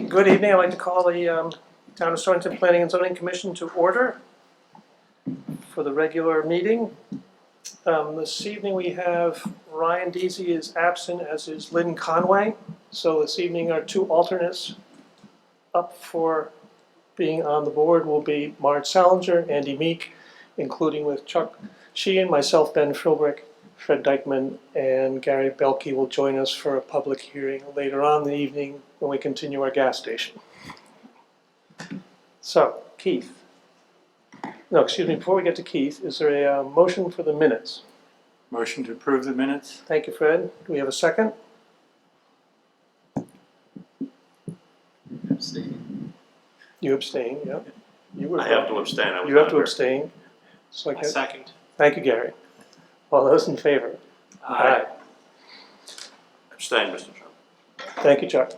Good evening. I'd like to call the Town of Stonington Planning and Zoning Commission to order for the regular meeting. This evening we have Ryan Deasy is absent, as is Lynn Conway. So this evening our two alternates up for being on the board will be Marge Salinger, Andy Meek, including with Chuck Sheehan, myself, Ben Philbrick, Fred Dykman, and Gary Belkey will join us for a public hearing later on in the evening when we continue our gas station. So, Keith. No, excuse me, before we get to Keith, is there a motion for the minutes? Motion to approve the minutes. Thank you, Fred. Do we have a second? Abstain. You abstain, yeah. I have to abstain. You have to abstain. So I second. Thank you, Gary. All those in favor? Aye. Abstain, Mr. Chairman. Thank you, Chuck.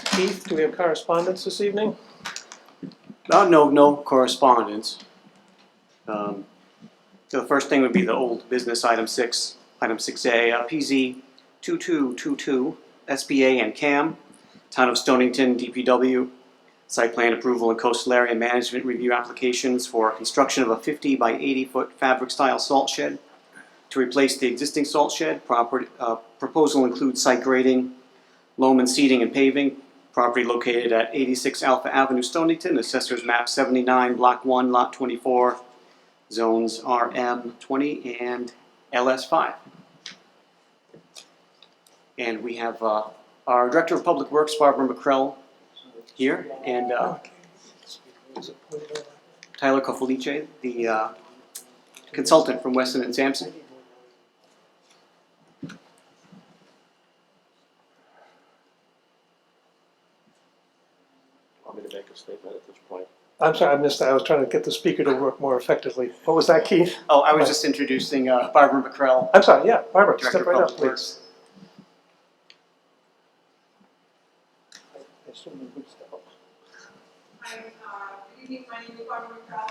Keith, do we have correspondence this evening? No correspondence. The first thing would be the old business item 6, item 6A, PZ 2222, SBA and CAM, Town of Stonington, DPW, site plan approval and coastal area management review applications for construction of a 50 by 80 foot fabric style salt shed to replace the existing salt shed. Proposal includes site grading, loam and seeding and paving. Property located at 86 Alpha Avenue, Stonington, Assessor's Map 79, Block 1, Lot 24, Zones RM 20 and LS 5. And we have our Director of Public Works, Barbara McCrell, here, and Tyler Kofolice, the consultant from Weston and Sampson. Want me to make a statement at this point? I'm sorry, I missed that. I was trying to get the speaker to work more effectively. What was that, Keith? Oh, I was just introducing Barbara McCrell, I'm sorry, yeah, Barbara, Director step of right up, Public please. Works. I assume you would step up. Hi, good evening. My name is Barbara McCrell.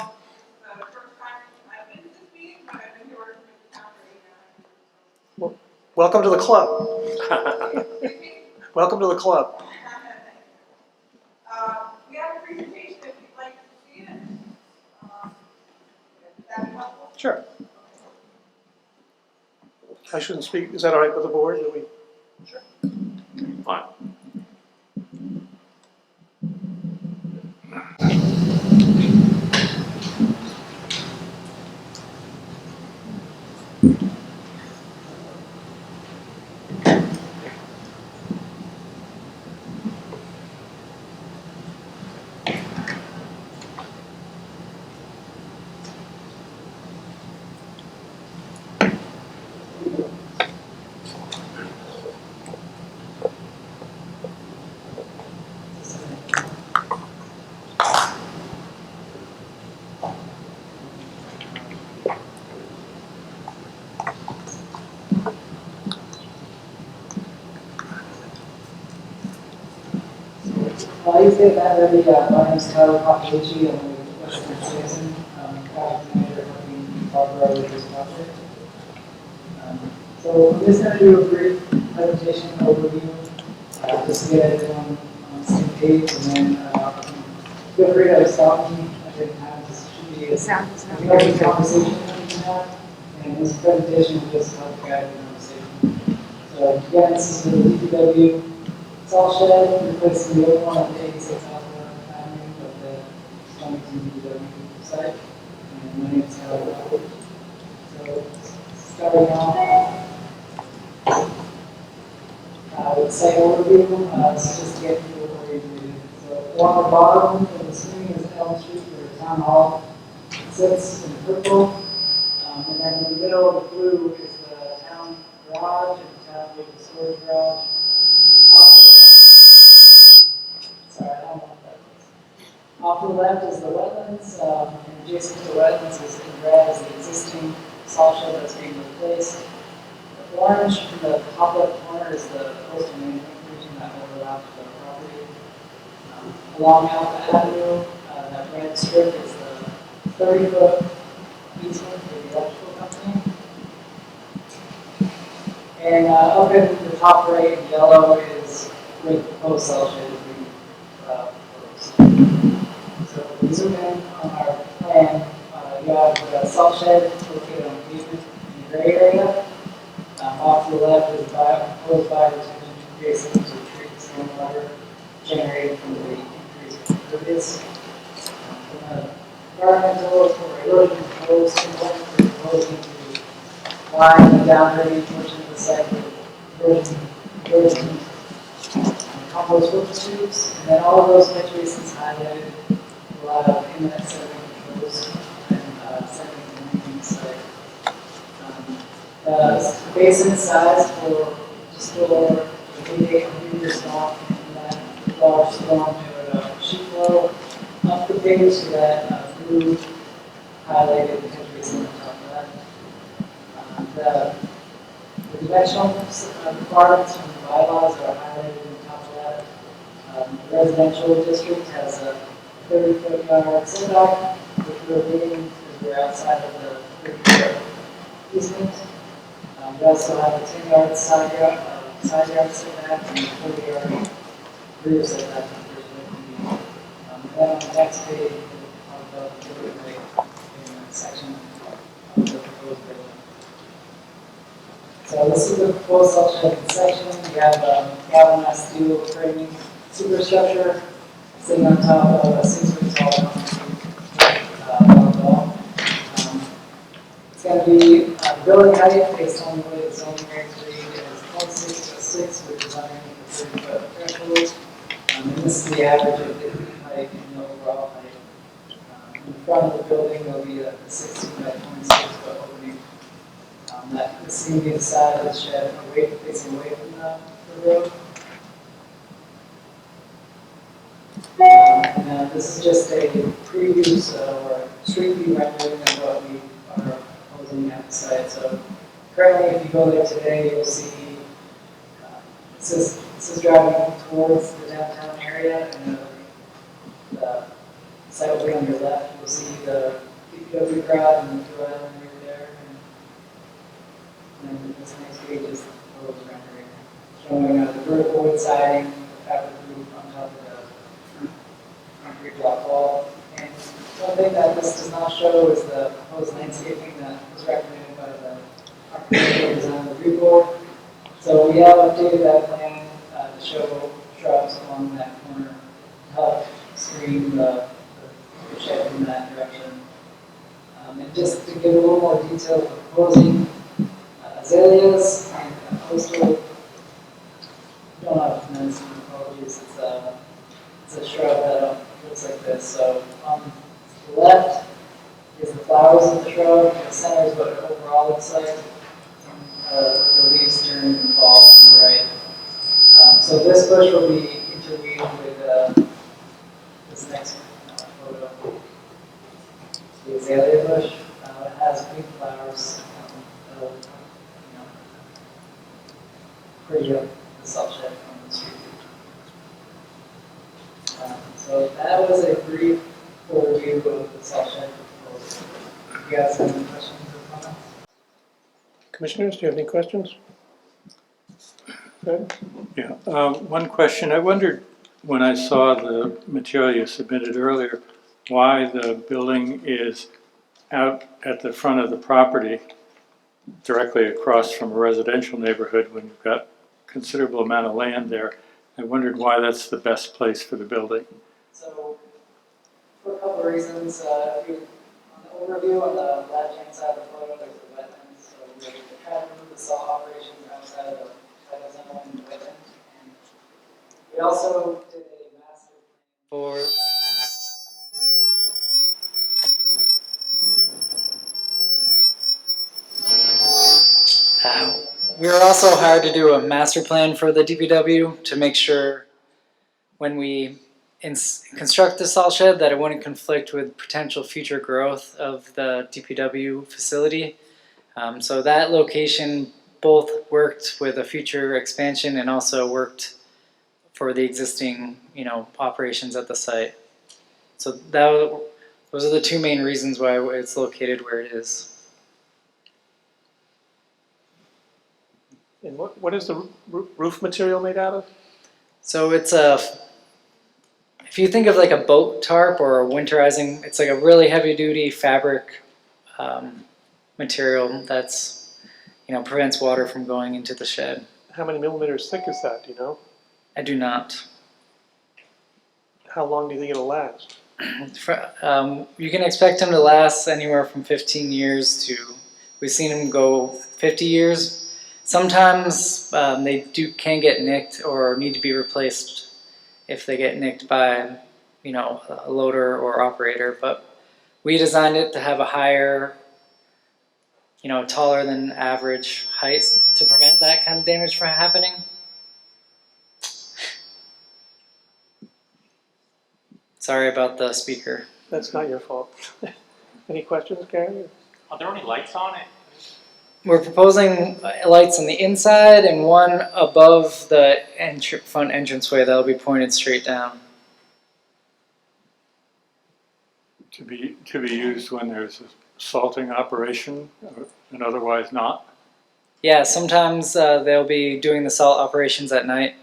This is the first time I've been to this meeting, but I've been here working with the town for 8 years. Welcome to the club. Excuse me? Welcome to the club. We have a presentation if you'd like to see it. Would that be helpful? Sure. I shouldn't speak. Is that all right with the board? Sure. Fine. You say that already, my name is Tyler Kofolice, I'm with Western Sampson, project manager working Barbara with this project. So I'm just going to do a brief presentation overview, just to get everyone on the same page, and then feel free to stop me. I didn't have this should be a conversation that we can have, and this presentation will just help guide the conversation. So again, this is the DPW salt shed, replacing the old one at 86 Alpha Avenue of the Stonington DPW site. And my name is Tyler. So, starting off with site overview, this is just to get people oriented. So, along the bottom of the screen is Elm Street, where the town hall sits in purple. And then in the middle of the blue is the town garage and the town vehicle storage garage. Off to the left is the wetlands, and adjacent to the wetlands is in red is the existing salt shed that's being replaced. The orange in the top left corner is the coastal management region that overlaps the property. Along Alpha Avenue, that red strip is the 30-foot easement for the electrical company. And up in the top right in yellow is where the proposed salt shed is being proposed. So if we zoom in on our plan, you have the salt shed located on pavement in the gray area. Off to the left is proposed bioretention basin to treat stormwater generated from the increased impervious. From an environmental or erosion control standpoint, we're proposing to line the downdraining portion of the site with erosion compost filter tubes, and then all of those catch basins highlighted will have inlet sediment controls and sediment removing site. The basin size for to store 88 meters long and that large storm to sheet flow up the page to that blue highlighted catch basin on top of that. The dimensional requirements from the bylaws are highlighted on top of that. The residential district has a 30-foot yard setback, which we're meeting because we're outside of the 30-foot easement. We also have a 10-yard side yard setback and a 40-yard rear setback. And then on the next page, we'll talk about the delivery rate in that section of the proposed building. So this is the proposed salt shed section. We have galvanized steel framing superstructure sitting on top of a 6-foot tall concrete wall. It's going to be the building height based on the way the zoning regs read is 26.6, which is underneath the 30-foot threshold. And this is the average of the height and the overall height. In the front of the building, there will be a 16 by 26-foot opening. That this is going to be the side of the shed facing away from the road. And this is just a preview or street view rendering of what we are proposing at the site. So currently, if you go there today, you'll see this is driving towards the downtown area, and the site will be on your left. You'll see the DPW crowd and the Blue Island right there. And then this next page is the proposed rendering, showing the vertical wood siding, the fabric roof on top of the concrete block wall. And one thing that this does not show is the proposed landscaping that was recommended by the architectural design review board. So we have updated that plan to show shrubs along that corner to help screen the shed in that direction. And just to give a little more detail, we're proposing azaleas and coastal, don't have tremendous apologies, it's a shrub that looks like this. So on the left is the flowers of the shrub, and the center is what it overall looks like, and the leaves turn in the fall on the right. So this bush will be interweaved with this next photo. The azalea bush, it has pink flowers that'll pretty up the salt shed from the street. So that was a brief overview of the salt shed proposal. Do you guys have any questions or comments? Commissioners, do you have any questions? Fred? Yeah, one question. I wondered when I saw the material you submitted earlier, why the building is out at the front of the property directly across from a residential neighborhood when you've got considerable amount of land there. I wondered why that's the best place for the building. So, for a couple of reasons, if you on the overview on the left-hand side of the photo, there's a wetland. So we're trying to move the salt operations outside of the title zone and the wetland. And we also did a master plan for. We were also hired to do a master plan for the DPW to make sure when we construct the salt shed that it wouldn't conflict with potential future growth of the DPW facility. So that location both worked with a future expansion and also worked for the existing, operations at the site. So those are the two main reasons why it's located where it is. And what is the roof material made out of? So it's if you think of like a boat tarp or a winterizing, it's like a really heavy duty fabric material that's, prevents water from going into the shed. How many millimeters thick is that, do you know? I do not. How long do you think it'll last? You can expect them to last anywhere from 15 years to, we've seen them go 50 years. Sometimes they can get nicked or need to be replaced if they get nicked by, a loader or operator. But we designed it to have a higher, taller than average height to prevent that kind of damage from happening. Sorry about the speaker. That's not your fault. Any questions, Gary? Are there any lights on it? We're proposing lights on the inside and one above the front entranceway that'll be pointed straight down. To be used when there's a salting operation and otherwise not? Yeah, sometimes they'll be doing the salt operations at night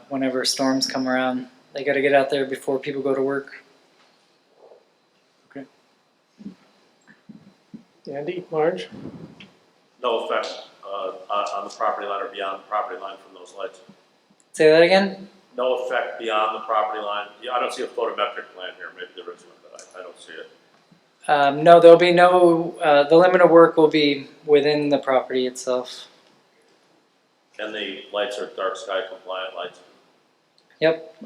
whenever storms come around. They got to get out there before people go to work. Okay. Andy, Marge? No effect on the property line or beyond the property line from those lights? Say that again? No effect beyond the property line? Yeah, I don't see a photometric plan here, maybe there is one, but I don't see it. No, there'll be no, the limit of work will be within the property itself. And the lights are dark sky compliant lights? Yep,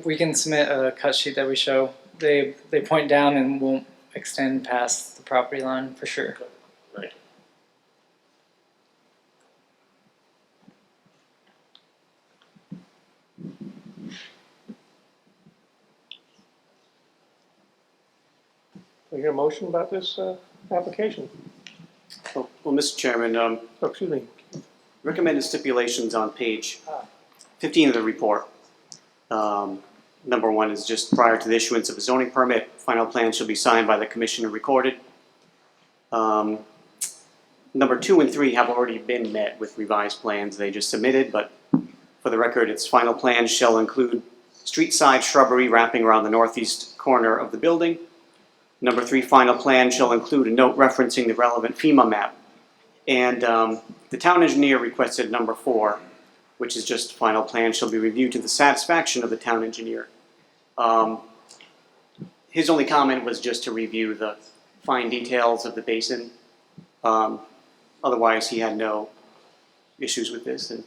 we can submit a cut sheet that we show. They point down and won't extend past the property line for sure. Right. Do I hear a motion about this application? Well, Mr. Chairman, Oh, excuse me. recommended stipulations on page 15 of the report. Number one is just prior to the issuance of a zoning permit, final plan shall be signed by the commission and recorded. Number 2 and 3 have already been met with revised plans they just submitted, but for the record, its final plan shall include street side shrubbery wrapping around the northeast corner of the building. Number 3 final plan shall include a note referencing the relevant FEMA map. And the town engineer requested number 4, which is just final plan shall be reviewed to the satisfaction of the town engineer. His only comment was just to review the fine details of the basin. Otherwise, he had no issues with this and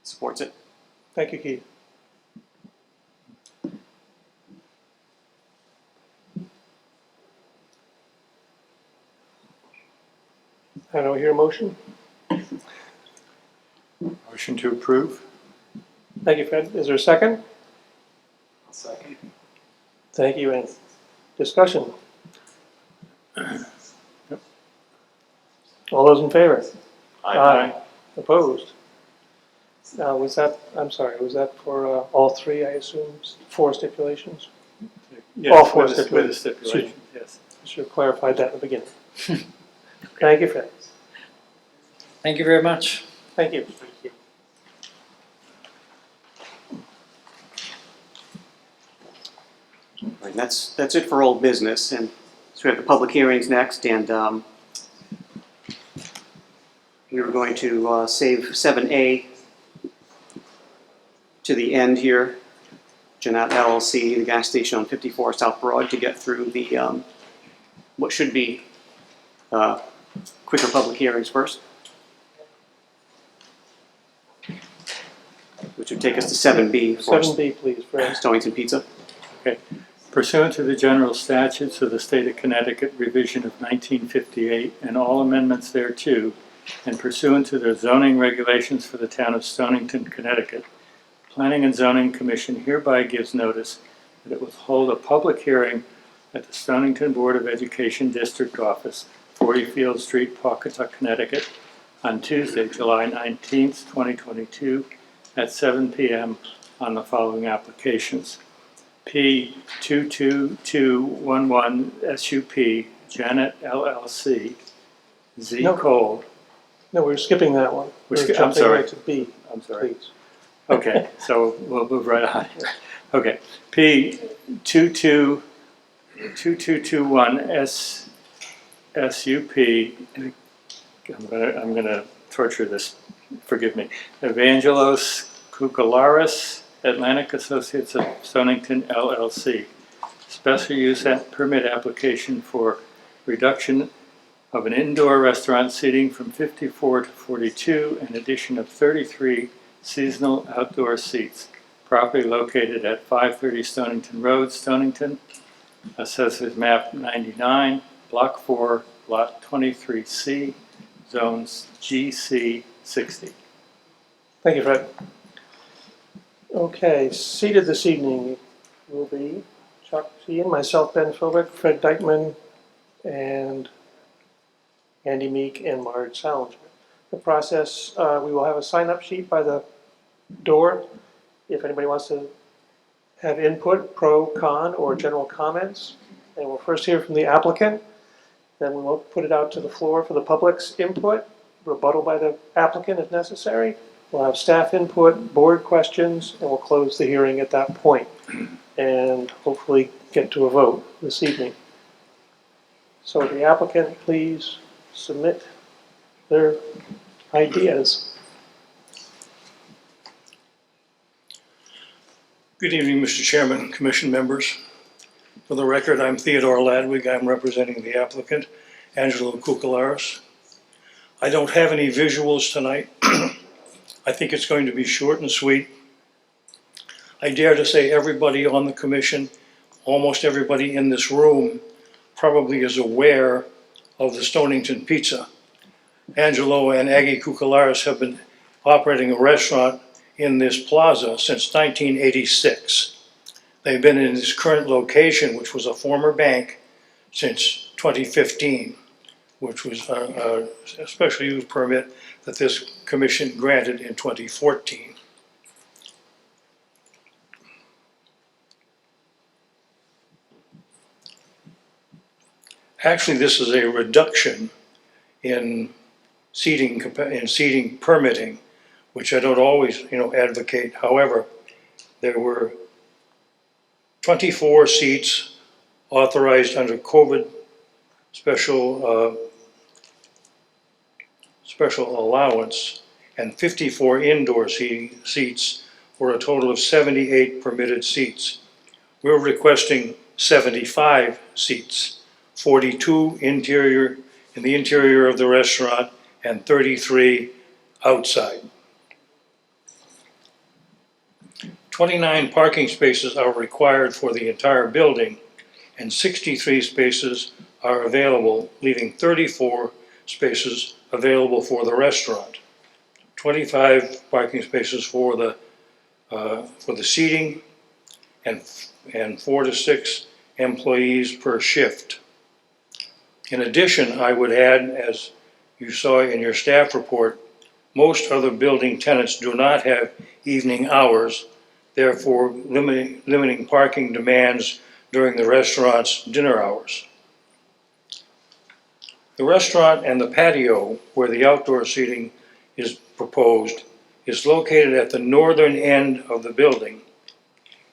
supports it. Thank you, Keith. I don't hear a motion. Motion to approve? Thank you, Fred. Is there a second? Second. Thank you, and discussion. All those in favor? Opposed? Was that, I'm sorry, was that for all 3, I assume, 4 stipulations? Yes, All 4 with a stipulations. stipulation, yes. I should have clarified that in the beginning. Thank you, Fred. Thank you very much. Thank you. Right, that's it for old business, and so we have the public hearings next, and we were going to save 7A to the end here. Jeanette LLC, the gas station on 54 South Broad, to get through the what should be quicker public hearings first, which would take us to 7B for 7B, please, Fred. Stonington Pizza. Okay. Pursuant to the general statutes of the state of Connecticut, revision of 1958, and all amendments thereto, and pursuant to the zoning regulations for the town of Stonington, Connecticut, Planning and Zoning Commission hereby gives notice that it will hold a public hearing at the Stonington Board of Education District Office, 40 Field Street, Pawcatuck, Connecticut, on Tuesday, July 19th, 2022, at 7 p.m. on the following applications. P 22211 SUP, Janet LLC, Z No. Cole, No, we're skipping that one. I'm jumping sorry. right to B, I'm sorry. please. Okay, so we'll move right on here. Okay, P 2221 SUP. I'm gonna torture this. Forgive me. Evangelos Koukalaris, Atlantic Associates of Stonington LLC. Special use permit application for reduction of an indoor restaurant seating from 54 to 42, an addition of 33 seasonal outdoor seats. Property located at 530 Stonington Road, Stonington. Assessors map 99, block 4, lot 23C, zones GC 60. Thank you, Fred. Okay, seated this evening will be Chuck Sheehan, myself, Ben Philbrick, Fred Dykman, and Andy Meek and Marge Salinger. The process, we will have a sign-up sheet by the door. If anybody wants to have input, pro, con, or general comments, and we'll first hear from the applicant. Then we will put it out to the floor for the public's input, rebuttal by the applicant if necessary. We'll have staff input, board questions, and we'll close the hearing at that point, and hopefully get to a vote this evening. So the applicant, please submit their ideas. Good evening, Mr. Chairman, Commission members. For the record, I'm Theodore Ladwig. I'm representing the applicant, Angelo Koukalaris. I don't have any visuals tonight. I think it's going to be short and sweet. I dare to say everybody on the commission, almost everybody in this room, probably is aware of the Stonington Pizza. Angelo and Aggie Koukalaris have been operating a restaurant in this plaza since 1986. They've been in this current location, which was a former bank, since 2015, which was a special use permit that this commission granted in 2014. Actually, this is a reduction in seating permitting, which I don't always, advocate. However, there were 24 seats authorized under COVID special allowance and 54 indoor seats for a total of 78 permitted seats. We're requesting 75 seats, 42 in the interior of the restaurant and 33 outside. 29 parking spaces are required for the entire building and 63 spaces are available, leaving 34 spaces available for the restaurant. 25 parking spaces for the seating and 4 to 6 employees per shift. In addition, I would add, as you saw in your staff report, most other building tenants do not have evening hours, therefore limiting parking demands during the restaurant's dinner hours. The restaurant and the patio, where the outdoor seating is proposed, is located at the northern end of the building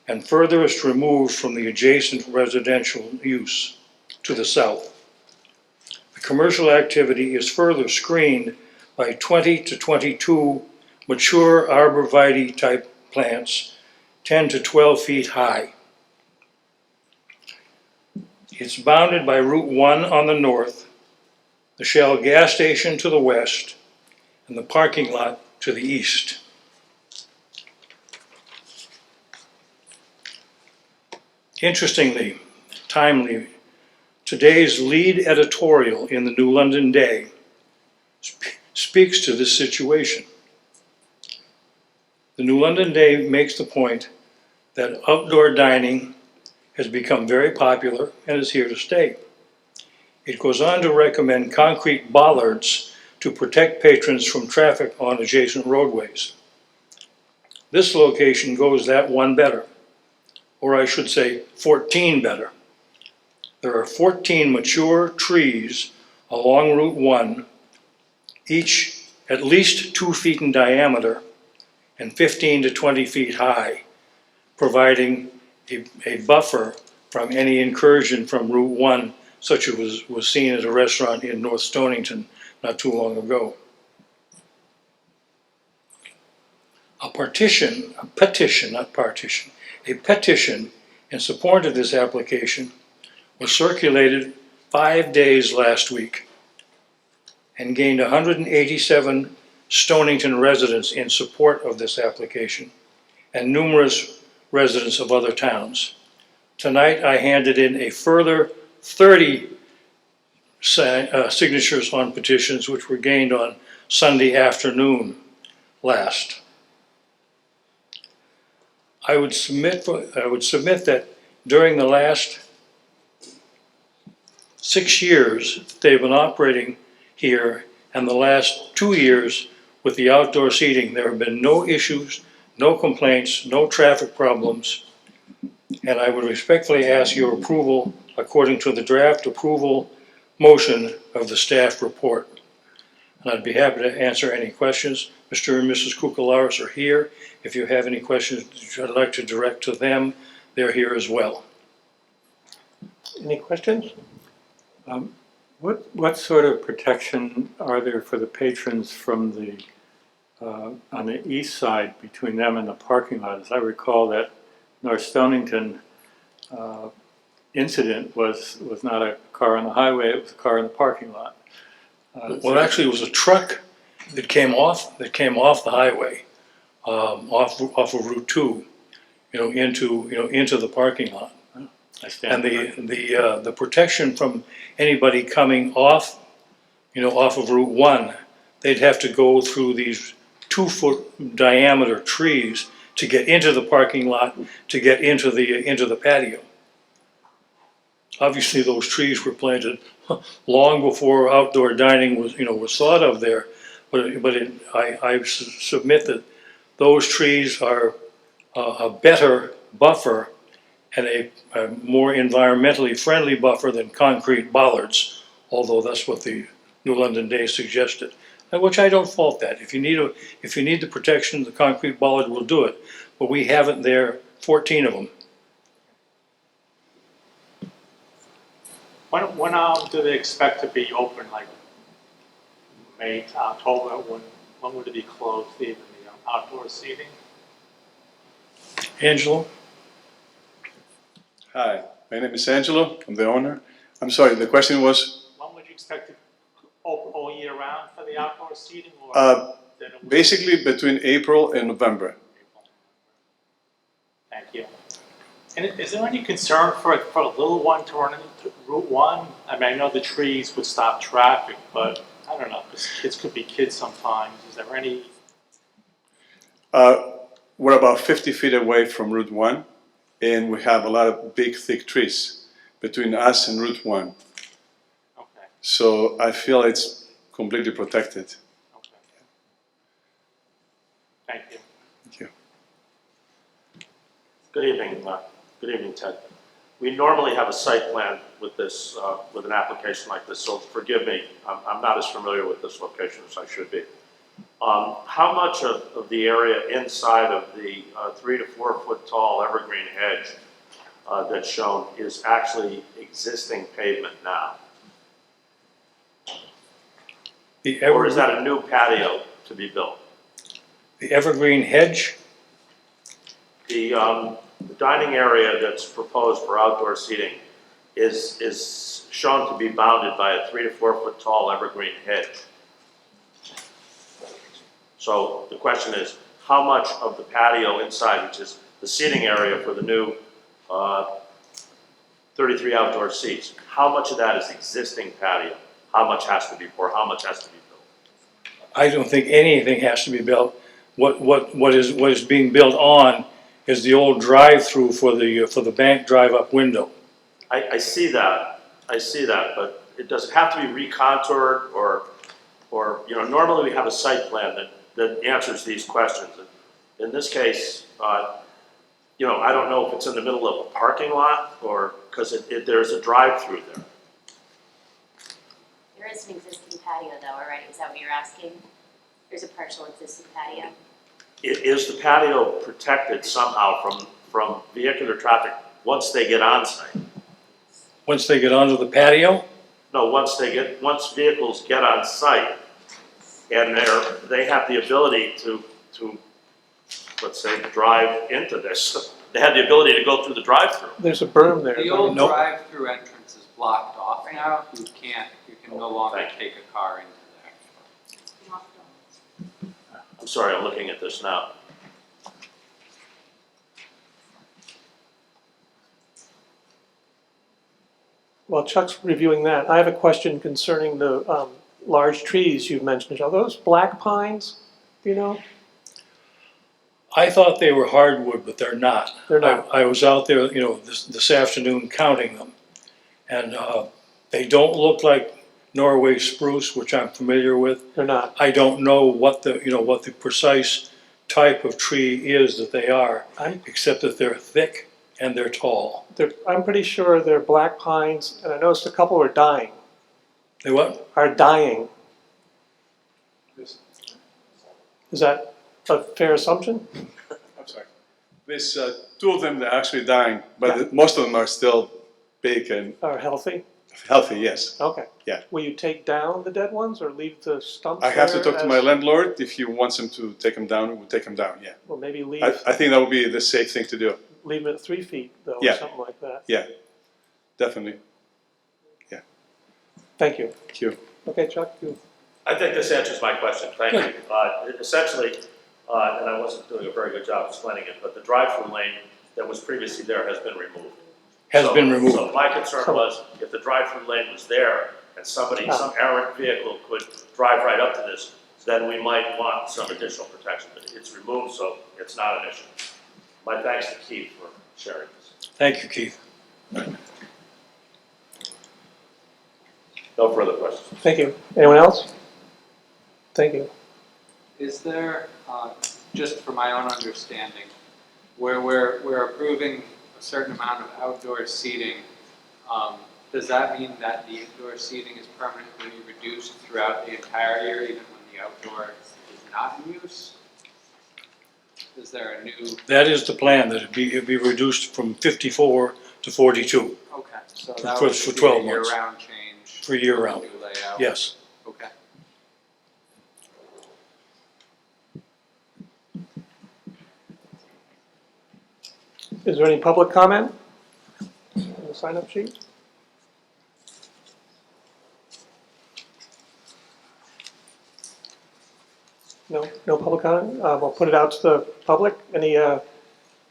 and furthest removed from the adjacent residential use to the south. The commercial activity is further screened by 20 to 22 mature arborvitae type plants, 10 to 12 feet high. It's bounded by Route 1 on the north, the Shell gas station to the west, and the parking lot to the east. Interestingly, timely, today's lead editorial in the New London Day speaks to this situation. The New London Day makes the point that outdoor dining has become very popular and is here to stay. It goes on to recommend concrete bollards to protect patrons from traffic on adjacent roadways. This location goes that one better, or I should say 14 better. There are 14 mature trees along Route 1, each at least 2 feet in diameter and 15 to 20 feet high, providing a buffer from any incursion from Route 1, such as was seen at a restaurant in North Stonington not too long ago. A petition in support of this application was circulated 5 days last week and gained 187 Stonington residents in support of this application and numerous residents of other towns. Tonight, I handed in a further 30 signatures on petitions which were gained on Sunday afternoon last. I would submit that during the last 6 years they've been operating here, and the last 2 years with the outdoor seating, there have been no issues, no complaints, no traffic problems, and I would respectfully ask your approval according to the draft approval motion of the staff report. And I'd be happy to answer any questions. Mr. and Mrs. Kukalaris are here. If you have any questions that you'd like to direct to them, they're here as well. Any questions? What sort of protection are there for the patrons from the, on the east side between them and the parking lot? As I recall, that North Stonington incident was not a car on the highway, it was a car in the parking lot. Well, actually, it was a truck that came off the highway, off of Route 2, into the parking lot. I stand And the protection from anybody coming off of Route 1, they'd have to go through these 2-foot diameter trees to get into the parking lot, to get into the patio. Obviously, those trees were planted long before outdoor dining was thought of there. But I submit that those trees are a better buffer and a more environmentally friendly buffer than concrete bollards, although that's what the New London Day suggested, which I don't fault that. If you need the protection, the concrete bollard will do it, but we haven't there 14 of them. When do they expect to be open, like May to October? When would it be closed, even the outdoor seating? Angelo? Hi, my name is Angelo. I'm the owner. I'm sorry, the question was When would you expect to open all year round for the outdoor seating? Or then it would basically between April and November. Thank you. And is there any concern for a little one turning into Route 1? I mean, I know the trees would stop traffic, but I don't know, because kids could be kids sometimes. Is there any? We're about 50 feet away from Route 1, and we have a lot of big, thick trees between us and Route 1. Okay, So I feel it's completely protected. okay. Thank you. Thank you. Good evening, Ted. We normally have a site plan with this, with an application like this, so forgive me, I'm not as familiar with this location as I should be. How much of the area inside of the 3 to 4 foot tall evergreen hedge that's shown is actually existing pavement now? Or is that a new patio to be built? The evergreen hedge? The dining area that's proposed for outdoor seating is shown to be bounded by a 3 to 4 foot tall evergreen hedge. So the question is, how much of the patio inside, which is the seating area for the new 33 outdoor seats, how much of that is existing patio? How much has to be poured? How much has to be built? I don't think anything has to be built. What is being built on is the old drive-through for the bank drive-up window. I see that, but does it have to be recontoured or normally we have a site plan that answers these questions. In this case, I don't know if it's in the middle of a parking lot or because there's a drive-through there. There is an existing patio though, already, is that what you're asking? There's a partial existing patio. Is the patio protected somehow from vehicular traffic once they get on site? Once they get onto the patio, No, once vehicles get on site and they have the ability to, let's say, drive into this. They have the ability to go through the drive-through. There's a berm there. The old Nope. drive-through entrance is blocked off now. You can no longer Thank you. take a car into there. I'm sorry, I'm looking at this now. While Chuck's reviewing that, I have a question concerning the large trees you've mentioned. Are those black pines, do you know? I thought they were hardwood, but they're not. They're not. I was out there, this afternoon counting them. And they don't look like Norway spruce, which I'm familiar with. They're not. I don't know what the precise type of tree is that they are, except that they're thick and they're tall. I'm pretty sure they're black pines, and I noticed a couple are dying. They what? Are dying. Is that a fair assumption? I'm sorry. There's two of them that are actually dying, but Yeah. most of them are still big and Are healthy? healthy, yes. Okay. Yeah. Will you take down the dead ones or leave the stumps I have to there talk to my as- landlord. If he wants him to take them down, we'll take them down, yeah. Or maybe leave I think that would be the safe thing to do. them at 3 feet though, or Yeah. something like that. Yeah, definitely. Thank you. Thank you. Okay, Chuck, you. I think this answers my question, thank you. Essentially, and I wasn't doing a very good job explaining it, but the drive-through lane that was previously there has been removed. Has been removed. So my concern was, if the drive-through lane was there, and some errant vehicle could drive right up to this, then we might want some additional protection, but it's removed, so it's not an issue. My thanks to Keith for sharing this. Thank you, Keith. No further questions. Thank you. Anyone else? Thank you. Is there, just for my own understanding, where we're approving a certain amount of outdoor seating, does that mean that the indoor seating is permanently reduced throughout the entire year, even when the outdoor is not in use? Is there a new? That is the plan, that it'd be reduced from 54 to 42 Okay, so that For- would for be 12 a months. year-round change. for year-round. New layout. Yes. Okay. Is there any public comment on the sign-up sheet? No public comment? We'll put it out to the public. Any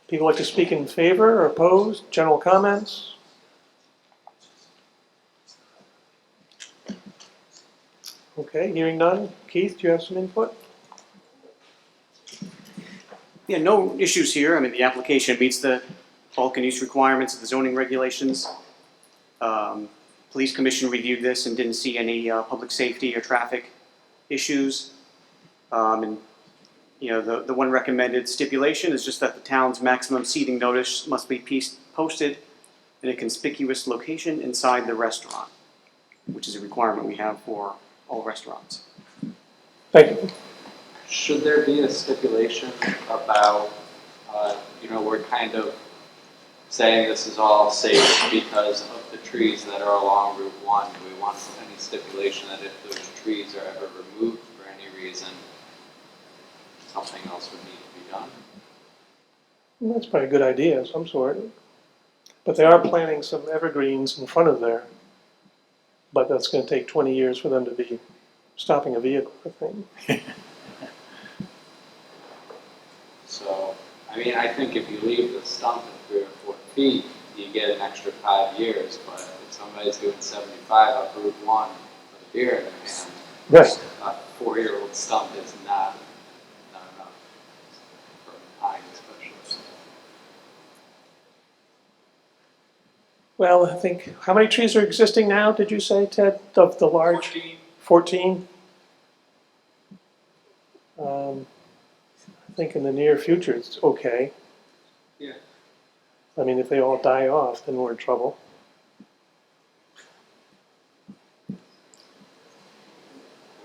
people like to speak in favor or opposed? General comments? Okay, hearing none. Keith, do you have some input? Yeah, no issues here. I mean, the application meets the bulk and use requirements of the zoning regulations. Police Commission reviewed this and didn't see any public safety or traffic issues. And, the one recommended stipulation is just that the town's maximum seating notice must be posted in a conspicuous location inside the restaurant, which is a requirement we have for all restaurants. Thank you. Should there be a stipulation about, we're kind of saying this is all safe because of the trees that are along Route 1? Do we want any stipulation that if those trees are ever removed for any reason, something else would need to be done? Well, that's probably a good idea of some sort. But they are planting some evergreens in front of there. But that's going to take 20 years for them to be stopping a vehicle, I think. So, I think if you leave the stump at 3 or 4 feet, you get an extra 5 years. But if somebody's doing 75 up Route 1 with a beer in their hand, Right. a 4-year-old stump is not enough for a pine especially. Well, I think, how many trees are existing now, did you say, Ted, of the large? 14? I think in the near future it's okay. Yeah. I mean, if they all die off, then we're in trouble.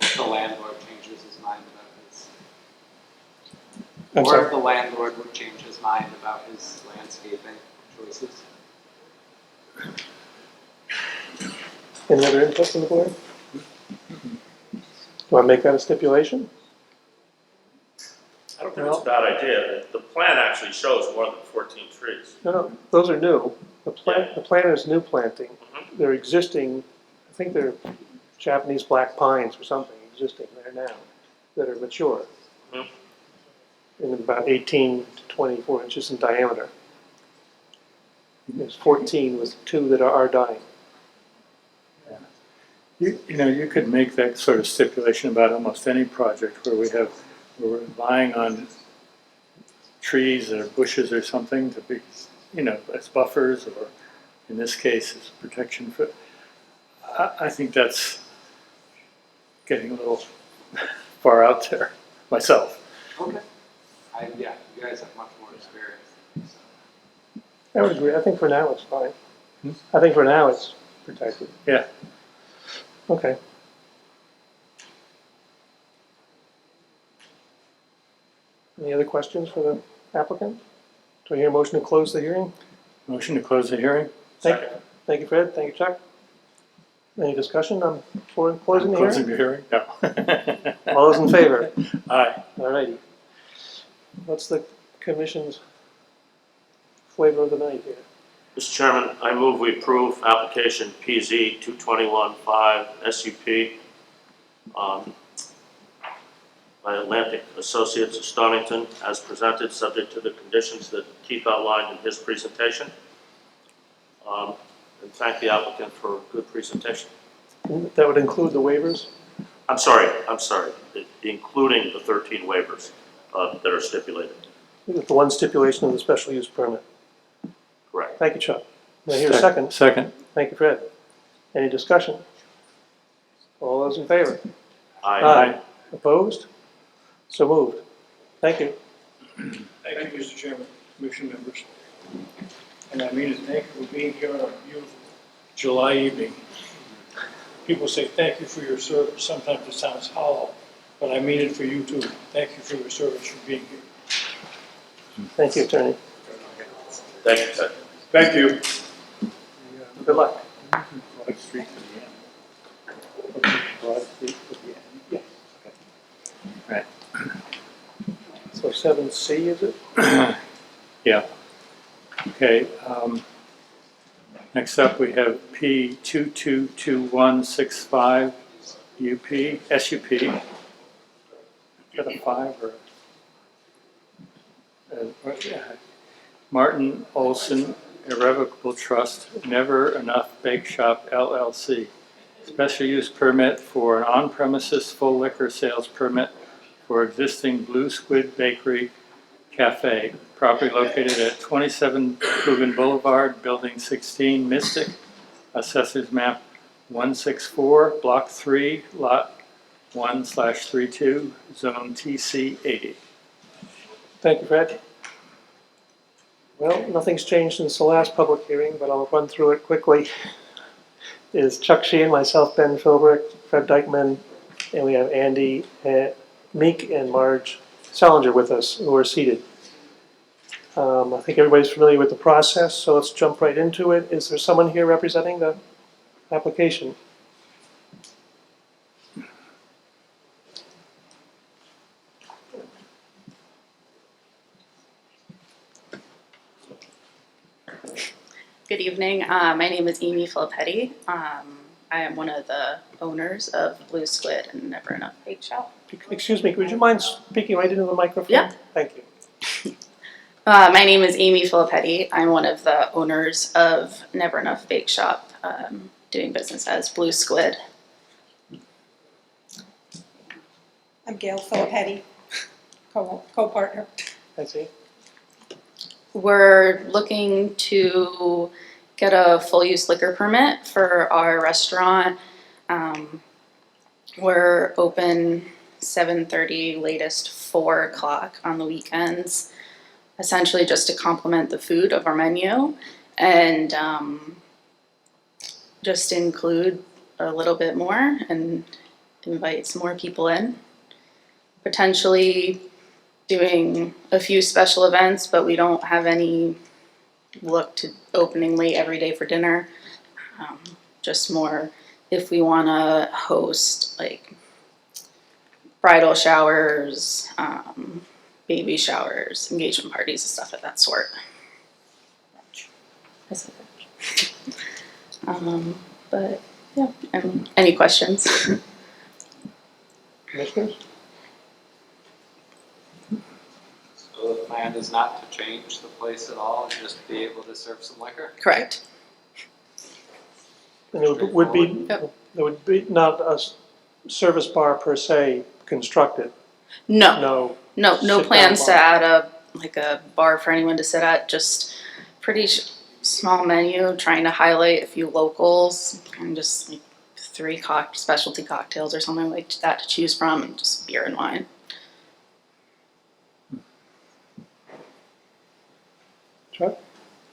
If the landlord changes his mind about I'm Or sorry. if the landlord would change his mind about his landscaping choices. Any other input from the board? Do I make that a stipulation? I don't think it's a bad idea. The plan actually shows more than 14 trees. No, those are new. Yeah. The plan is new planting. Mhm. They're existing, I think they're Japanese black pines or something existing there now that are mature. Mhm. And about 18 to 24 inches in diameter. There's 14 with 2 that are dying. You could make that sort of stipulation about almost any project where where we're relying on trees or bushes or something to be, as buffers, or in this case, as protection for, I think that's getting a little far out there myself. Okay. Yeah, you guys have much more experience. I would agree. I think for now it's fine. Hmm? I think for now it's protected. Yeah. Okay. Any other questions for the applicant? Do I hear a motion to close the hearing? Motion to close the hearing? Thank you, Fred. Thank you, Chuck. Any discussion on for closing the Closing hearing? the hearing? No. All those in favor? Aye. All righty. What's the commission's flavor of the night here? Mr. Chairman, I move we approve application PZ 221-5 SUP by Atlantic Associates of Stonington as presented, subject to the conditions that Keith outlined in his presentation. And thank the applicant for a good presentation. That would include the waivers? I'm sorry, including the 13 waivers that are stipulated. With the one stipulation of the special use permit. Correct. Thank you, Chuck. May I hear a second? Second. Thank you, Fred. Any discussion? All those in favor? Aye. Opposed? So moved. Thank you. Thank you, Mr. Chairman, commission members. And I mean to thank you for being here on a beautiful July evening. People say thank you for your service. Sometimes it sounds hollow, but I mean it for you too. Thank you for your service, for being here. Thank you, Attorney. Thank you, Ted. Thank you. Good luck. Broad Street to the end. Broad Street to the end. Yeah. Okay. So 7C, is it? Yeah. Okay. Next up, we have P 222165 SUP. Is that a 5 or? Yeah. Martin Olson Irrevocable Trust, Never Enough Bake Shop LLC. Special use permit for an on-premises full liquor sales permit for existing Blue Squid Bakery Cafe. Property located at 27 Coogan Boulevard, Building 16, Mystic. Assessors map 164, Block 3, Lot 1/32, Zone TC 80. Thank you, Fred. Well, nothing's changed since the last public hearing, but I'll run through it quickly. Is Chuck Sheehan, myself, Ben Philbrick, Fred Dykeman, and we have Andy Meek and Marge Salinger with us, who are seated. I think everybody's familiar with the process, so let's jump right into it. Is there someone here representing the application? Good evening. My name is Amy Filippetti. I am one of the owners of Blue Squid and Never Enough Bake Shop. Excuse me, would you mind speaking right into the microphone? Yeah. Thank you. My name is Amy Filippetti. I'm one of the owners of Never Enough Bake Shop, doing business as Blue Squid. I'm Gail Filippetti, co-partner. I see. We're looking to get a full use liquor permit for our restaurant. We're open 7:30, latest 4 o'clock on the weekends, essentially just to complement the food of our menu and just include a little bit more and invite some more people in. Potentially doing a few special events, but we don't have any look to opening late every day for dinner. Just more if we want to host like bridal showers, baby showers, engagement parties, and stuff of that sort. But yeah, any questions? Commissioners? So the plan is not to change the place at all, and just be able to serve some liquor? Correct. And it would be, Yep. there would be not a service bar per se constructed, No, no. no sit-down plans to bar. add a bar for anyone to sit at. Just pretty small menu, trying to highlight a few locals and just like 3 specialty cocktails or something like that to choose from, and just beer and wine. Chuck?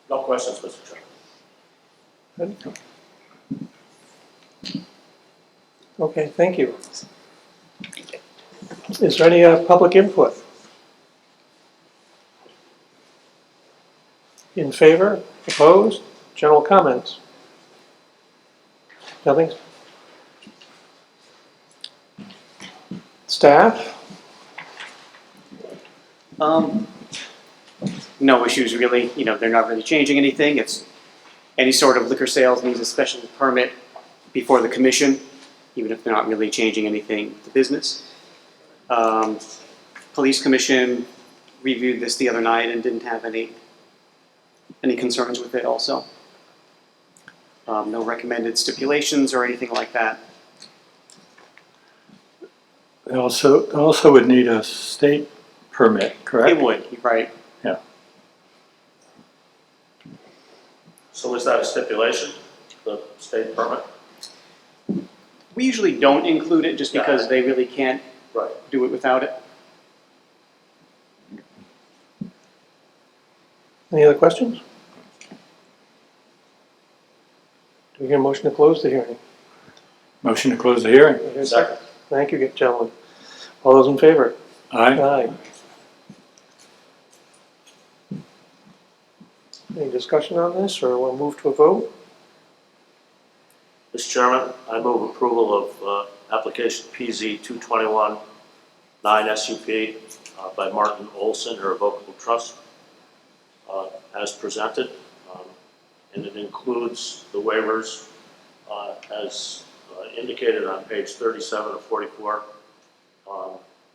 No questions, Mr. Chairman. Good. Okay, thank you. Is there any public input? In favor, opposed, general comments? Nothing? Staff? No issues really, they're not really changing anything. It's any sort of liquor sales needs a special permit before the commission, even if they're not really changing anything with the business. Police commission reviewed this the other night and didn't have any concerns with it also. No recommended stipulations or anything like that. They also would need a state permit, correct? It would, you're right. Yeah. So is that a stipulation, the state permit? We usually don't include it just because they really can't Right. do it without it. Any other questions? Do we hear a motion to close the hearing? Motion to close the hearing. Do I hear a second? Thank you, gentlemen. All those in favor? Aye. Aye. Any discussion on this, or we'll move to a vote? Mr. Chairman, I move approval of application PZ 221 9SUP by Martin Olson, Irrevocable Trust, as presented. And it includes the waivers as indicated on page 37 of 44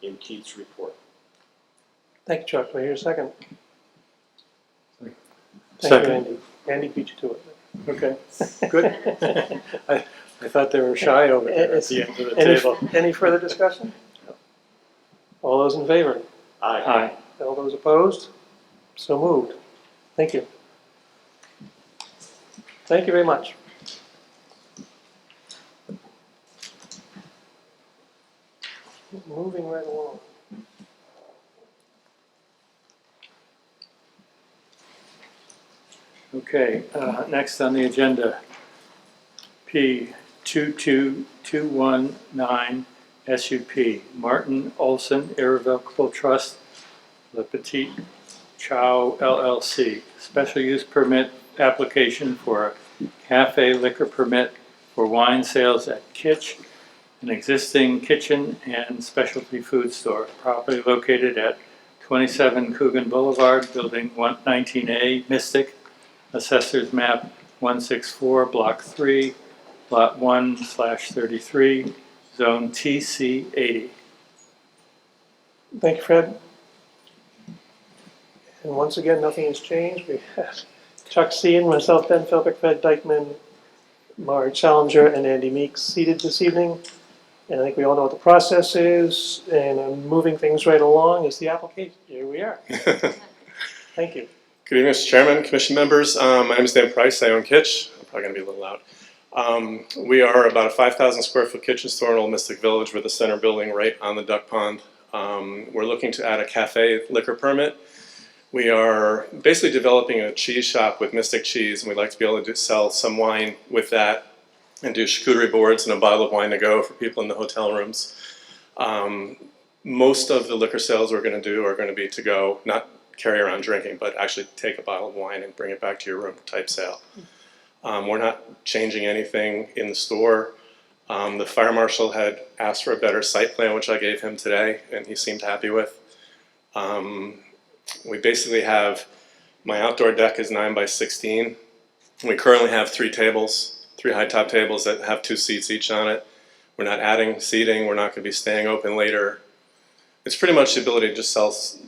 in Keith's report. Thank you, Chuck. Do I hear a second? Thank Second. you, Andy. Andy beat you to it. Okay, good. I thought they were shy over there at the end of the table. Any further discussion? All those in favor? Aye. Aye. All those opposed? So moved. Thank you. Thank you very much. Moving right along. Okay, next on the agenda, P 22219 SUP, Martin Olson Irrevocable Trust, Le Petit Chow LLC, special use permit application for a cafe liquor permit for wine sales at Kitsch, an existing kitchen and specialty food store, property located at 27 Coogan Boulevard, Building 19A, Mystic, Assessor's Map 164, Block 3, Lot 1/33, Zone TC 80. Thank you, Fred. And once again, nothing has changed. We have Chuck Sean, myself, Ben Philbrick, Fred Dykman, Marge Salinger, and Andy Meeks seated this evening. And I think we all know what the process is, and I'm moving things right along. Is the application? Here we are. Thank you. Good evening, Mr. Chairman, Commission members. My name is Dan Price. I own Kitsch. I'm probably going to be a little loud. We are about a 5,000 square foot kitchen store in Old Mystic Village. We're the center building right on the duck pond. We're looking to add a cafe liquor permit. We are basically developing a cheese shop with Mystic cheese, and we'd like to be able to sell some wine with that and do charcuterie boards and a bottle of wine to go for people in the hotel rooms. Most of the liquor sales we're going to do are going to be to go, not carry around drinking, but actually take a bottle of wine and bring it back to your room type sale. We're not changing anything in the store. The fire marshal had asked for a better site plan, which I gave him today, and he seemed happy with. We basically have, my outdoor deck is 9 by 16. We currently have 3 tables, 3 high top tables that have 2 seats each on it. We're not adding seating, we're not going to be staying open later. It's pretty much the ability to just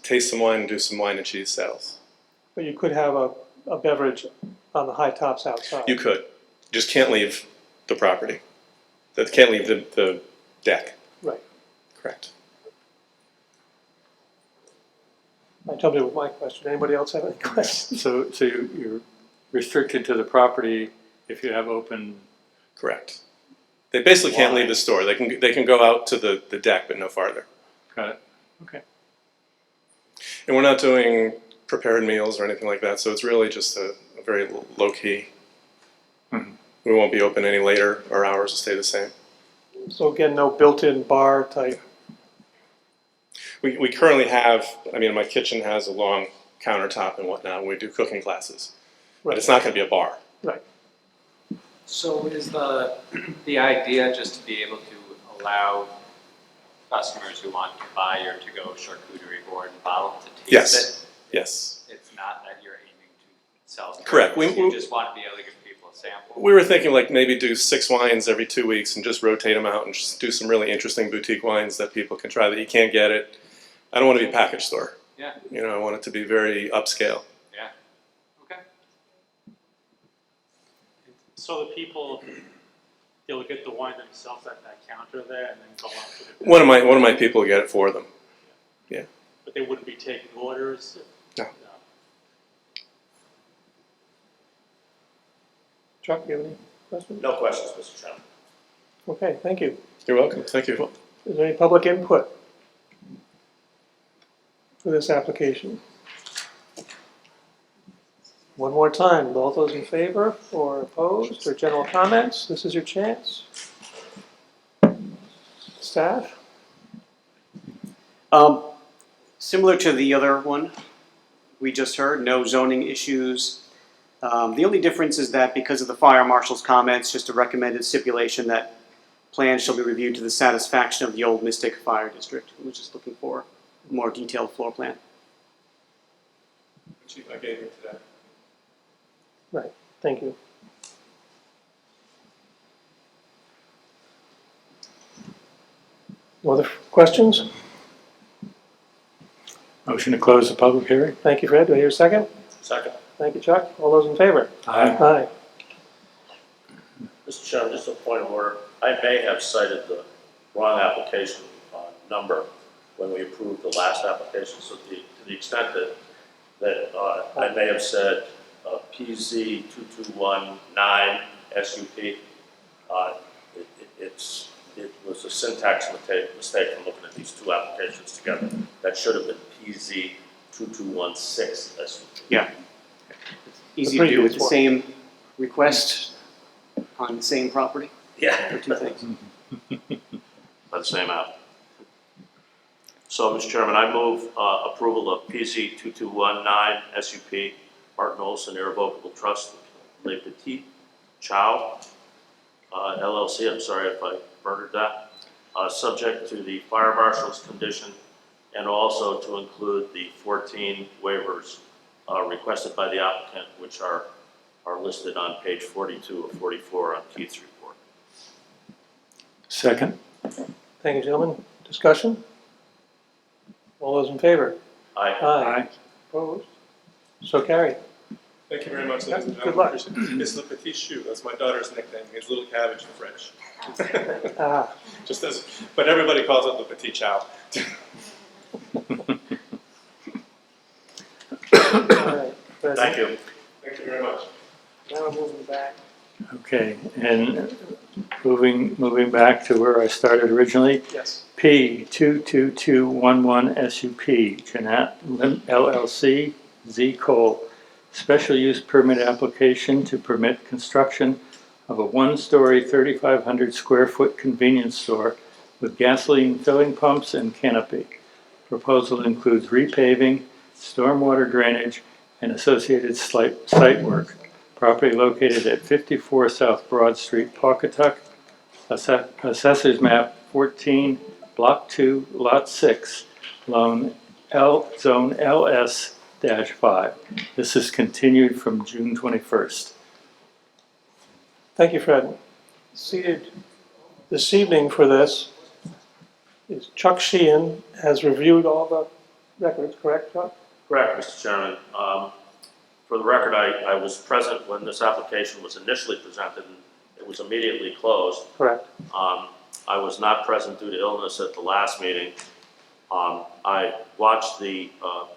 taste some wine and do some wine and cheese sales. But you could have a beverage on the high tops outside. You could, just can't leave the property. That can't leave the deck. Right. Correct. I jumped in with my question. Anybody else have any questions? So you're restricted to the property if you have open. Correct. They basically can't leave the store. They can go out to the deck, but no farther. Got it. Okay. And we're not doing prepared meals or anything like that, so it's really just a very low key. Mm-hmm. We won't be open any later. Our hours will stay the same. So again, no built-in bar type. We currently have, I mean, my kitchen has a long countertop and whatnot when we do cooking classes. But Right. it's not going to be a bar. Right. So is the idea just to be able to allow customers who want to buy your to-go charcuterie board and bottle to taste Yes. it? Yes. It's not that you're aiming to sell Correct. drinks, you just want to be able to give people a sample? We were thinking like maybe do 6 wines every 2 weeks and just rotate them out and just do some really interesting boutique wines that people can try that you can't get it. I don't want to be a package store. Yeah. You know, I want it to be very upscale. Yeah. Okay. So the people, they'll get the wine themselves at that counter there and then go out to the. One of my people will get it for them. Yeah. But they wouldn't be taking orders? No. Chuck, do you have any questions? No questions, Mr. Chairman. Okay, thank you. You're welcome. Thank you. Is there any public input for this application? One more time, all those in favor or opposed or general comments, this is your chance. Staff? Similar to the other one we just heard, no zoning issues. The only difference is that because of the fire marshal's comments, just a recommended stipulation that plans shall be reviewed to the satisfaction of the Old Mystic Fire District. We're just looking for a more detailed floor plan. Chief, I gave you today. Right, thank you. Other questions? Motion to close the public hearing? Thank you, Fred. Do I hear a second? Second. Thank you, Chuck. All those in favor? Aye. Aye. Mr. Chairman, just a point of order. I may have cited the wrong application number when we approved the last application. So to the extent that I may have said PZ 2219 SUP, it was a syntax mistake from looking at these 2 applications together. That should have been PZ 2216 SUP. Yeah. Easy to do with the same request on the same property Yeah. for 2 things. By the same app. So, Mr. Chairman, I move approval of PZ 2219 SUP, Martin Olson Irrevocable Trust, Le Petit Chow, LLC, I'm sorry if I murdered that, subject to the fire marshal's condition and also to include the 14 waivers requested by the applicant, which are listed on page 42 of 44 on Keith's report. Second? Thank you, gentlemen. Discussion? All those in favor? Aye. Aye. Opposed? So carried. Thank you very much, ladies and Good gentlemen. luck. It's Le Petit Chou. That's my daughter's nickname. It's Little Cabbage in French. Ah, Just but everybody calls it Le Petit Chow. all right. Thank you. Thank you very much. Now we're moving back. Okay, and moving back to where I started originally. Yes. P 22211 SUP, Jeanette LLC, Z Cole, special use permit application to permit construction of a 1-story, 3,500 square foot convenience store with gasoline filling pumps and canopy. Proposal includes repaving, stormwater drainage, and associated site work. Property located at 54 South Broad Street, Pawcatuck. Assessors map 14, block 2, lot 6, zone LS-5. This is continued from June 21st. Thank you, Fred. Seated this evening for this is Chuck Sheehan, has reviewed all the records, correct, Chuck? Correct, Mr. Chairman. For the record, I was present when this application was initially presented, and it was immediately closed. Correct. I was not present due to illness at the last meeting. I watched the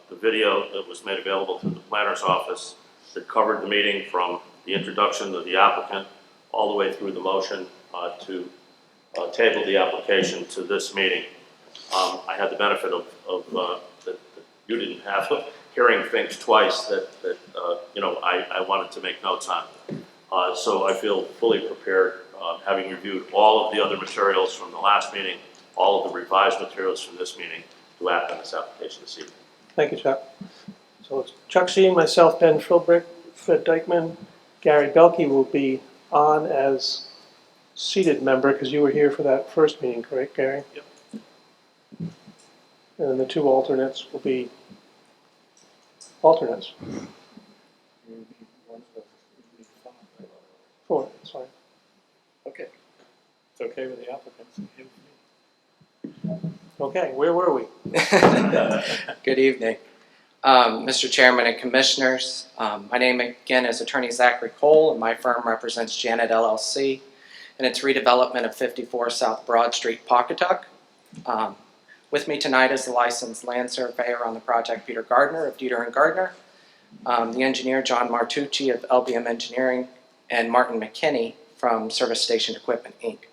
video that was made available through the planner's office that covered the meeting from the introduction of the applicant all the way through the motion to table the application to this meeting. I had the benefit of that you didn't have, hearing things twice that I wanted to make notes on. So I feel fully prepared, having reviewed all of the other materials from the last meeting, all of the revised materials from this meeting, to act on this application this evening. Thank you, Chuck. So it's Chuck Sheehan, myself, Ben Philbrick, Fred Dykman, Gary Belkey will be on as seated member because you were here for that first meeting, correct, Gary? Yep. And then the two alternates will be alternates. 4, sorry. Okay. It's okay with the applicants. Okay, where were we? Good evening. Mr. Chairman and Commissioners, my name again is Attorney Zachary Cole, and my firm represents Janet LLC and its redevelopment of 54 South Broad Street, Pawcatuck. With me tonight is the licensed land surveyor on the project, Peter Gardner of Dieter & Gardner, the engineer, John Martucci of LBM Engineering, and Martin McKinney from Service Station Equipment, Inc.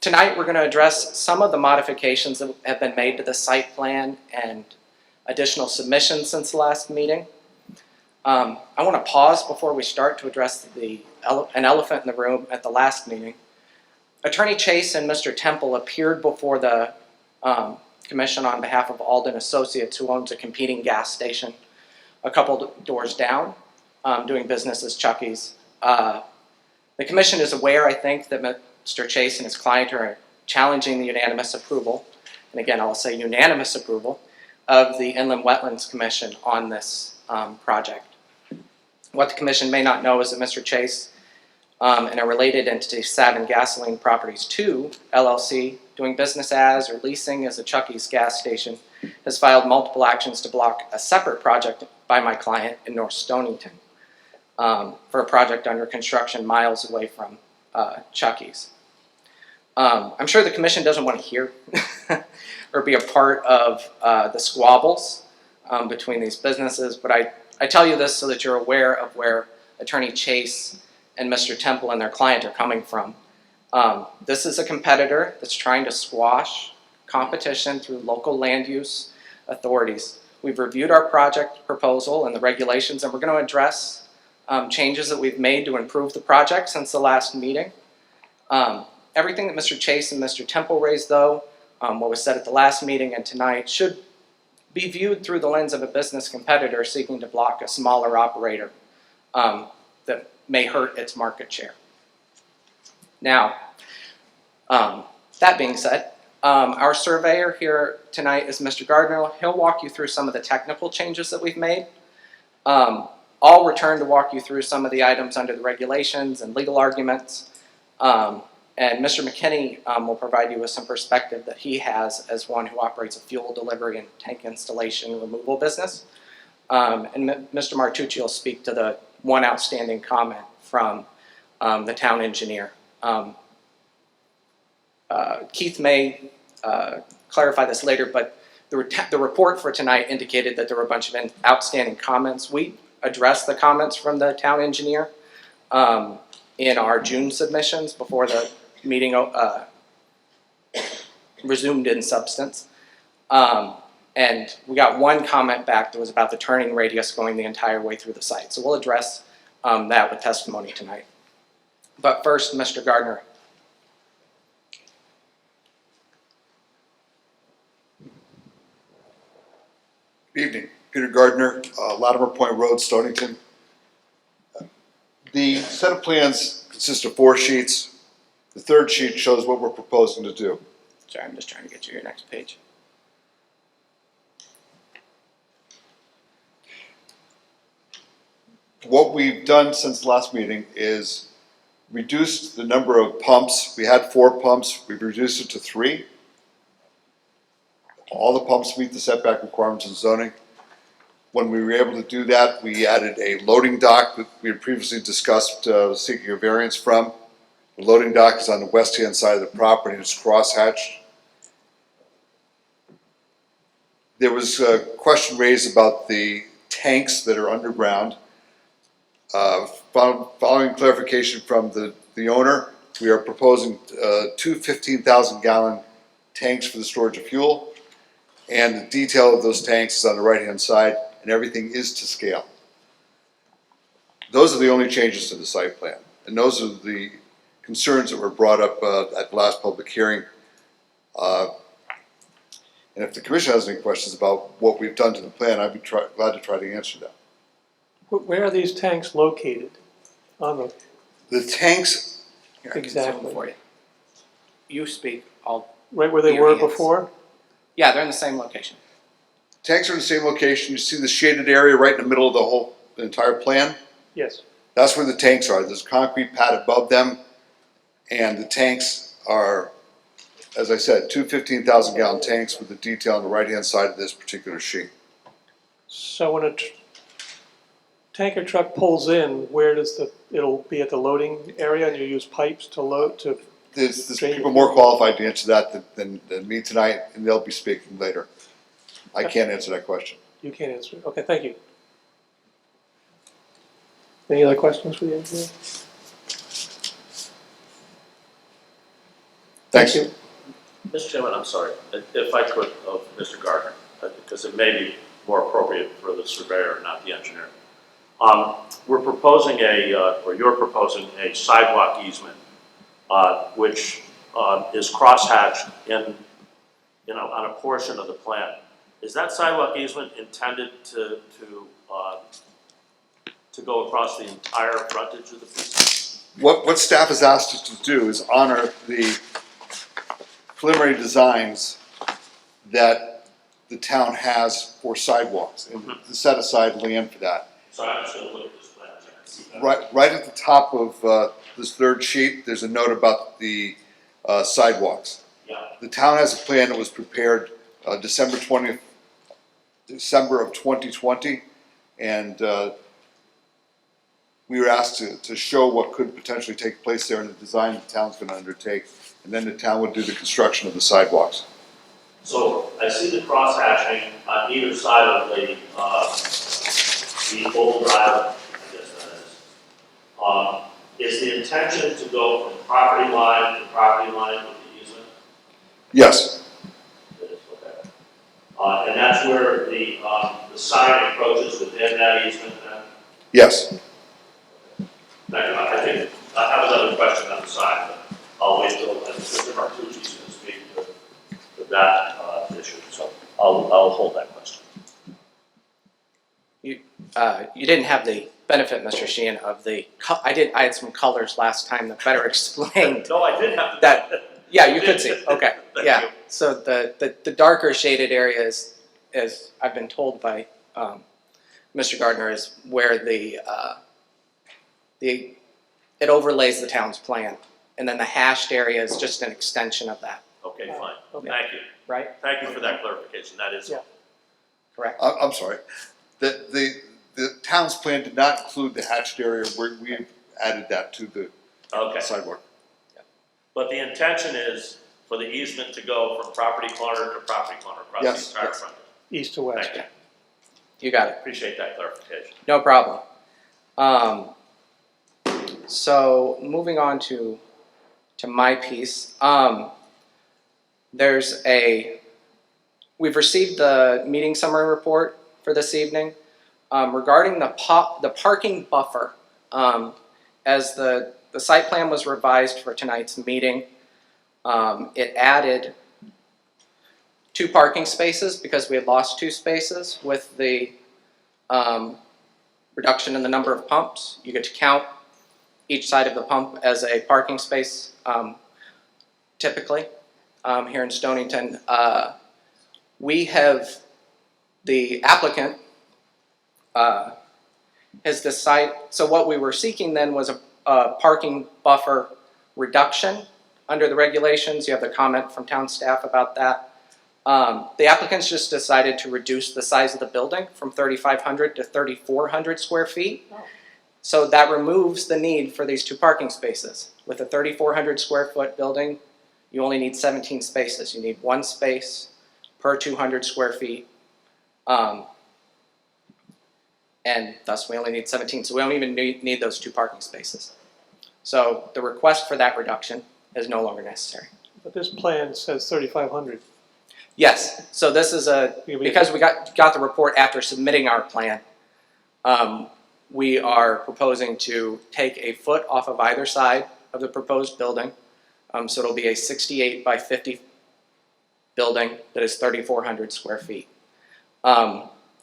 Tonight we're going to address some of the modifications that have been made to the site plan and additional submissions since the last meeting. I want to pause before we start to address an elephant in the room at the last meeting. Attorney Chase and Mr. Temple appeared before the commission on behalf of Alden Associates, who owns a competing gas station a couple doors down, doing business as Chucky's. The commission is aware, I think, that Mr. Chase and his client are challenging the unanimous approval, and again I'll say unanimous approval, of the Inland Wetlands Commission on this project. What the commission may not know is that Mr. Chase and a related entity, Savin Gasoline Properties 2, LLC, doing business as or leasing as a Chucky's gas station, has filed multiple actions to block a separate project by my client in North Stonington for a project under construction miles away from Chucky's. I'm sure the commission doesn't want to hear or be a part of the squabbles between these businesses, but I tell you this so that you're aware of where Attorney Chase and Mr. Temple and their client are coming from. This is a competitor that's trying to squash competition through local land use authorities. We've reviewed our project proposal and the regulations, and we're going to address changes that we've made to improve the project since the last meeting. Everything that Mr. Chase and Mr. Temple raised, though, what was said at the last meeting and tonight, should be viewed through the lens of a business competitor seeking to block a smaller operator that may hurt its market share. Now, that being said, our surveyor here tonight is Mr. Gardner. He'll walk you through some of the technical changes that we've made. I'll return to walk you through some of the items under the regulations and legal arguments. And Mr. McKinney will provide you with some perspective that he has as one who operates a fuel delivery and tank installation removal business. And Mr. Martucci will speak to the one outstanding comment from the town engineer. Keith may clarify this later, but the report for tonight indicated that there were a bunch of outstanding comments. We addressed the comments from the town engineer in our June submissions before the meeting resumed in substance. And we got one comment back that was about the turning radius going the entire way through the site. So we'll address that with testimony tonight. But first, Mr. Gardner. Evening, Peter Gardner, Latimer Point Road, Stonington. The set of plans consists of 4 sheets. The third sheet shows what we're proposing to do. Sorry, I'm just trying to get you your next page. What we've done since the last meeting is reduced the number of pumps. We had 4 pumps, we've reduced it to 3. All the pumps meet the setback requirements in zoning. When we were able to do that, we added a loading dock that we had previously discussed seeking a variance from. The loading dock is on the west-hand side of the property, it's crosshatched. There was a question raised about the tanks that are underground. Following clarification from the owner, we are proposing 2 15,000-gallon tanks for the storage of fuel. And the detail of those tanks is on the right-hand side, and everything is to scale. Those are the only changes to the site plan, and those are the concerns that were brought up at the last public hearing. And if the commission has any questions about what we've done to the plan, I'd be glad to try to answer them. Where are these tanks located on the, The tanks, Here, I can Exactly. zoom for you. You speak, I'll, right where they Your were hands. before? yeah, they're in the same location. tanks are in the same location. You see the shaded area right in the middle of the entire plan? Yes. That's where the tanks are. There's a concrete pad above them, and the tanks are, as I said, 2 15,000-gallon tanks with the detail on the right-hand side of this particular sheet. So when a tanker truck pulls in, where does it'll be at the loading area and you use pipes to load to? There's Drain people the more fuel. qualified to answer that than me tonight, and they'll be speaking later. I can't answer that question. You can't answer it. Okay, thank you. Any other questions for the engineer? Thanks. Thank you. Mr. Chairman, I'm sorry, if I could, Mr. Gardner, because it may be more appropriate for the surveyor, not the engineer. We're proposing or you're proposing a sidewalk easement, which is crosshatched on a portion of the plan. Is that sidewalk easement intended to go across the entire frontage of the piece? What staff has asked us to do is honor the preliminary designs that the town has for sidewalks, and to set aside land for that. So I'm just going to look at this plan, I can see that. Right at the top of this third sheet, there's a note about the sidewalks. Yeah. The town has a plan that was prepared December of 2020, and we were asked to show what could potentially take place there in the design the town's going to undertake, and then the town would do the construction of the sidewalks. So I see the cross hatching on either side of the old drive, I guess that is. Is the intention to go from property line to property line with the easement? Yes, It is, okay. And that's where the sign approaches within that easement then? yes. Thank you. I think, I have another question on the side, but I'll wait till Mr. Martucci's going to speak to that issue, so I'll hold that question. You didn't have the benefit, Mr. Sheehan, of the, I had some colors last time that better explained No, I did have that. Yeah, you could see, okay, Thank yeah. you. So the darker shaded areas, as I've been told by Mr. Gardner, is where it overlays the town's plan. And then the hashed area is just an extension of that, Okay, fine. Okay. Thank you. right? Thank you for that clarification. That is. Yeah. Correct? I'm sorry. The town's plan did not include the hatched area, where we added that to the Okay. sidewalk. But the intention is for the easement to go from property corner to property corner across Yes, the entire yes. frontage. East to west. Thank you. You got it. Appreciate that clarification. No problem. So moving on to my piece, we've received the meeting summary report for this evening regarding the parking buffer. As the site plan was revised for tonight's meeting, it added 2 parking spaces because we had lost 2 spaces with the reduction in the number of pumps. You get to count each side of the pump as a parking space typically here in Stonington. We have, the applicant has decided, so what we were seeking then was a parking buffer reduction under the regulations. You have the comment from town staff about that. The applicants just decided to reduce the size of the building from 3,500 to 3,400 square feet. So that removes the need for these 2 parking spaces. With a 3,400 square foot building, you only need 17 spaces. You need 1 space per 200 square feet. And thus we only need 17, so we don't even need those 2 parking spaces. So the request for that reduction is no longer necessary. But this plan says 3,500. Yes, so this is because we got the report after submitting our plan, we are proposing to take a foot off of either side of the proposed building. So it'll be a 68 by 50 building that is 3,400 square feet.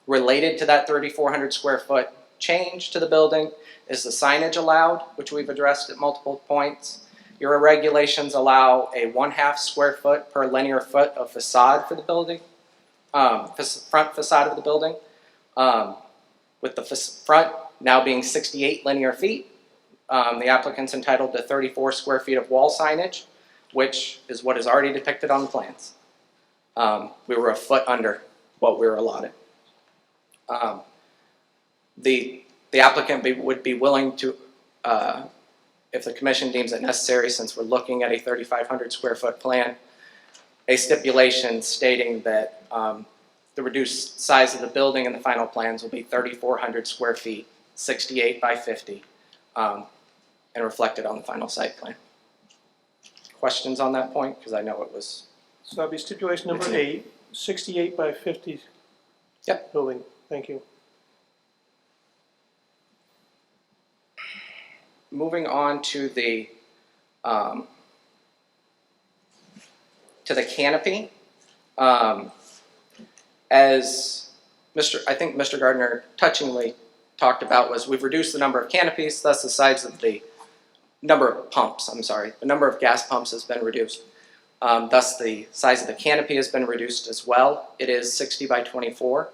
Related to that 3,400 square foot change to the building is the signage allowed, which we've addressed at multiple points. Your regulations allow a 1/2 square foot per linear foot of facade for the building, front facade of the building, with the front now being 68 linear feet. The applicant's entitled to 34 square feet of wall signage, which is what is already depicted on the plans. We were a foot under what we were allotted. The applicant would be willing to, if the commission deems it necessary, since we're looking at a 3,500 square foot plan, a stipulation stating that the reduced size of the building in the final plans will be 3,400 square feet, 68 by 50, and reflected on the final site plan. Questions on that point? Because I know it was... So that'll be stipulation number 8, 68 by 50 Yep. building. Thank you. Moving on to the canopy, as I think Mr. Gardner touchingly talked about, was we've reduced the number of canopies, thus the size of the number of pumps. I'm sorry, the number of gas pumps has been reduced. Thus the size of the canopy has been reduced as well. It is 60 by 24.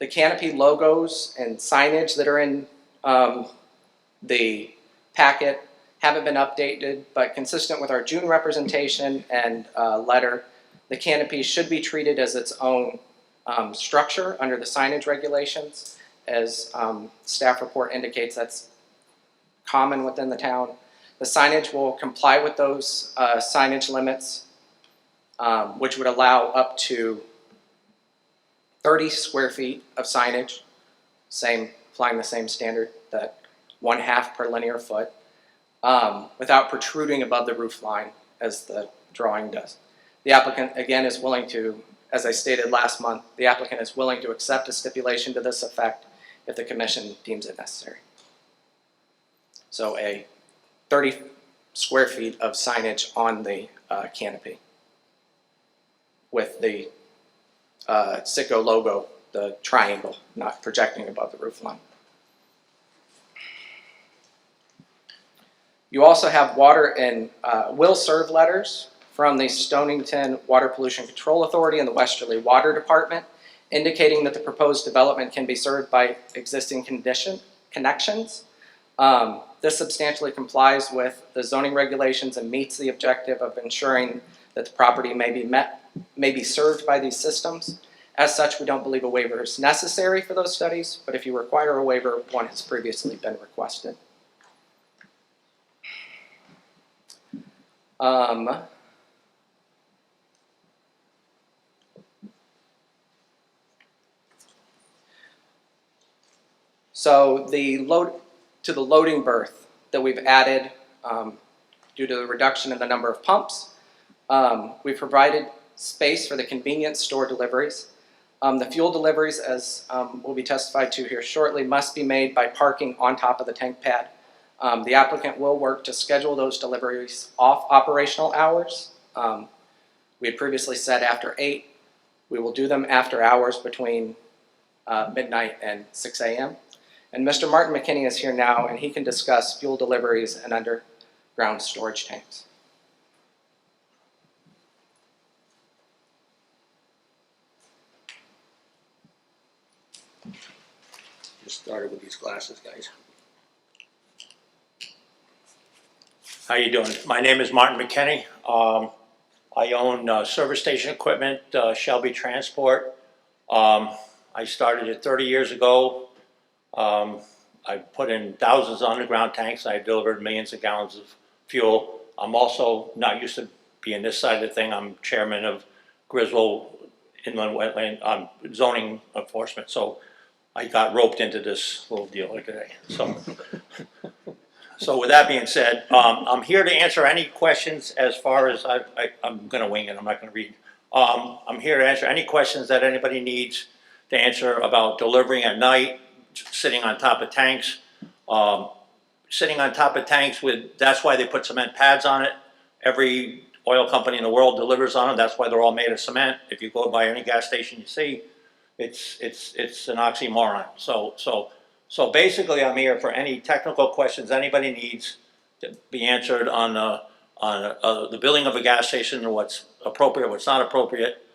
The canopy logos and signage that are in the packet haven't been updated, but consistent with our June representation and letter, the canopy should be treated as its own structure under the signage regulations. As staff report indicates, that's common within the town. The signage will comply with those signage limits, which would allow up to 30 square feet of signage, applying the same standard, that 1/2 per linear foot, without protruding above the roof line as the drawing does. The applicant, again, is willing to, as I stated last month, the applicant is willing to accept a stipulation to this effect if the commission deems it necessary. So a 30 square feet of signage on the canopy with the Sicko logo, the triangle, not projecting above the roof line. You also have water and will serve letters from the Stonington Water Pollution Control Authority and the Westerly Water Department, indicating that the proposed development can be served by existing connections. This substantially complies with the zoning regulations and meets the objective of ensuring that the property may be served by these systems. As such, we don't believe a waiver is necessary for those studies, but if you require a waiver, one has previously been requested. So the loading berth that we've added due to the reduction in the number of pumps, we've provided space for the convenience store deliveries. The fuel deliveries, as will be testified to here shortly, must be made by parking on top of the tank pad. The applicant will work to schedule those deliveries off operational hours, We had previously said after 8. We will do them after hours between midnight and 6 a.m. And Mr. Martin McKinney is here now, and he can discuss fuel deliveries and underground storage tanks. Just started with these glasses, guys. How you doing? My name is Martin McKinney. I own service station equipment, Shelby Transport. I started it 30 years ago. I put in thousands of underground tanks. I delivered millions of gallons of fuel. I'm also not used to being this side of the thing. I'm chairman of Griswold Inland Wetland Zoning Enforcement. So I got roped into this little deal today. So with that being said, I'm here to answer any questions as far as I'm going to wing it. I'm not going to read. I'm here to answer any questions that anybody needs to answer about delivering at night, sitting on top of tanks. Sitting on top of tanks that's why they put cement pads on it. Every oil company in the world delivers on them. That's why they're all made of cement. If you go by any gas station you see, it's an oxymoron. So basically, I'm here for any technical questions anybody needs to be answered on the billing of a gas station, and what's appropriate, what's not appropriate.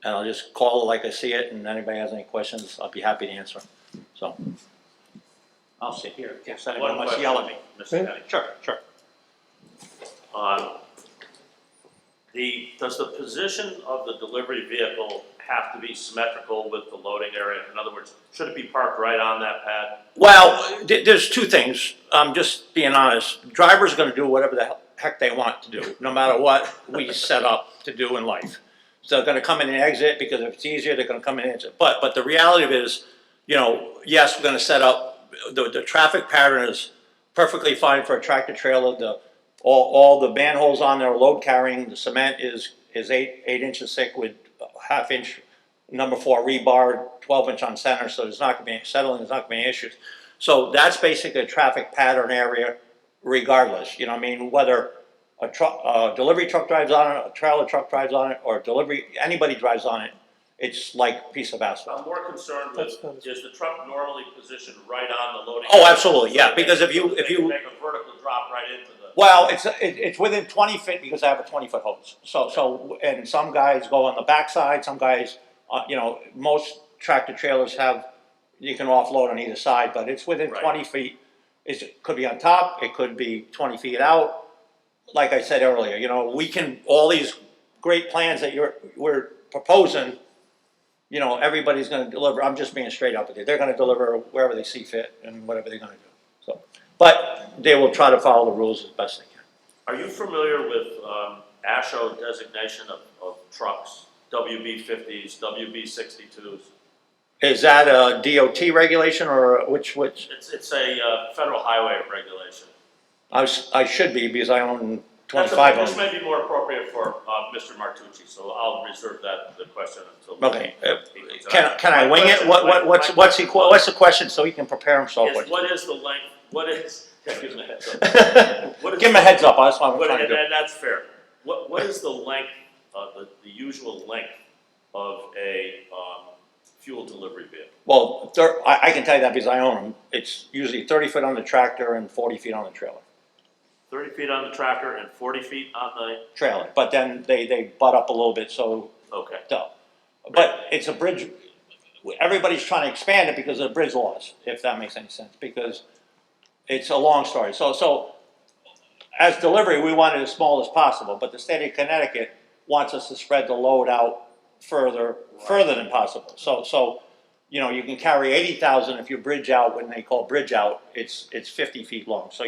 And I'll just call it like I see it, and anybody has any questions, I'll be happy to answer. So I'll sit here. If anyone wants to yell at me. Mr. Kenny. Sure. Does the position of the delivery vehicle have to be symmetrical with the loading area? In other words, should it be parked right on that pad? Well, there's two things. I'm just being honest. Drivers are going to do whatever the heck they want to do, no matter what we set up to do in life. So they're going to come in and exit because if it's easier, they're going to come in and exit. But the reality of it is, yes, we're going to set up, the traffic pattern is perfectly fine for a tractor trailer. All the manholes on there are load carrying. The cement is 8 inches thick with half-inch number 4 rebar, 12-inch on center, so there's not going to be any settling, there's not going to be any issues. So that's basically a traffic pattern area regardless. You know what I mean? Whether a delivery truck drives on it, a trailer truck drives on it, or anybody drives on it, it's like a piece of asphalt. I'm more concerned with, is the truck normally positioned right on the loading? Oh, absolutely, yeah, because if you make a vertical drop right into the... Well, it's within 20 feet because I have a 20-foot hose. So and some guys go on the backside. Some guys, most tractor trailers you can offload on either side, but it's within 20 feet. It could be on top. It could be 20 feet out. Like I said earlier, all these great plans that we're proposing. Everybody's going to deliver. I'm just being straight up with you. They're going to deliver wherever they see fit and whatever they're going to do. So. But they will try to follow the rules as best they can. Are you familiar with ASHO designation of trucks, WB50s, WB62s? Is that a DOT regulation or which? It's a federal highway regulation. I should be because I own 25 of This them. may be more appropriate for Mr. Martucci, so I'll reserve the question until. Okay. Can I wing it? What's the question so he can prepare himself? What is the length? Give him a heads up. Give him a heads up. That's what I'm trying to do. And that's fair. What is the length, the usual length of a fuel delivery vehicle? Well, I can tell you that because I own them. It's usually 30 feet on the tractor and 40 feet on the trailer. 30 feet on the tractor and 40 feet on the trailer. But then they butt up a little bit, so. Okay. But it's a bridge. Everybody's trying to expand it because of the bridge laws, if that makes any sense, because it's a long story. So as delivery, we want it as small as possible, but the state of Connecticut wants us to spread the load out further than possible. So you can carry 80,000 if you bridge out. When they call bridge out, it's 50 feet long. So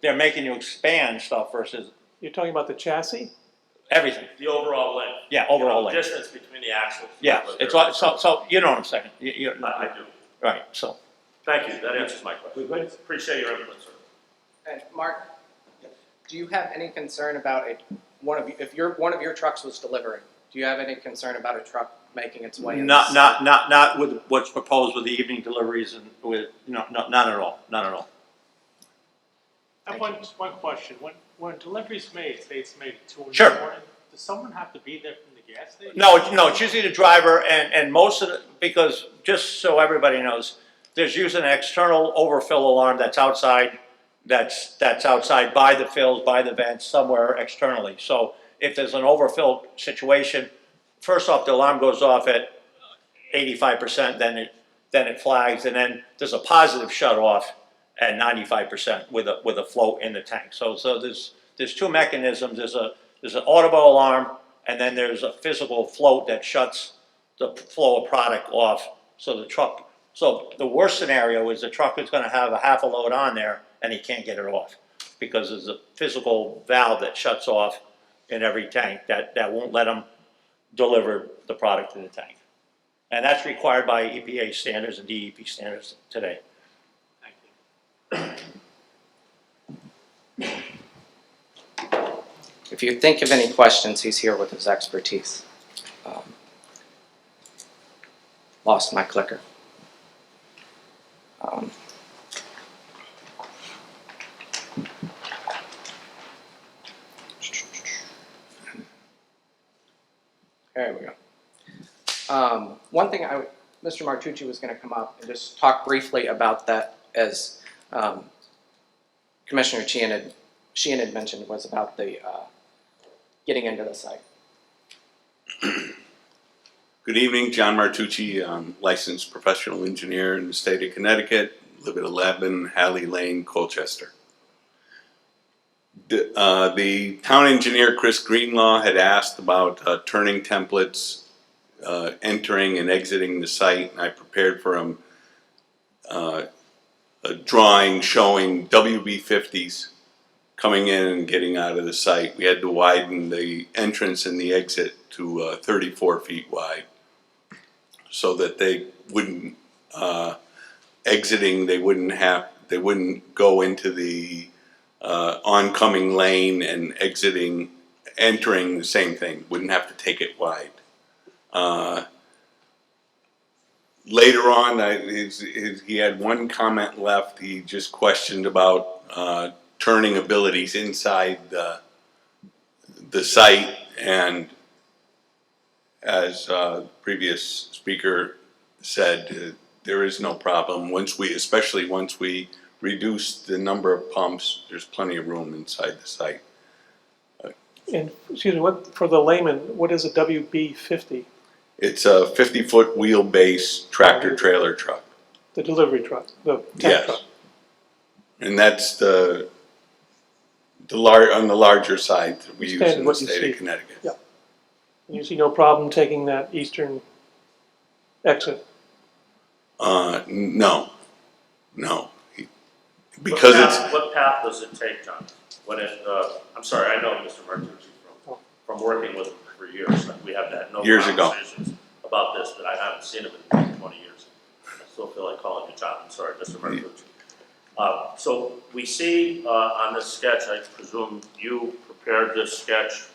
they're making you expand stuff versus. You're talking about the chassis? Everything. The overall length. Yeah, overall length. Distance between the axles. Yeah, so you know what I'm saying. I do. Right, so. Thank you, that answers my question. Appreciate your input, sir. And Mark, do you have any concern about if one of your trucks was delivering? Do you have any concern about a truck making its way in? Not with what's proposed with the evening deliveries and with not at all. I have one question. When delivery's made, say it's made at 2 in Sure. the morning, does someone have to be there from the gas station? No, it's usually the driver and most of the, because just so everybody knows, there's usually an external overfill alarm that's outside, that's outside by the fills, by the vents, somewhere externally. So if there's an overfill situation, first off, the alarm goes off at 85%, then it flags, and then there's a positive shut off at 95% with a float in the tank. So there's two mechanisms. There's an audible alarm, and then there's a physical float that shuts the flow of product off. So the worst scenario is the truck is going to have a half a load on there, and he can't get it off because there's a physical valve that shuts off in every tank that won't let him deliver the product to the tank. And that's required by EPA standards and DEP standards today. Thank you. If you think of any questions, he's here with his expertise. Lost my clicker. There we go. One thing Mr. Martucci was going to come up and just talk briefly about that, as Commissioner Sheehan had mentioned, was about the getting into the site. Good evening, John Martucci. I'm licensed professional engineer in the state of Connecticut, live at 11 Halley Lane, Colchester. The town engineer, Chris Greenlaw, had asked about turning templates, entering and exiting the site, and I prepared for him a drawing showing WB50s coming in and getting out of the site. We had to widen the entrance and the exit to 34 feet wide so that they wouldn't, exiting, they wouldn't go into the oncoming lane, and entering the same thing, wouldn't have to take it wide. Later on, he had one comment left. He just questioned about turning abilities inside the site, and as previous speaker said, there is no problem. Especially once we reduce the number of pumps, there's plenty of room inside the site. And, excuse me, for the layman, what is a WB50? It's a 50-foot wheelbase tractor trailer truck. The delivery truck, the tank Yes. truck. And that's on the larger side that we use in the What you state see. of Connecticut. Yeah. And you see no problem taking that eastern exit? No. Because What path does it take, John? I'm sorry, I know Mr. Martucci from working with him for years. We have had no Years ago. conversations about this, but I haven't seen him in 20 years. I still feel like calling you John. I'm sorry, Mr. Martucci. So we see on this sketch, I presume you prepared this sketch,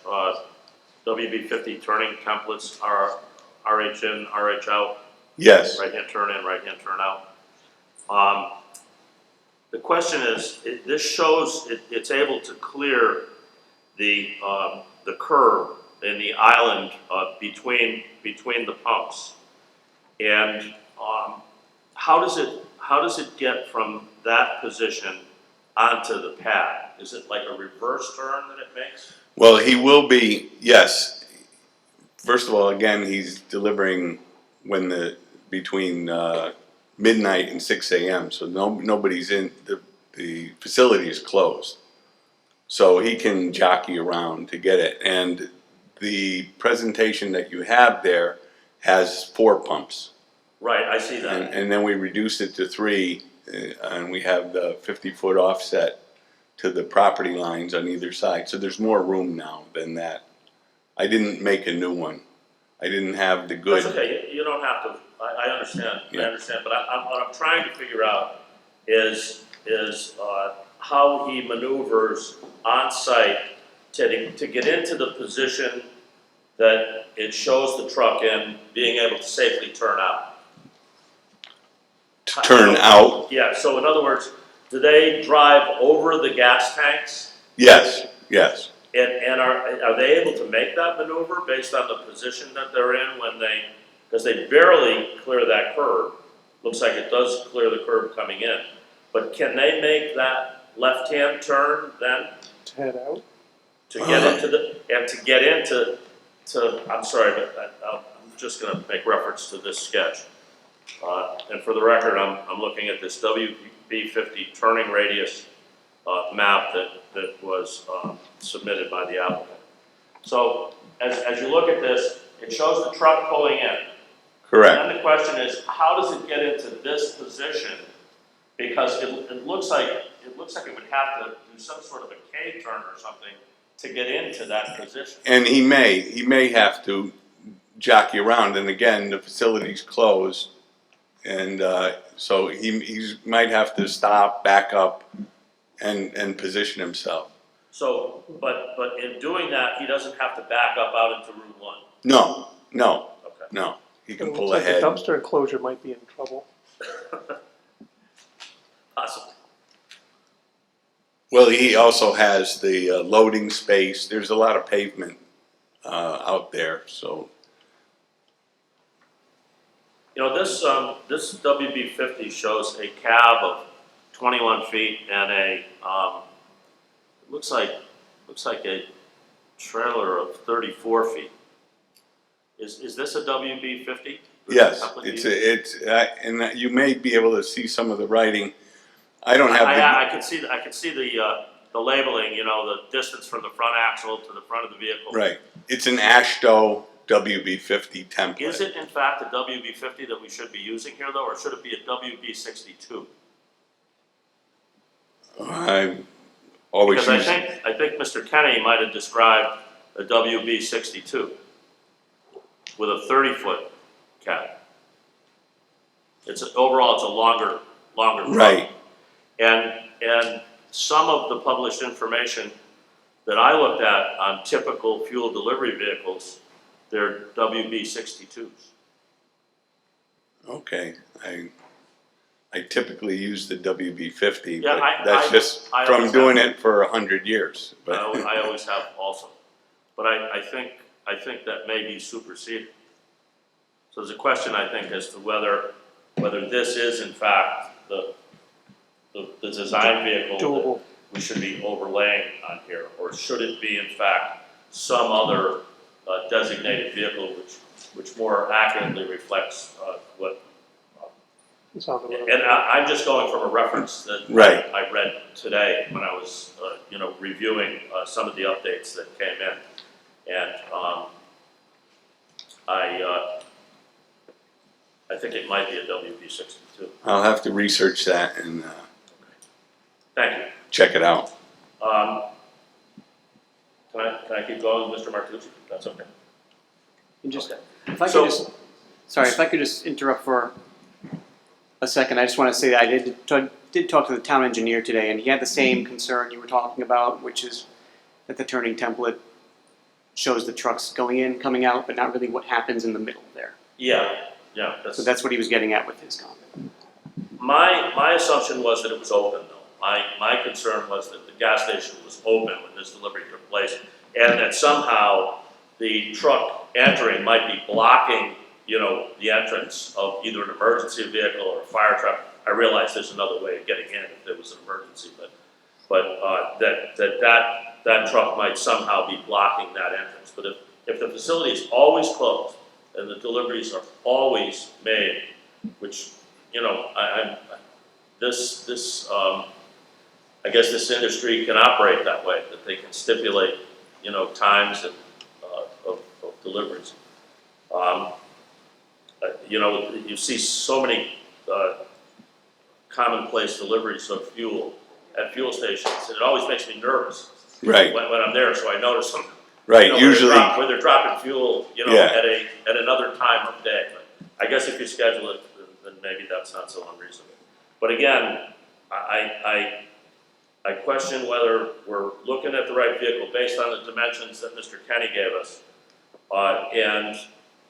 WB50 turning templates are RH in, RH out? Yes. Right hand turn in, right hand turn out. The question is, this shows it's able to clear the curb in the island between the pumps. And how does it get from that position onto the pad? Is it like a reverse turn that it makes? Well, he will be, yes. First of all, again, he's delivering between midnight and 6 a.m. So nobody's in, the facility is closed. So he can jockey around to get it. And the presentation that you have there has 4 pumps. Right, I see that. And then we reduced it to 3, and we have the 50-foot offset to the property lines on either side. So there's more room now than that. I didn't make a new one. I didn't have the good. That's okay, you don't have to, I understand, Yeah. I understand, but what I'm trying to figure out is how he maneuvers on site to get into the position that it shows the truck in, being able to safely turn out. To turn out? Yeah, so in other words, do they drive over the gas tanks? Yes, yes. And are they able to make that maneuver based on the position that they're in when they, because they barely clear that curb. Looks like it does clear the curb coming in. But can they make that left-hand turn then To head out. to get into the, and to get into, I'm sorry, but I'm just gonna make reference to this sketch. And for the record, I'm looking at this WB50 turning radius map that was submitted by the applicant. So as you look at this, it shows the truck pulling in. Correct. And then the question is, how does it get into this position? Because it looks like it would have to do some sort of a K turn or something to get into that position. And he may have to jockey around, and again, the facility's closed, and so he might have to stop, back up, and position himself. So, but in doing that, he doesn't have to back up out into Route 1. No, Okay. no, he can It pull looks like ahead. the dumpster enclosure might be in trouble. Possibly. Well, he also has the loading space. There's a lot of pavement out there, so. You know, this WB50 shows a cab of 21 feet and a looks like a trailer of 34 feet. Is this a WB50? Yes, and you may be able to see some of the writing. I don't have. I can see the labeling. You know, the distance from the front axle to the front of the vehicle. Right. It's an AASHTO WB50 template. Is it in fact a WB50 that we should be using here, though, or should it be a WB62? I always Because use. I think Mr. Kenny might have described a WB62 with a 30-foot cab. Overall, it's a longer truck. Right. And some of the published information that I looked at on typical fuel delivery vehicles, they're WB62s. Okay, I typically use the WB50, Yeah, but that's just from doing it for 100 years. But I always have also, but I think that may be superseded. So there's a question, I think, as to whether this is in fact the design vehicle Doable. that we should be overlaying on here, or should it be in fact some other designated vehicle which more accurately reflects what. And I'm just going from a reference that right. I read today when I was reviewing some of the updates that came in, and I think it might be a WB62. I'll have to research that and Thank you. check it out. Can I keep going, Mr. Martucci? That's okay. If I could just interrupt for a second. I just want to say that I did talk to the town engineer today, and he had the same concern you were talking about, which is that the turning template shows the trucks going in, coming out, but not really what happens in the middle there. Yeah. So that's what he was getting at with his comment. My assumption was that it was open, though. My concern was that the gas station was open when this delivery took place, and that somehow the truck entering might be blocking, the entrance of either an emergency vehicle or a fire truck. I realize there's another way of getting in if there was an emergency, but that truck might somehow be blocking that entrance. But if the facility is always closed and the deliveries are always made, which I guess this industry can operate that way, that they can stipulate, times of deliveries. You see so many commonplace deliveries of fuel at fuel stations, and it always makes me nervous. Right. When I'm there, so I notice them. Right. Usually. Where they're dropping fuel, at another time of day. But I guess if you schedule it, then maybe that's not so unreasonable. But again, I question whether we're looking at the right vehicle based on the dimensions that Mr. Kenny gave us. And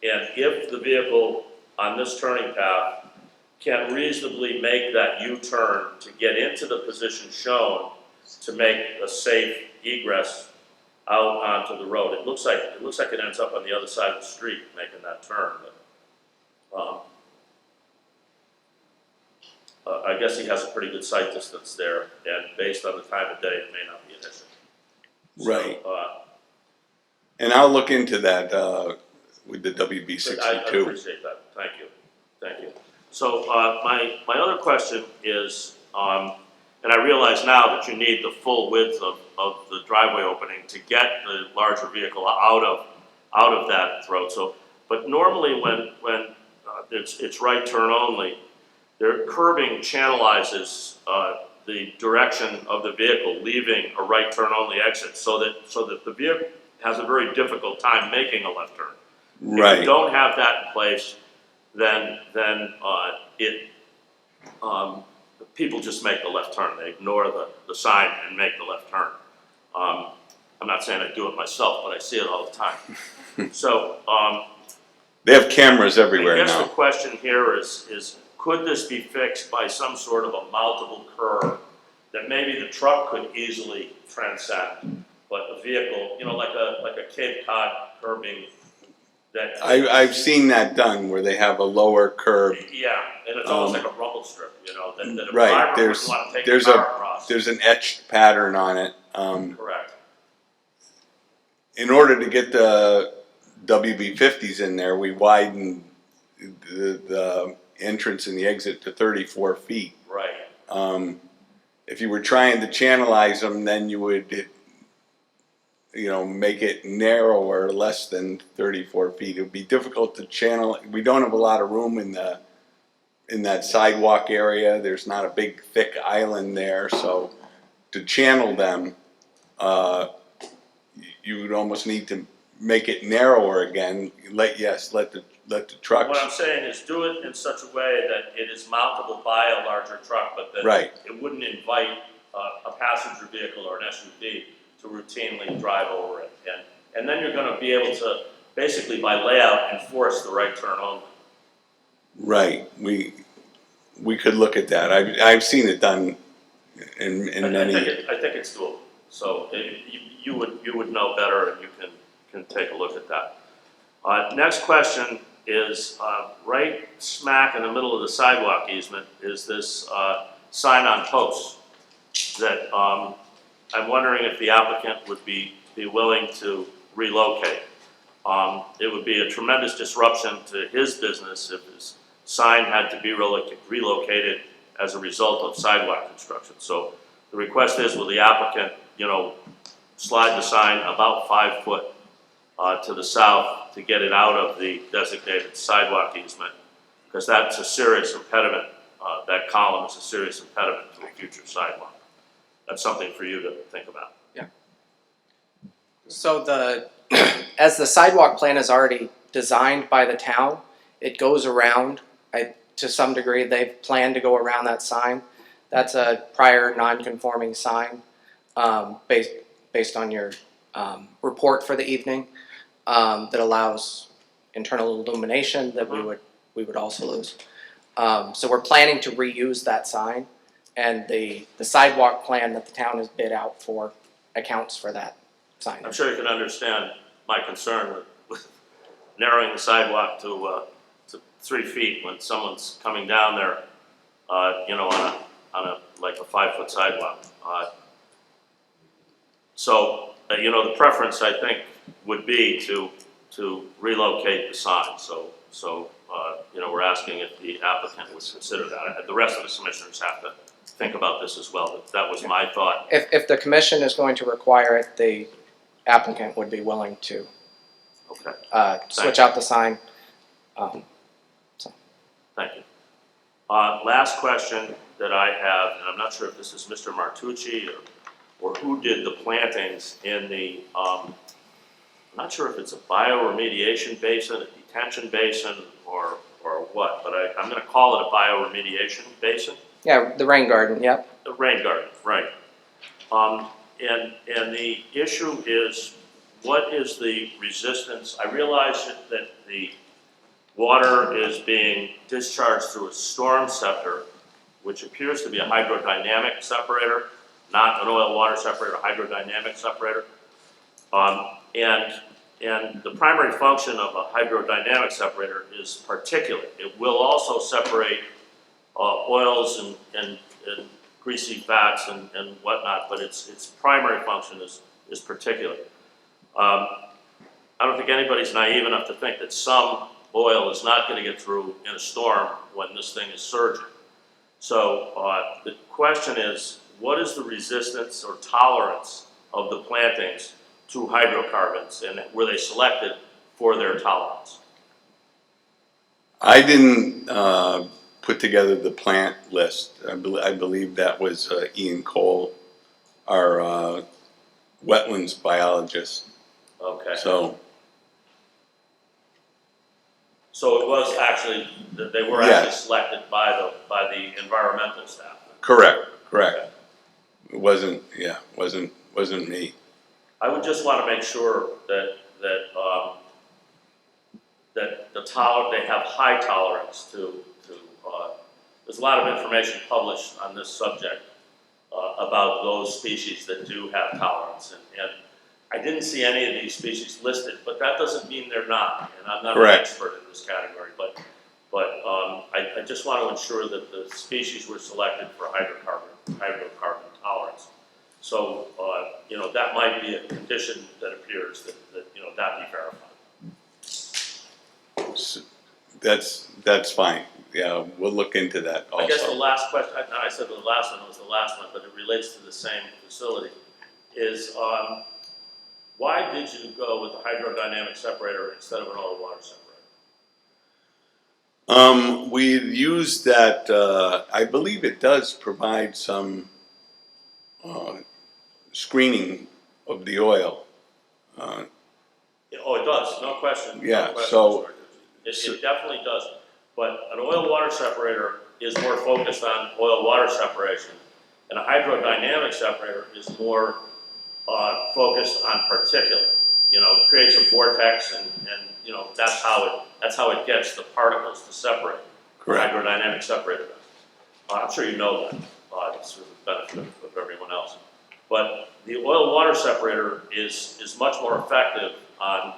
if the vehicle on this turning path can reasonably make that U-turn to get into the position shown to make a safe egress out onto the road. It looks like it ends up on the other side of the street, making that turn, but, I guess he has a pretty good sight distance there, and based on the time of day, it may not be an issue. So, Right. And I'll look into that, with the WB I 62. appreciate that, thank you. So, my other question is, and I realize now that you need the full width of the driveway opening to get the larger vehicle out of that throat, so, but normally when it's right turn only, their curbing channelizes, the direction of the vehicle, leaving a right turn only exit, so that the vehicle has a very difficult time making a left turn. If Right. you don't have that in place, then people just make the left turn. They ignore the sign and make the left turn. I'm not saying I do it myself, but I see it all the time. So, They have cameras everywhere I guess now. the question here is could this be fixed by some sort of a mountable curb that maybe the truck could easily transcend, but the vehicle, like a Cape Cod curbing that. I've seen that done where they have a lower curb. Yeah, and it's almost like a rumble strip, that a Right, driver wouldn't there's want to take there's a car a across. there's an etched pattern on it. Correct. In order to get the WB50s in there, we widened the entrance and the exit to 34 feet. Right. If you were trying to channelize them, then you would, make it narrower, less than 34 feet. It would be difficult to channel. We don't have a lot of room in that sidewalk area. There's not a big, thick island there, so to channel them, you would almost need to make it narrower again. Let the trucks. What I'm saying is do it in such a way that it is mountable by a larger truck, but that Right. it wouldn't invite a passenger vehicle or an SUV to routinely drive over it. And then you're gonna be able to, basically by layout, enforce the right turn only. Right. We could look at that. I've seen it done in many. I think it's doable. So you would know better, and you can take a look at that. Next question is, right smack in the middle of the sidewalk easement is this sign on posts that I'm wondering if the applicant would be willing to relocate. It would be a tremendous disruption to his business if his sign had to be relocated as a result of sidewalk construction. So the request is, will the applicant, slide the sign about 5 foot to the south to get it out of the designated sidewalk easement, because that's a serious impediment. That column is a serious impediment to a future sidewalk. That's something for you to think about. Yeah. So as the sidewalk plan is already designed by the town, it goes around. To some degree, they've planned to go around that sign. That's a prior non-conforming sign based on your report for the evening that allows internal illumination that we would also lose. So we're planning to reuse that sign, and the sidewalk plan that the town has bid out for accounts for that sign. I'm sure you can understand my concern with narrowing the sidewalk to 3 feet when someone's coming down there, on a like a 5 foot sidewalk. So the preference I think would be to relocate the sign. So we're asking if the applicant would consider that. The rest of the commissioners have to think about this as well. But that was my thought. If the commission is going to require it, the applicant would be willing to switch out the sign. Thank you. Last question that I have, and I'm not sure if this is Mr. Martucci or who did the plantings in the, I'm not sure if it's a bioremediation basin, a detention basin, or what, but I'm going to call it a bioremediation basin. Yeah, the rain garden, yep. The rain garden, right. And the issue is, what is the resistance? I realize that the water is being discharged through a storm scepter, which appears to be a hydrodynamic separator, not an oil water separator, a hydrodynamic separator. And the primary function of a hydrodynamic separator is particulate. It will also separate oils and greasy fats and whatnot, but its primary function is particulate. I don't think anybody's naive enough to think that some oil is not going to get through in a storm when this thing is surging. So the question is, what is the resistance or tolerance of the plantings to hydrocarbons, and were they selected for their tolerance? I didn't put together the plant list. I believe that was Ian Cole, our wetlands biologist. Okay. So it was actually, they were Yes. actually selected by the environmental staff? correct. It wasn't me. I would just want to make sure that they have high tolerance to there's a lot of information published on this subject about those species that do have tolerance, and I didn't see any of these species listed, but that doesn't mean they're not, and I'm not Correct. an expert in this category, but I just want to ensure that the species were selected for hydrocarbon tolerance. So, that might be a condition that appears that that be verified. So that's fine. Yeah, we'll look into that also. I guess the last question, I said the last one was the last one, but it relates to the same facility, is why did you go with the hydrodynamic separator instead of an oil water separator? We used that, I believe it does provide some screening of the oil. Oh, it does, no question. Yeah, no question. so- It definitely does. But an oil water separator is more focused on oil water separation, and a hydrodynamic separator is more focused on particulate. It creates a vortex, and that's how it gets the particles to separate. Correct. The hydrodynamic separator does. I'm sure you know that. It's for the benefit of everyone else. But the oil water separator is much more effective on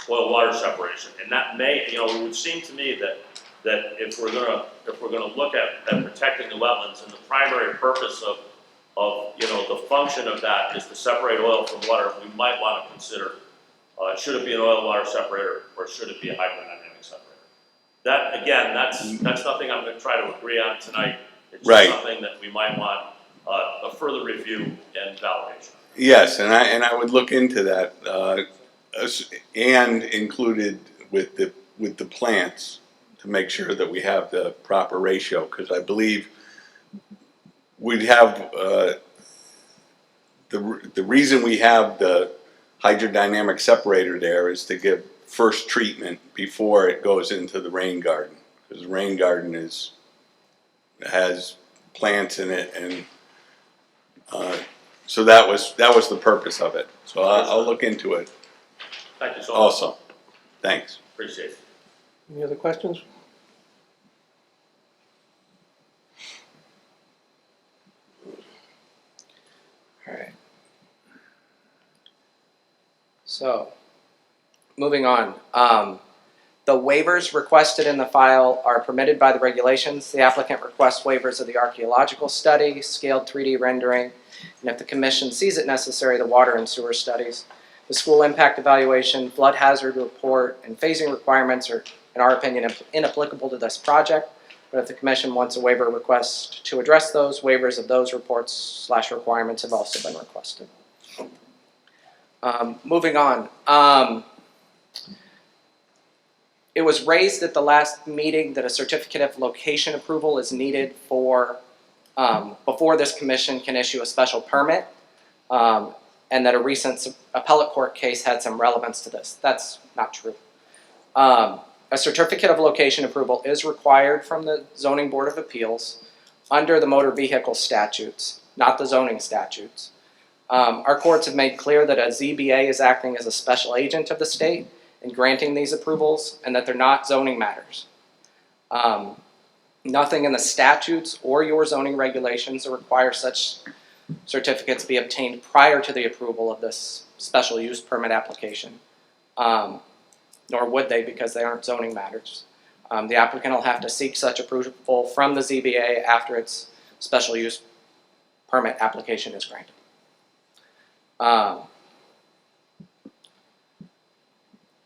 oil water separation, and that may, it would seem to me that if we're gonna look at protecting the wetlands, and the primary purpose of the function of that is to separate oil from water, we might want to consider should it be an oil water separator or should it be a hydrodynamic separator. That again, that's nothing I'm going to try to agree on tonight. It's just Right. something that we might want a further review and validation. Yes, and I would look into that, and included with the plants to make sure that we have the proper ratio, because I believe we'd have the reason we have the hydrodynamic separator there is to give first treatment before it goes into the rain garden, because the rain garden has plants in it, and so that was the purpose of it. So I'll look into it Thank you so much. also. Thanks. Appreciate it. Any other questions? All right. So, moving on. The waivers requested in the file are permitted by the regulations. The applicant requests waivers of the archaeological study, scaled 3D rendering, and if the commission sees it necessary, the water and sewer studies. The school impact evaluation, flood hazard report, and phasing requirements are, in our opinion, inapplicable to this project. But if the commission wants a waiver request to address those, waivers of those reports/requirements have also been requested. Moving on. It was raised at the last meeting that a certificate of location approval is needed for before this commission can issue a special permit, and that a recent appellate court case had some relevance to this. That's not true. A certificate of location approval is required from the Zoning Board of Appeals under the motor vehicle statutes, not the zoning statutes. Our courts have made clear that a ZBA is acting as a special agent of the state in granting these approvals, and that they're not zoning matters. Nothing in the statutes or your zoning regulations require such certificates be obtained prior to the approval of this special use permit application. Nor would they because they aren't zoning matters. The applicant will have to seek such approval from the ZBA after its special use permit application is granted.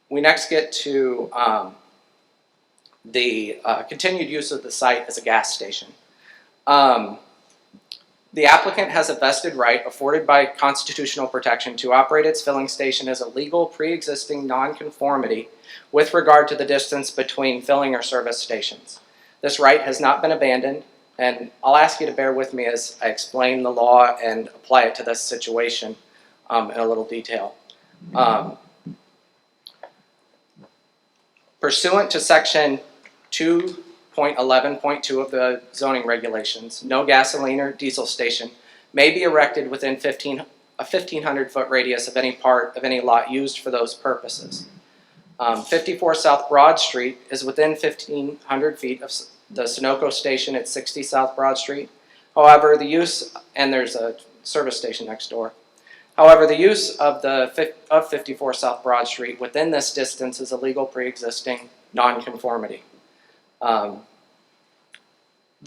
We next get to the continued use of the site as a gas station. The applicant has a vested right afforded by constitutional protection to operate its filling station as a legal pre-existing nonconformity with regard to the distance between filling or service stations. This right has not been abandoned, and I'll ask you to bear with me as I explain the law and apply it to this situation in a little detail. Pursuant to section 2.11.2 of the zoning regulations, no gasoline or diesel station may be erected within a 1,500-foot radius of any part of any lot used for those purposes. 54 South Broad Street is within 1,500 feet of the Sunoco station at 60 South Broad Street. However, the use, and there's a service station next door. However, the use of 54 South Broad Street within this distance is a legal pre-existing nonconformity. The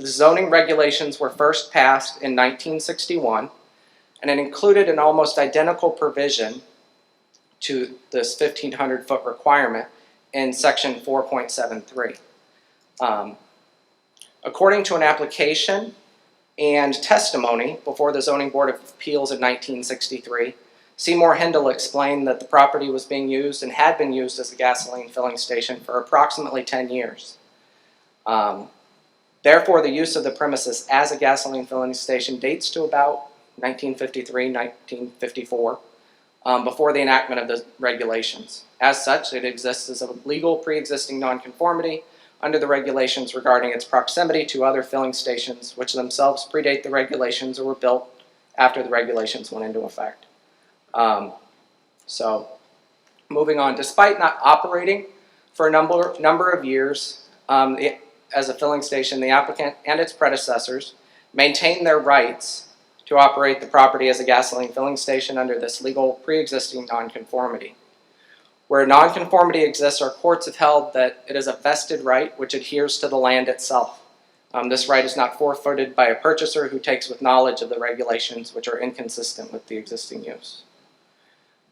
zoning regulations were first passed in 1961, and it included an almost identical provision to this 1,500-foot requirement in section 4.73. According to an application and testimony before the Zoning Board of Appeals in 1963, Seymour Hindle explained that the property was being used and had been used as a gasoline filling station for approximately 10 years. Therefore, the use of the premises as a gasoline filling station dates to about 1953, 1954, before the enactment of the regulations. As such, it exists as a legal pre-existing nonconformity under the regulations regarding its proximity to other filling stations, which themselves predate the regulations or were built after the regulations went into effect. So, moving on, despite not operating for a number of years as a filling station, the applicant and its predecessors maintained their rights to operate the property as a gasoline filling station under this legal pre-existing nonconformity. Where nonconformity exists, our courts have held that it is a vested right which adheres to the land itself. This right is not forfeited by a purchaser who takes with knowledge of the regulations which are inconsistent with the existing use.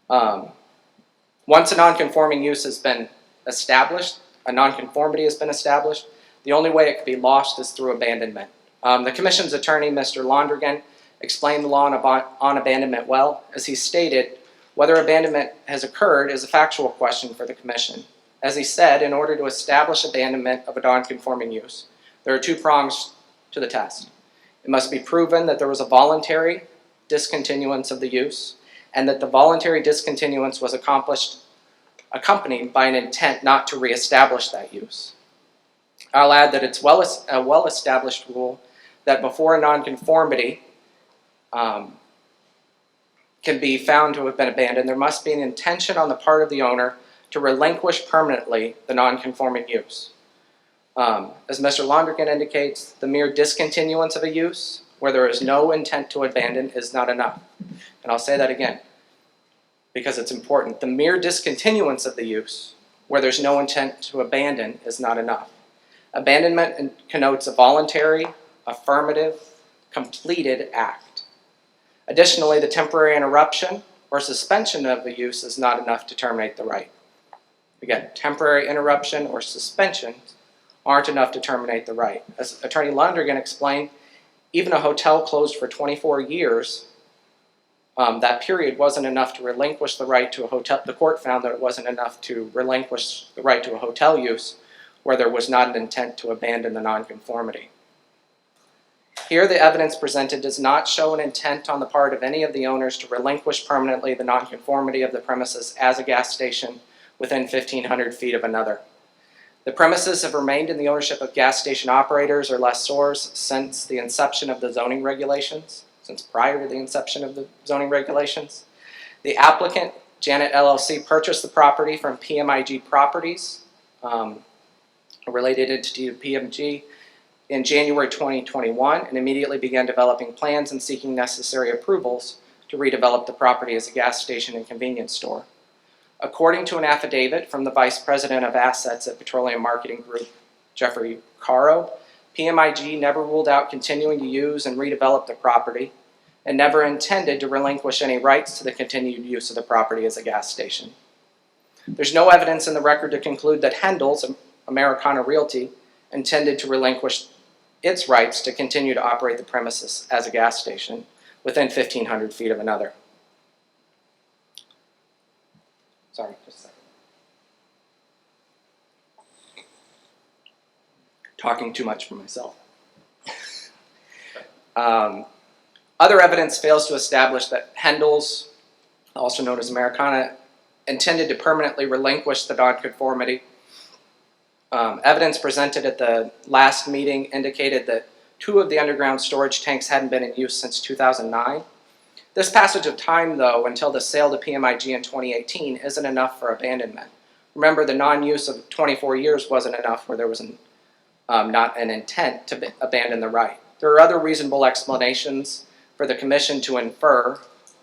Once a nonconforming use has been established, a nonconformity has been established, the only way it can be lost is through abandonment. The Commission's attorney, Mr. Londrigan, explained the law on abandonment well. As he stated, whether abandonment has occurred is a factual question for the Commission. As he said, in order to establish abandonment of a non-conforming use, there are two prongs to the test. It must be proven that there was a voluntary discontinuance of the use, and that the voluntary discontinuance was accompanied by an intent not to reestablish that use. I'll add that it's a well-established rule that before a nonconformity can be found to have been abandoned, there must be an intention on the part of the owner to relinquish permanently the non-conforming use. As Mr. Londrigan indicates, the mere discontinuance of a use where there is no intent to abandon is not enough. And I'll say that again because it's important. The mere discontinuance of the use where there's no intent to abandon is not enough. Abandonment connotes a voluntary, affirmative, completed act. Additionally, the temporary interruption or suspension of the use is not enough to terminate the right. Again, temporary interruption or suspension aren't enough to terminate the right. As Attorney Londrigan explained, even a hotel closed for 24 years, that period wasn't enough to relinquish the right to a hotel. The court found that it wasn't enough to relinquish the right to a hotel use where there was not an intent to abandon the nonconformity. Here, the evidence presented does not show an intent on the part of any of the owners to relinquish permanently the nonconformity of the premises as a gas station within 1,500 feet of another. The premises have remained in the ownership of gas station operators or lessors since the inception of the zoning regulations, since prior to the inception of the zoning regulations. The applicant, Janet LLC, purchased the property from PMIG Properties, a related entity to PMG, in January 2021 and immediately began developing plans and seeking necessary approvals to to redevelop the property as a gas station and convenience store. According to an affidavit from the Vice President of Assets at Petroleum Marketing Group, Jeffrey Caro, PMIG never ruled out continuing to use and redevelop the property and never intended to relinquish any rights to the continued use of the property as a gas station. There's no evidence in the record to conclude that Hendel's, Americana Realty, intended to relinquish its rights to continue to operate the premises as a gas station within 1,500 feet of another. Sorry, just a second. Talking too much for myself. Other evidence fails to establish that Hendel's, also known as Americana, intended to permanently relinquish the nonconformity. Evidence presented at the last meeting indicated that 2 of the underground storage tanks hadn't been in use since 2009. This passage of time, though, until the sale to PMIG in 2018, isn't enough for abandonment. Remember, the non-use of 24 years wasn't enough where there was not an intent to abandon the right. There are other reasonable explanations for the Commission to infer,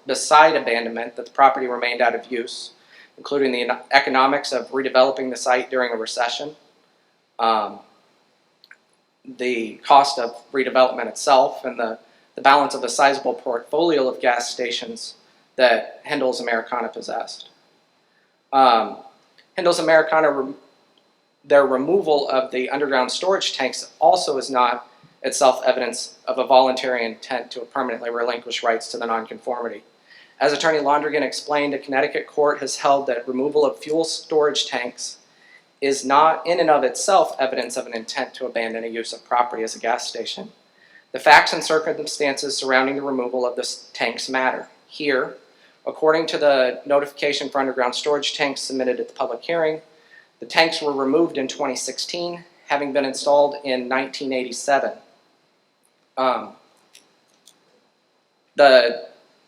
beside abandonment, that the property remained out of use, including the economics of redeveloping the site during a recession, the cost of redevelopment itself, and the balance of a sizable portfolio of gas stations that Hendel's Americana possessed. Hendel's Americana, their removal of the underground storage tanks also is not itself evidence of a voluntary intent to permanently relinquish rights to the nonconformity. As Attorney Londrigan explained, a Connecticut court has held that removal of fuel storage tanks is not in and of itself evidence of an intent to abandon a use of property as a gas station. The facts and circumstances surrounding the removal of the tanks matter. Here, according to the notification for underground storage tanks submitted at the public hearing, the tanks were removed in 2016, having been installed in 1987.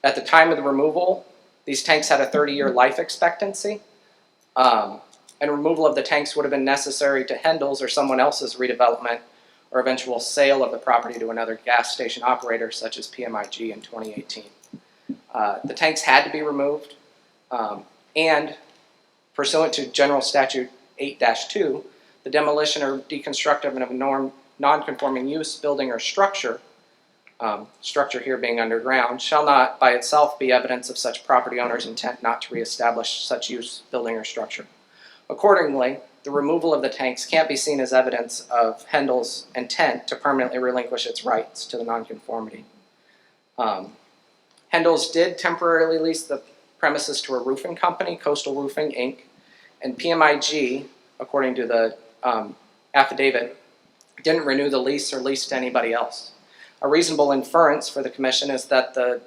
At the time of the removal, these tanks had a 30-year life expectancy, and removal of the tanks would have been necessary to Hendel's or someone else's redevelopment or eventual sale of the property to another gas station operator such as PMIG in 2018. The tanks had to be removed, and pursuant to General Statute 8-2, the demolition or deconstruction of a non-conforming use, building, or structure, structure here being underground, shall not by itself be evidence of such property owner's intent not to reestablish such use, building, or structure. Accordingly, the removal of the tanks can't be seen as evidence of Hendel's intent to permanently relinquish its rights to the nonconformity. Hendel's did temporarily lease the premises to a roofing company, Coastal Roofing, Inc., and PMIG, according to the affidavit, didn't renew the lease or lease to anybody else. A reasonable inference for the Commission is that the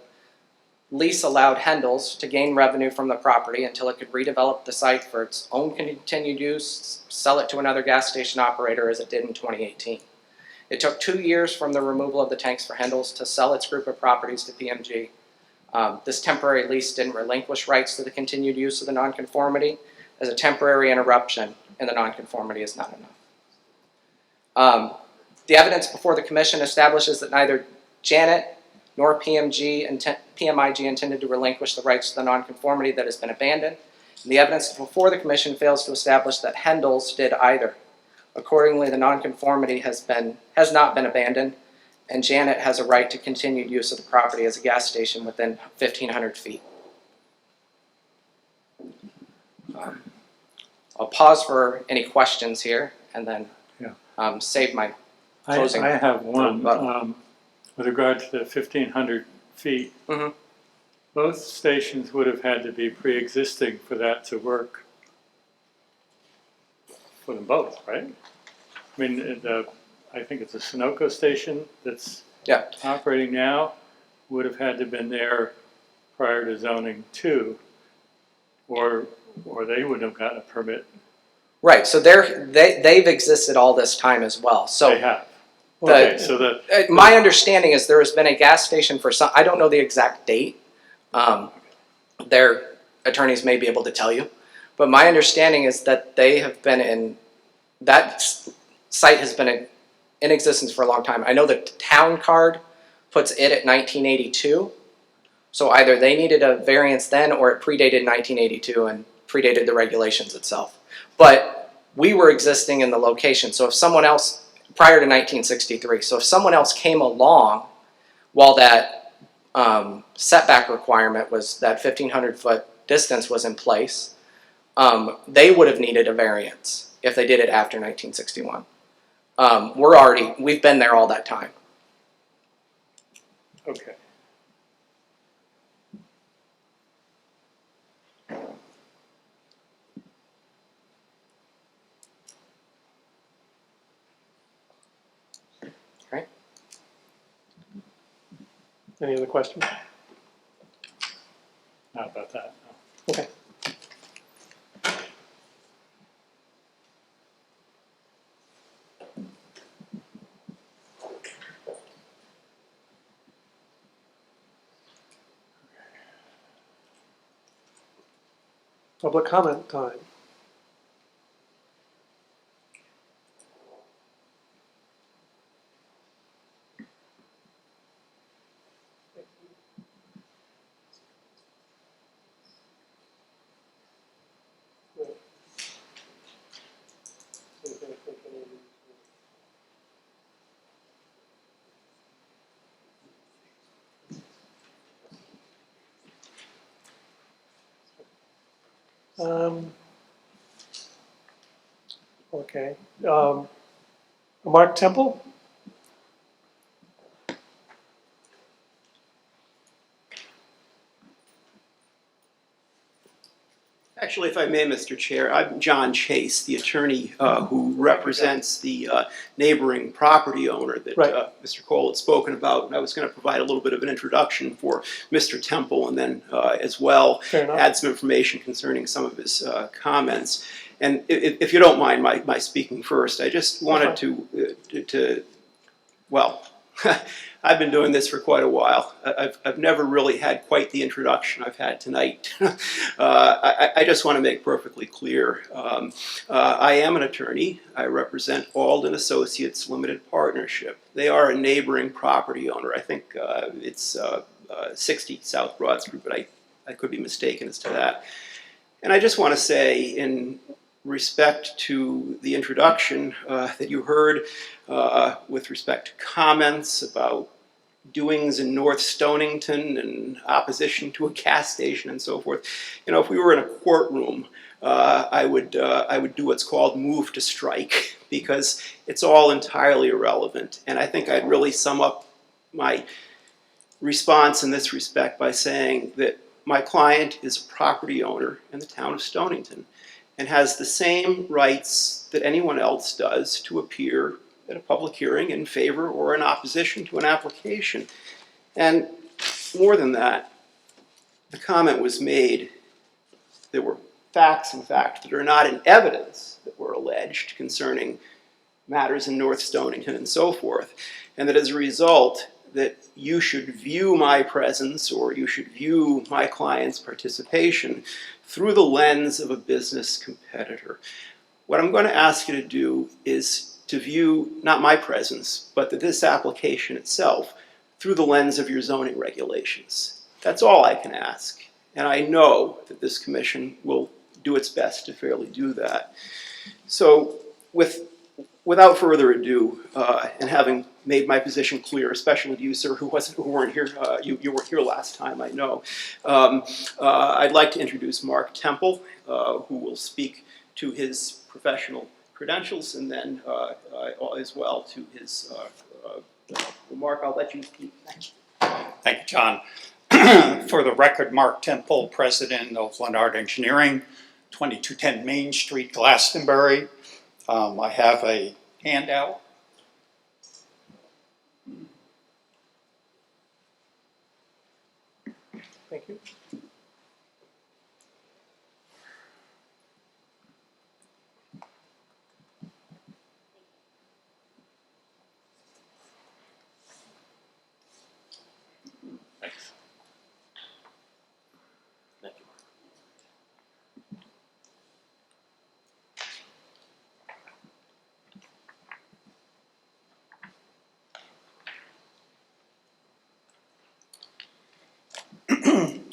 lease allowed Hendel's to gain revenue from the property until it could redevelop the site for its own continued use, sell it to another gas station operator as it did in 2018. It took 2 years from the removal of the tanks for Hendel's to sell its group of properties to PMG. This temporary lease didn't relinquish rights to the continued use of the nonconformity, as a temporary interruption in the nonconformity is not enough. The evidence before the Commission establishes that neither Janet nor PMIG intended to relinquish the rights to the nonconformity that has been abandoned. And the evidence before the Commission fails to establish that Hendel's did either. Accordingly, the nonconformity has not been abandoned, and Janet has a right to continued use of the property as a gas station within 1,500 feet. I'll pause for any questions here, and then save my closing. I have one. With regard to the 1,500 feet, both stations would have had to be pre-existing for that to work for them both, right? I mean, I think it's a Sunoco station that's operating now, would have had to have been there prior to zoning 2, or they wouldn't have gotten a permit. Right, so they've existed all this time as well. So they have. Okay, so my understanding is there has been a gas station for some, I don't know the exact date. Their attorneys may be able to tell you. But my understanding is that they have been that site has been in existence for a long time. I know the town card puts it at 1982. So either they needed a variance then, or it predated 1982 and predated the regulations itself. But we were existing in the location, so if someone else, prior to 1963, so if someone else came along while that setback requirement was, that 1,500-foot distance was in place, they would have needed a variance if they did it after 1961. We've been there all that time. Okay. Right? Any other questions? Not about that, no. Okay. Public comment time. Okay. Mark Temple? Actually, if I may, Mr. Chair, I'm John Chase, the attorney who represents the neighboring property owner that Mr. Cole had spoken about. And I was going to provide a little bit of an introduction for Mr. Temple, and then as well add some information concerning some of his comments. And if you don't mind my speaking first, I just wanted to well, I've been doing this for quite a while. I've never really had quite the introduction I've had tonight. I just want to make perfectly clear. I am an attorney. I represent Alden Associates Limited Partnership. They are a neighboring property owner. I think it's 60 South Broad Street, but I could be mistaken as to that. And I just want to say, in respect to the introduction that you heard with respect to comments about doings in North Stonington and opposition to a gas station and so forth. You know, if we were in a courtroom, I would do what's called move to strike, because it's all entirely irrelevant. And I think I'd really sum up my response in this respect by saying that my client is a property owner in the town of Stonington and has the same rights that anyone else does to appear at a public hearing in favor or in opposition to an application. And more than that, the comment was made, there were facts, in fact, that are not in evidence that were alleged concerning matters in North Stonington and so forth, and that as a result, that you should view my presence or you should view my client's participation through the lens of a business competitor. What I'm going to ask you to do is to view not my presence, but this application itself through the lens of your zoning regulations. That's all I can ask. And I know that this commission will do its best to fairly do that. So without further ado, and having made my position clear, especially to you, sir, who weren't here, you weren't here last time, I know. I'd like to introduce Mark Temple, who will speak to his professional credentials, and then as well to his Mark, I'll let you speak. Thank you. Thank you, John. For the record, Mark Temple, President of Leonard Engineering, 2210 Main Street, Glastonbury. I have a handout. Thank you. Thanks. Thank you.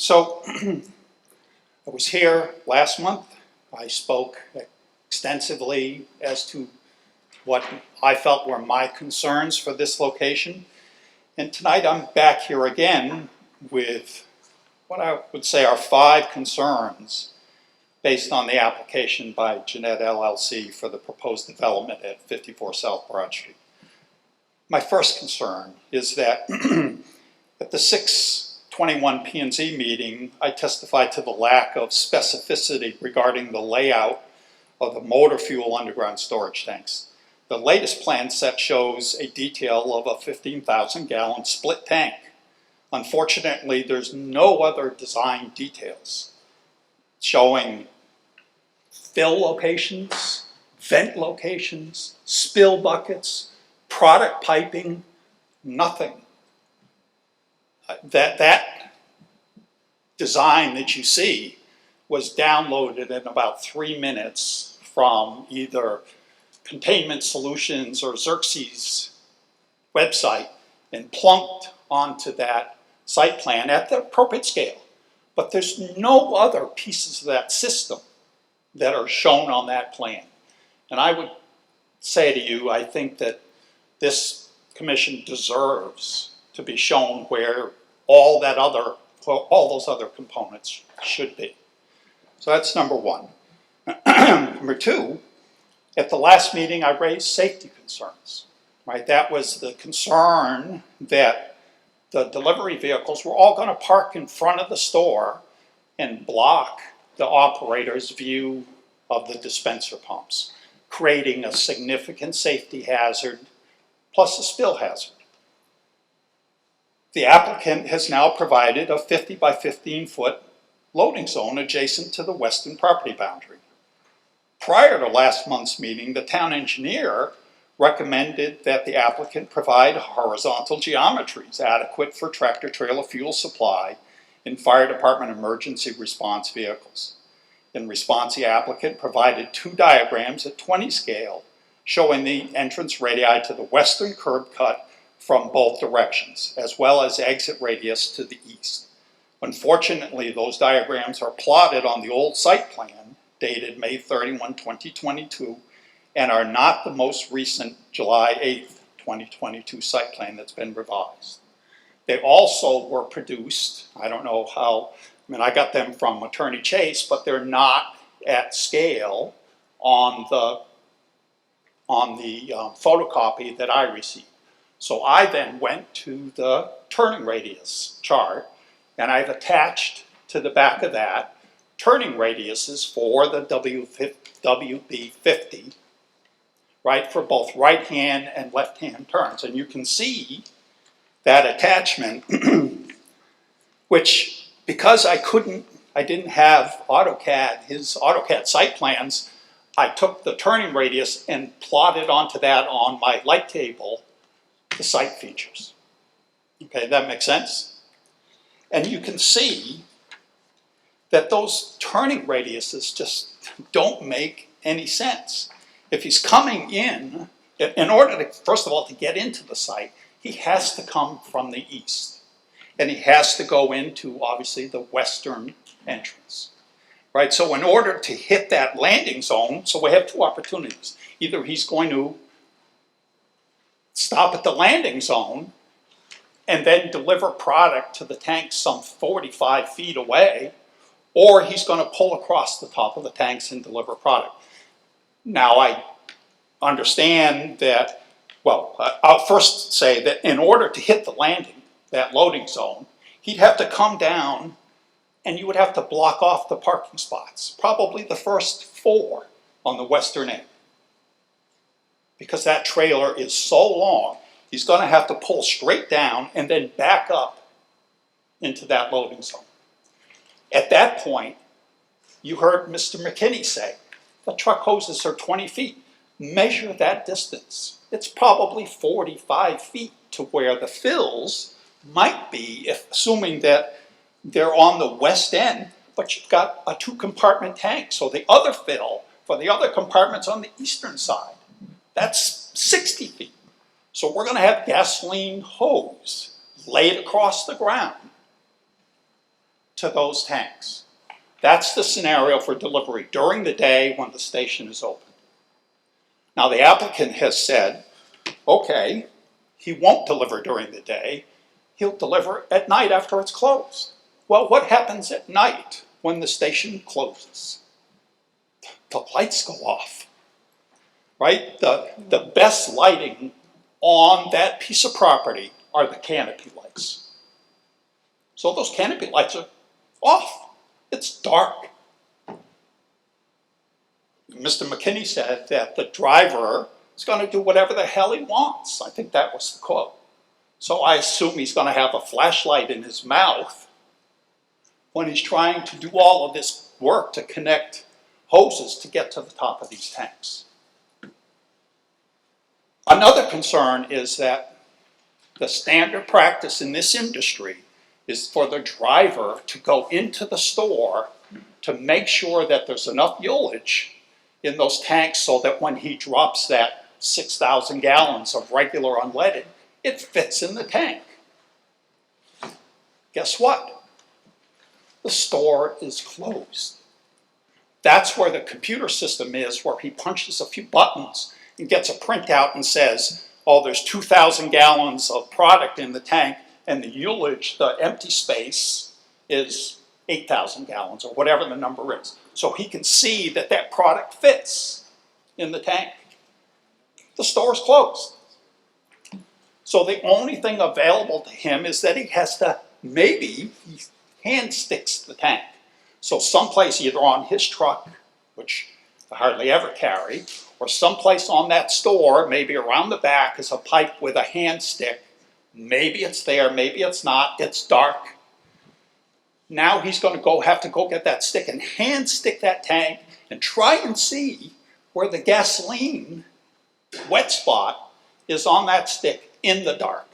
So I was here last month. I spoke extensively as to what I felt were my concerns for this location. And tonight I'm back here again with what I would say are 5 concerns based on the application by Jeanette LLC for the proposed development at 54 South Broad Street. My first concern is that at the 6/21 P&Z meeting, I testified to the lack of specificity regarding the layout of the motor fuel underground storage tanks. The latest plan set shows a detail of a 15,000 gallon split tank. Unfortunately, there's no other design details showing fill locations, vent locations, spill buckets, product piping, nothing. That design that you see was downloaded in about 3 minutes from either Containment Solutions or Xerxes website and plunked onto that site plan at the appropriate scale. But there's no other pieces of that system that are shown on that plan. And I would say to you, I think that this commission deserves to be shown where all those other components should be. So that's number one. Number two, at the last meeting, I raised safety concerns, right? That was the concern that the delivery vehicles were all going to park in front of the store and block the operator's view of the dispenser pumps, creating a significant safety hazard plus a spill hazard. The applicant has now provided a 50 by 15 foot loading zone adjacent to the western property boundary. Prior to last month's meeting, the town engineer recommended that the applicant provide horizontal geometries adequate for tractor trailer fuel supply in fire department emergency response vehicles. In response, the applicant provided 2 diagrams at 20 scale showing the entrance radii to the western curb cut from both directions, as well as exit radius to the east. Unfortunately, those diagrams are plotted on the old site plan dated May 31, 2022, and are not the most recent July 8th, 2022 site plan that's been revised. They also were produced, I don't know how, I got them from Attorney Chase, but they're not at scale on the photocopy that I received. So I then went to the turning radius chart, and I've attached to the back of that turning radiuses for the WB50, right, for both right-hand and left-hand turns. And you can see that attachment, which, because I didn't have AutoCAD, his AutoCAD site plans, I took the turning radius and plotted onto that on my light table, the site features. Okay, that makes sense? And you can see that those turning radiuses just don't make any sense. If he's coming in order to, first of all, to get into the site, he has to come from the east. And he has to go into, obviously, the western entrance. Right, so in order to hit that landing zone, so we have 2 opportunities. Either he's going to stop at the landing zone and then deliver product to the tank some 45 feet away, or he's going to pull across the top of the tanks and deliver product. Now, I understand that, well, I'll first say that in order to hit the landing, that loading zone, he'd have to come down and you would have to block off the parking spots, probably the first 4 on the western end. Because that trailer is so long, he's going to have to pull straight down and then back up into that loading zone. At that point, you heard Mr. McKinney say, the truck hoses are 20 feet. Measure that distance. It's probably 45 feet to where the fills might be, assuming that they're on the west end, but you've got a 2-compartment tank. So the other fill for the other compartment's on the eastern side. That's 60 feet. So we're going to have gasoline hose laid across the ground to those tanks. That's the scenario for delivery during the day when the station is open. Now, the applicant has said, okay, he won't deliver during the day, he'll deliver at night after it's closed. Well, what happens at night when the station closes? The lights go off, right? The best lighting on that piece of property are the canopy lights. So those canopy lights are off. It's dark. Mr. McKinney said that the driver is going to do whatever the hell he wants. I think that was the quote. So I assume he's going to have a flashlight in his mouth when he's trying to do all of this work to connect hoses to get to the top of these tanks. Another concern is that the standard practice in this industry is for the driver to go into the store to make sure that there's enough ullage in those tanks so that when he drops that 6,000 gallons of regular unleaded, it fits in the tank. Guess what? The store is closed. That's where the computer system is, where he punches a few buttons and gets a printout and says, oh, there's 2,000 gallons of product in the tank, and the ullage, the empty space, is 8,000 gallons, or whatever the number is. So he can see that that product fits in the tank. The store's closed. So the only thing available to him is that he has to, maybe, he hand sticks the tank. So someplace either on his truck, which I hardly ever carry, or someplace on that store, maybe around the back, is a pipe with a hand stick. Maybe it's there, maybe it's not, it's dark. Now he's going to have to go get that stick and hand stick that tank and try and see where the gasoline wet spot is on that stick in the dark.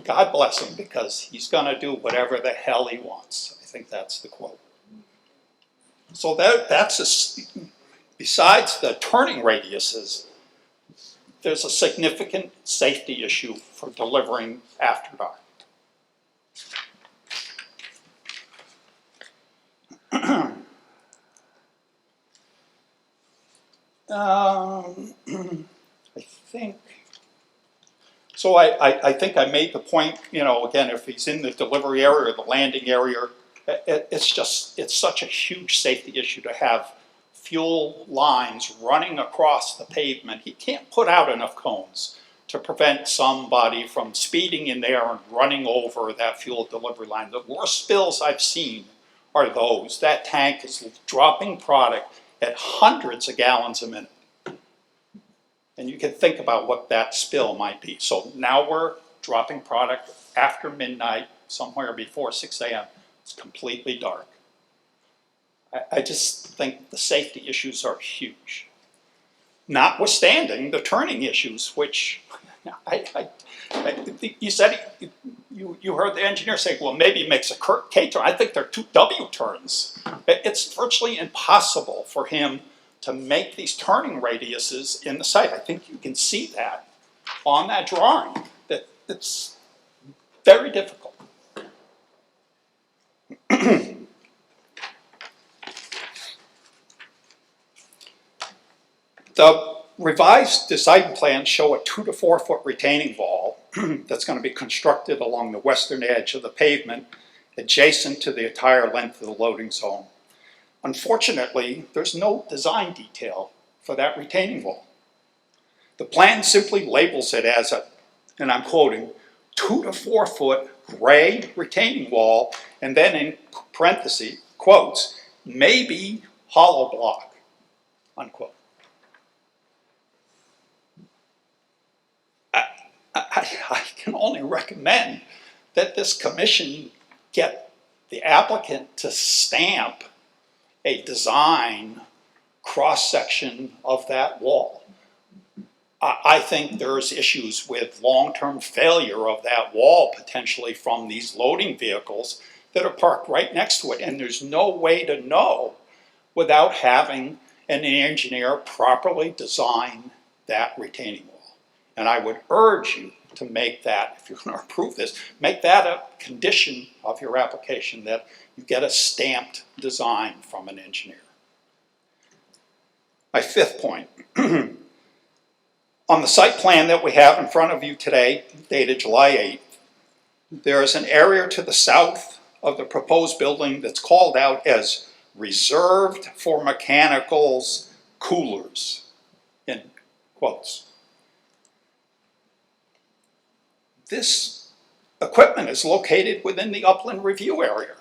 God bless him, because he's going to do whatever the hell he wants. I think that's the quote. So besides the turning radiuses, there's a significant safety issue for delivering after dark. I think, so I think I made the point, you know, again, if he's in the delivery area or the landing area, it's such a huge safety issue to have fuel lines running across the pavement. He can't put out enough cones to prevent somebody from speeding in there and running over that fuel delivery line. The worst spills I've seen are those. That tank is dropping product at hundreds of gallons a minute. And you can think about what that spill might be. So now we're dropping product after midnight, somewhere before 6 a.m. It's completely dark. I just think the safety issues are huge. Notwithstanding the turning issues, which you said, you heard the engineer say, well, maybe it makes a K turn. I think they're 2 W turns. It's virtually impossible for him to make these turning radiuses in the site. I think you can see that on that drawing, that it's very difficult. The revised design plans show a 2 to 4 foot retaining wall that's going to be constructed along the western edge of the pavement, adjacent to the entire length of the loading zone. Unfortunately, there's no design detail for that retaining wall. The plan simply labels it as a, and I'm quoting, 2 to 4 foot gray retaining wall, and then in parentheses, quotes, maybe hollow block, unquote. I can only recommend that this commission get the applicant to stamp a design cross-section of that wall. I think there's issues with long-term failure of that wall potentially from these loading vehicles that are parked right next to it, and there's no way to know without having an engineer properly design that retaining wall. And I would urge you to make that, if you're going to approve this, make that a condition of your application, that you get a stamped design from an engineer. My fifth point. On the site plan that we have in front of you today, dated July 8th, there is an area to the south of the proposed building that's called out as reserved for mechanicals coolers, in quotes. This equipment is located within the upland review area.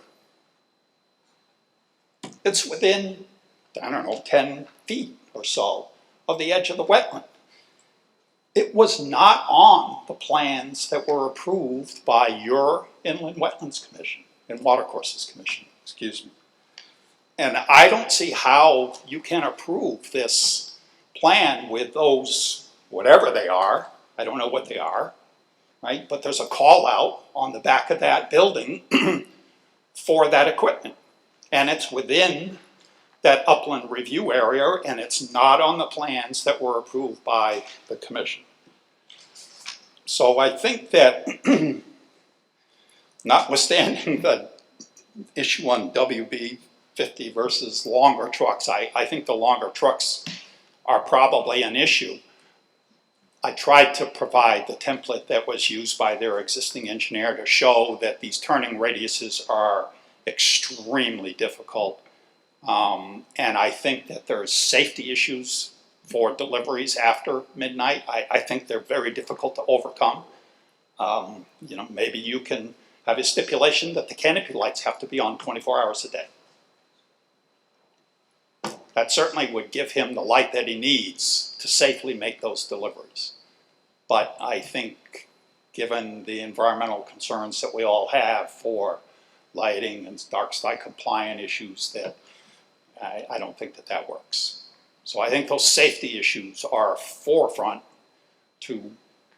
It's within, I don't know, 10 feet or so of the edge of the wetland. It was not on the plans that were approved by your Inland Wetlands Commission and Watercourses Commission, excuse me. And I don't see how you can approve this plan with those, whatever they are, I don't know what they are, right? But there's a call out on the back of that building for that equipment. And it's within that upland review area, and it's not on the plans that were approved by the commission. So I think that, notwithstanding the issue on WB 50 versus longer trucks, I think the longer trucks are probably an issue. I tried to provide the template that was used by their existing engineer to show that these turning radiuses are extremely difficult. And I think that there's safety issues for deliveries after midnight. I think they're very difficult to overcome. You know, maybe you can have a stipulation that the canopy lights have to be on 24 hours a day. That certainly would give him the light that he needs to safely make those deliveries. But I think, given the environmental concerns that we all have for lighting and dark sky compliant issues, that I don't think that that works. So I think those safety issues are forefront to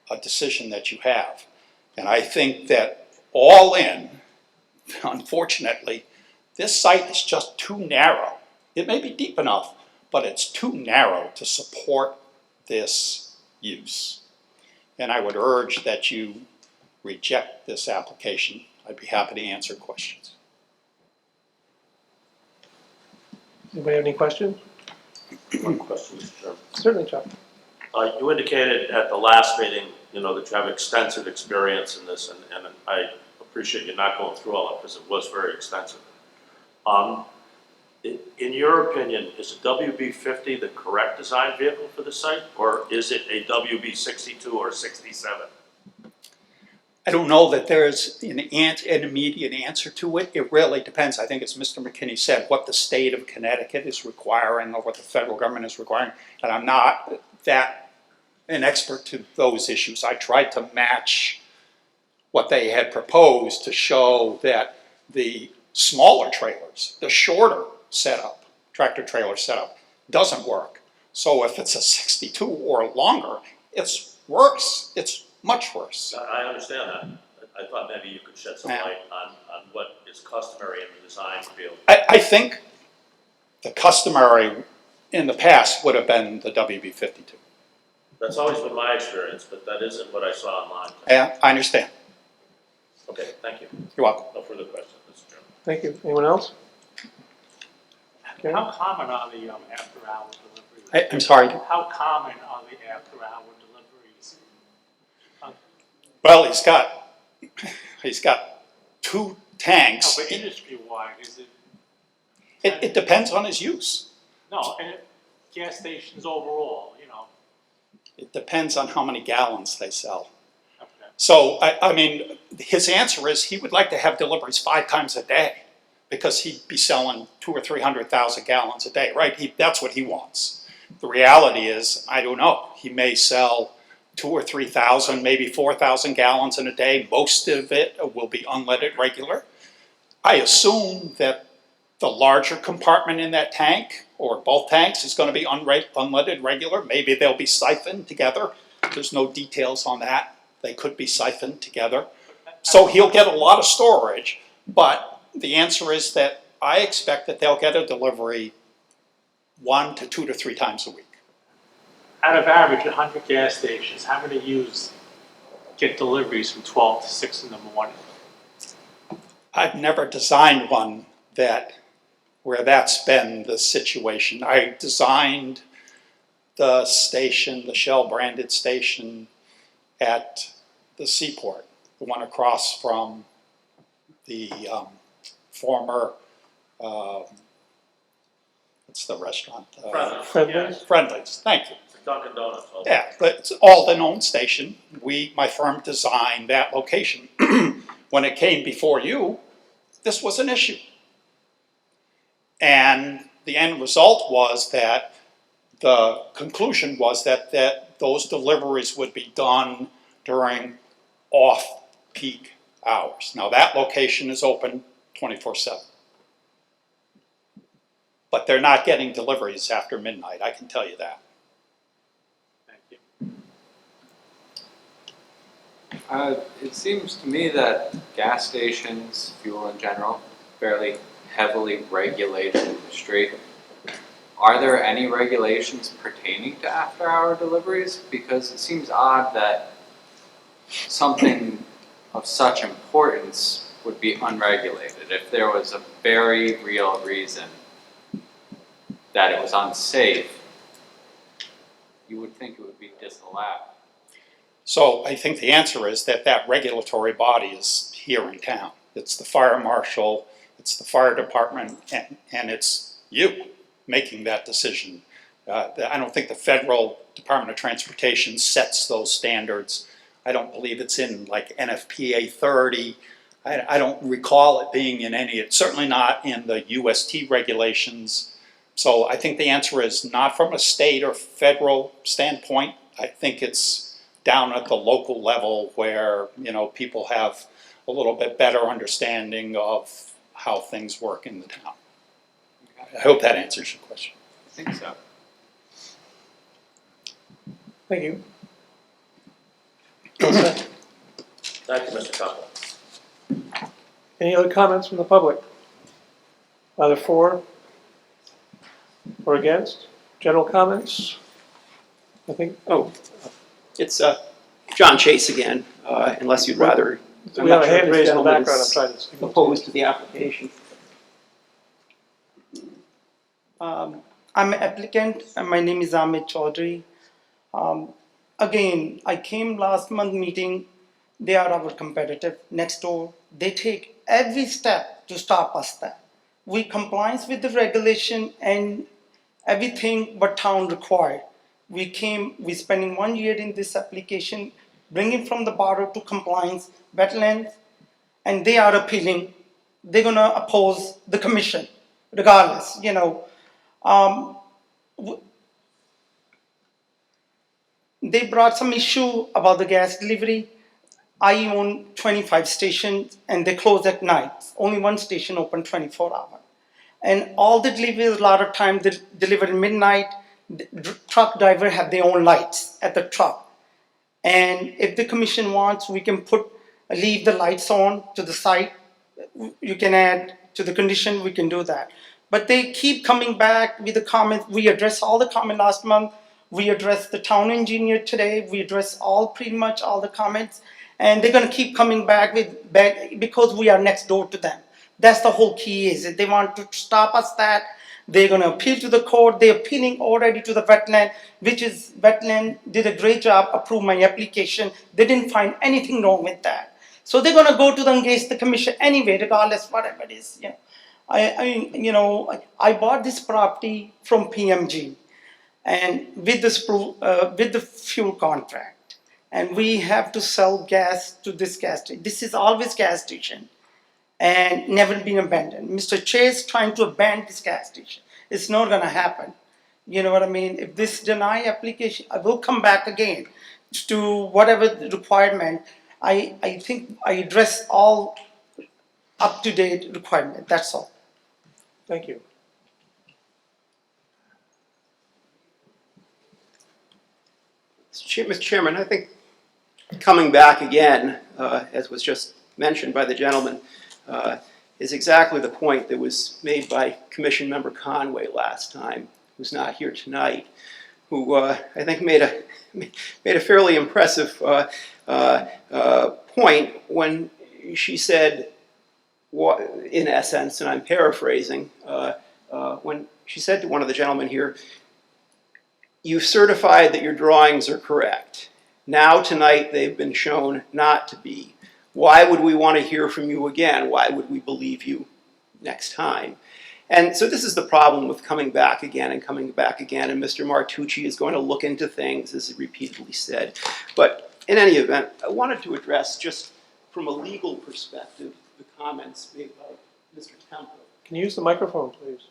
a decision that you have. And I think that all in, unfortunately, this site is just too narrow. It may be deep enough, but it's too narrow to support this use. And I would urge that you reject this application. I'd be happy to answer questions. Anybody have any questions? One question, Mr. Chairman. Certainly, Chuck. You indicated at the last meeting, you know, that you have extensive experience in this, and I appreciate you not going through all of it because it was very extensive. In your opinion, is a WB50 the correct design vehicle for the site, or is it a WB62 or 67? I don't know that there's an immediate answer to it. It really depends. I think, as Mr. McKinney said, what the state of Connecticut is requiring or what the federal government is requiring. And I'm not that an expert to those issues. I tried to match what they had proposed to show that the smaller trailers, the shorter setup, tractor trailer setup, doesn't work. So if it's a 62 or longer, it's worse. It's much worse. I understand that. I thought maybe you could shed some light on what is customary in the design field. I think the customary in the past would have been the WB52. That's always been my experience, but that isn't what I saw online. Yeah, I understand. Okay, thank you. You're welcome. No further questions, Mr. Chairman. Thank you. Anyone else? Okay. How common are the after-hour deliveries? I'm sorry. How common are the after-hour deliveries? Well, he's got 2 tanks. No, but industry-wide, is it? It depends on his use. No, and gas stations overall, you know. It depends on how many gallons they sell. Okay. So, I mean, his answer is he would like to have deliveries 5 times a day because he'd be selling 200,000 or 300,000 gallons a day, right? That's what he wants. The reality is, I don't know, he may sell 2,000 or 3,000, maybe 4,000 gallons in a day. Most of it will be unleaded regular. I assume that the larger compartment in that tank, or both tanks, is going to be unleaded regular. Maybe they'll be siphoned together. There's no details on that. They could be siphoned together. So he'll get a lot of storage, but the answer is that I expect that they'll get a delivery 1 to 2 to 3 times a week. out of average, 100 gas stations, how many get deliveries from 12 to 6 in the morning? I've never designed one where that's been the situation. I designed the station, the Shell branded station at the seaport, the one across from the former, what's the restaurant? Friendly's? Friendly's, thank you. Dunkin' Donuts. Yeah, but it's Alden-owned station. My firm designed that location. When it came before you, this was an issue. And the end result was that the conclusion was that those deliveries would be done during off-peak hours. Now that location is open 24/7. But they're not getting deliveries after midnight, I can tell you that. Thank you. It seems to me that gas stations, fuel in general, fairly heavily regulated industry. Are there any regulations pertaining to after-hour deliveries? Because it seems odd that something of such importance would be unregulated. If there was a very real reason that it was unsafe, you would think it would be disallowed. So I think the answer is that regulatory body is here in town. It's the fire marshal, it's the fire department, and it's you making that decision. I don't think the Federal Department of Transportation sets those standards. I don't believe it's in like NFPA 30. I don't recall it being in any, it's certainly not in the UST regulations. So I think the answer is not from a state or federal standpoint. I think it's down at the local level where, people have a little bit better understanding of how things work in the town. I hope that answers your question. I think so. Thank you. Thank you, Mr. Coppell. Any other comments from the public? Either for or against? General comments? I think, It's John Chase again, unless you'd rather. we have a hand raised in the background. I'm trying to. Opposed to the application. I'm an applicant, and my name is Amit Chaudhary. Again, I came last month meeting. They are our competitive next door. They take every step to stop us that. We compliance with the regulation and everything but town required. We spending 1 year in this application, bringing from the border to compliance, wetlands, and they are appealing. They're gonna oppose the commission, regardless, They brought some issue about the gas delivery. I own 25 stations and they close at night. Only one station open 24 hours. And all the deliveries, a lot of times they deliver at midnight. The truck driver have their own lights at the truck. And if the commission wants, we can leave the lights on to the site. You can add to the condition, we can do that. But they keep coming back with the comments. We addressed all the comments last month. We addressed the town engineer today. We addressed pretty much all the comments. And they're gonna keep coming back because we are next door to them. That's the whole key is. If they want to stop us they're gonna appeal to the court. They're appealing already to the wetland, wetland did a great job, approved my application. They didn't find anything wrong with that. So they're gonna go to engage the commission anyway, regardless whatever it is. I bought this property from PMG, and with the fuel contract, and we have to sell gas to this gas station. This is always gas station, and never been abandoned. Mr. Chase trying to abandon this gas station. It's not gonna happen. You know what I mean? If this deny application, I will come back again to whatever the requirement. I think I address all up-to-date requirement. That's all. Thank you. Mr. Chairman, I think coming back again, as was just mentioned by the gentleman, is exactly the point that was made by Commission Member Conway last time, who's not here tonight. who I think made a fairly impressive point when she said, in essence, and I'm paraphrasing, when she said to one of the gentlemen here, "You've certified that your drawings are correct. Now tonight they've been shown not to be. Why would we want to hear from you again? Why would we believe you next time?" And so this is the problem with coming back again and coming back again, and Mr. Martucci is going to look into things, as he repeatedly said. But in any event, I wanted to address, just from a legal perspective, the comments made by Mr. Temple. Can you use the microphone, please?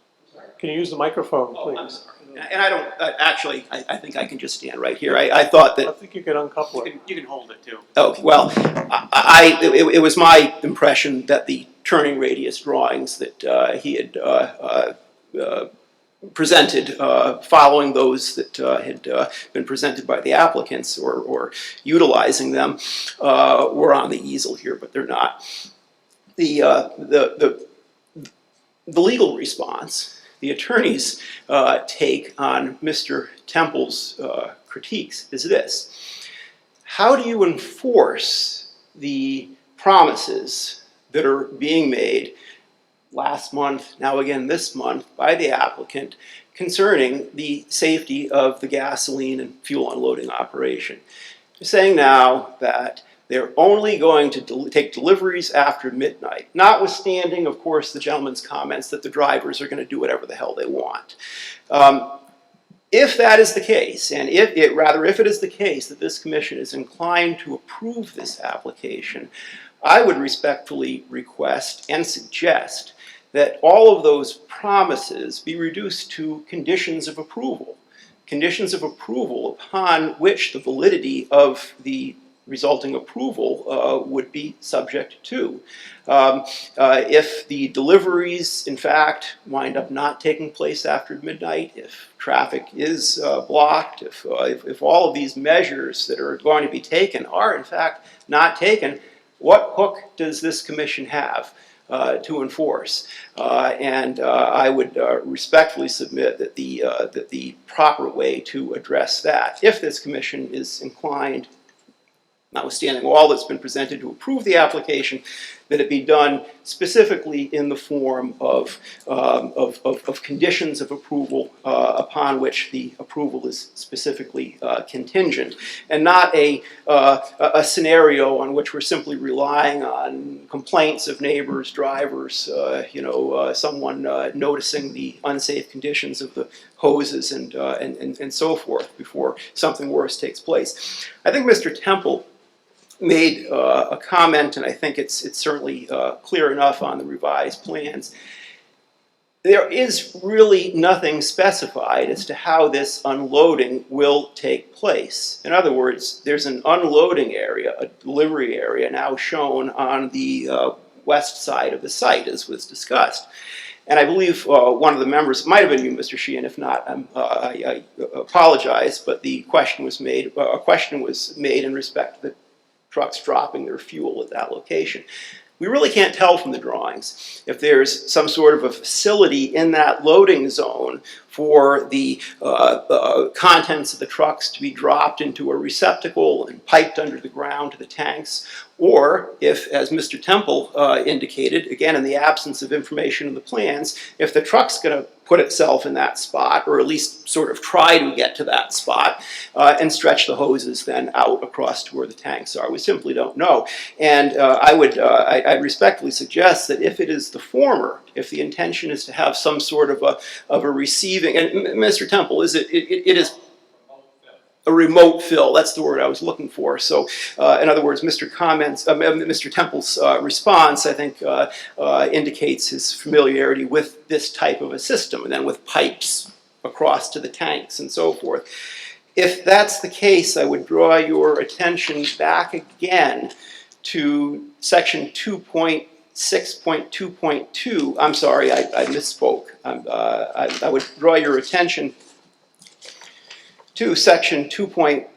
Can you use the microphone, please? Oh, I'm sorry. And I don't, actually, I think I can just stand right here. I thought that... I think you could uncouple it. You can hold it too. Okay, well, it was my impression that the turning radius drawings that he had presented, following those that had been presented by the applicants or utilizing them, were on the easel here, but they're not. The legal response, the attorney's take on Mr. Temple's critiques is this: how do you enforce the promises that are being made last month, now again this month, by the applicant concerning the safety of the gasoline and fuel unloading operation? They're saying now that they're only going to take deliveries after midnight, notwithstanding, of course, the gentleman's comments that the drivers are going to do whatever the hell they want. If that is the case, and if it is the case that this commission is inclined to approve this application, I would respectfully request and suggest that all of those promises be reduced to conditions of approval upon which the validity of the resulting approval would be subject to. If the deliveries, in fact, wind up not taking place after midnight, if traffic is blocked, if all of these measures that are going to be taken are, in fact, not taken, what hook does this commission have to enforce? I would respectfully submit that the proper way to address that, if this commission is inclined, notwithstanding all that's been presented, to approve the application, that it be done specifically in the form of conditions of approval upon which the approval is specifically contingent, and not a scenario on which we're simply relying on complaints of neighbors, drivers, someone noticing the unsafe conditions of the hoses and so forth before something worse takes place. I think Mr. Temple made a comment, and I think it's certainly clear enough on the revised plans. There is really nothing specified as to how this unloading will take place. In other words, there's an unloading area, a delivery area now shown on the west side of the site, as was discussed. And I believe one of the members, it might have been you, Mr. Sheehan, if not, I apologize, but a question was made in respect to the trucks dropping their fuel at that location. We really can't tell from the drawings if there's some sort of a facility in that loading zone for the contents of the trucks to be dropped into a receptacle and piped under the ground to the tanks, or if, as Mr. Temple indicated, again in the absence of information in the plans, if the truck's going to put itself in that spot, or at least sort of try to get to that spot, and stretch the hoses then out across to where the tanks are. We simply don't know. And I'd respectfully suggest that if it is the former, if the intention is to have some sort of a receiving, and Mr. Temple, it is a remote fill. That's the word I was looking for. So, in other words, Mr. Temple's response, I think, indicates his familiarity with this type of a system, and then with pipes across to the tanks and so forth. If that's the case, I would draw your attention back again to section 2.6.2.2. I'm sorry, I misspoke. I would draw your attention to section 2.6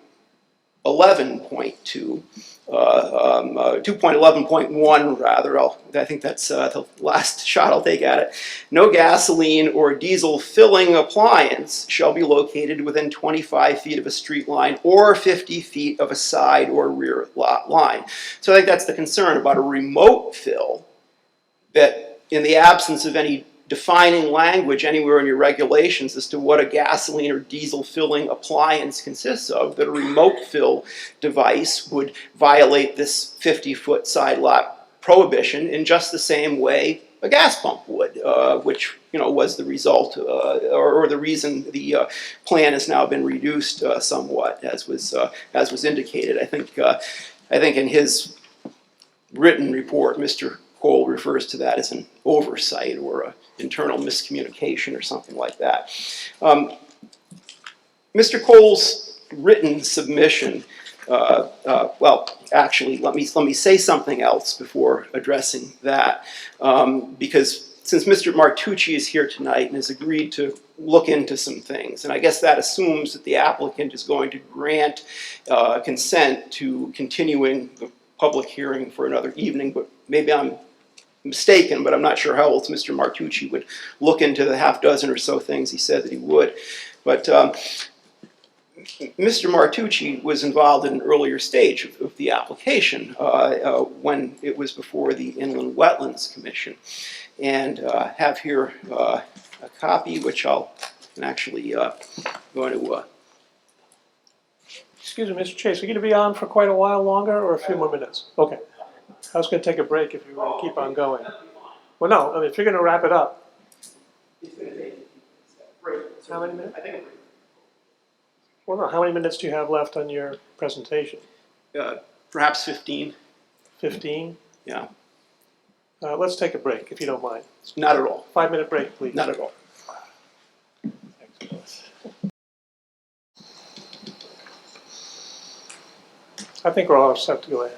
2.11.2, 2.11.1 rather, I think that's the last shot I'll take at it. No gasoline or diesel filling appliance shall be located within 25 feet of a street line or 50 feet of a side or rear lot line. So I think that's the concern about a remote fill, that in the absence of any defining language anywhere in your regulations as to what a gasoline or diesel filling appliance consists of, that a remote fill device would violate this 50-foot side lot prohibition in just the same way a gas pump would, which was the result or the reason the plan has now been reduced somewhat, as was indicated. I think in his written report, Mr. Cole refers to that as an oversight or an internal miscommunication or something like that. Mr. Cole's written submission, well, actually, let me say something else before addressing that, because since Mr. Martucci is here tonight and has agreed to look into some things, and I guess that assumes that the applicant is going to grant consent to continuing the public hearing for another evening, but maybe I'm mistaken, but I'm not sure how else Mr. Martucci would look into the half dozen or so things he said that he would. But Mr. Martucci was involved in an earlier stage of the application when it was before the Inland Wetlands Commission, and have here a copy which I'll actually going to. Excuse me, Mr. Chase, are you going to be on for quite a while longer or a few more minutes? Okay. I was going to take a break if you were to keep on going. Well, no, I mean, if you're going to wrap it up. How many minutes? Well, no, how many minutes do you have left on your presentation? Perhaps 15. 15? Yeah. Let's take a break, if you don't mind. Not at all. 5-minute break, please. Not at all. I think we're all set to go ahead.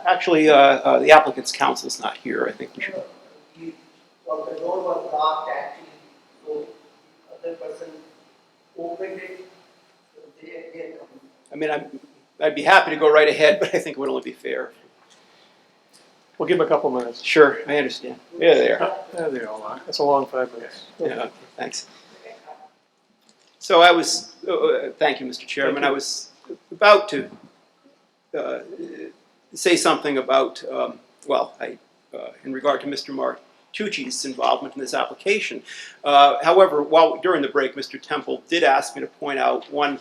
Actually, the applicant's counsel is not here. I think we should. Well, the door was locked actually, so the other person opened it. So they I mean, I'd be happy to go right ahead, but I think it would only be fair. We'll give them a couple minutes. Sure, I understand. Yeah, there. There they all are. That's a long 5 minutes. Yeah, thanks. So I was, thank you, Mr. Chairman. I was about to say something about, in regard to Mr. Martucci's involvement in this application. However, during the break, Mr. Temple did ask me to point out one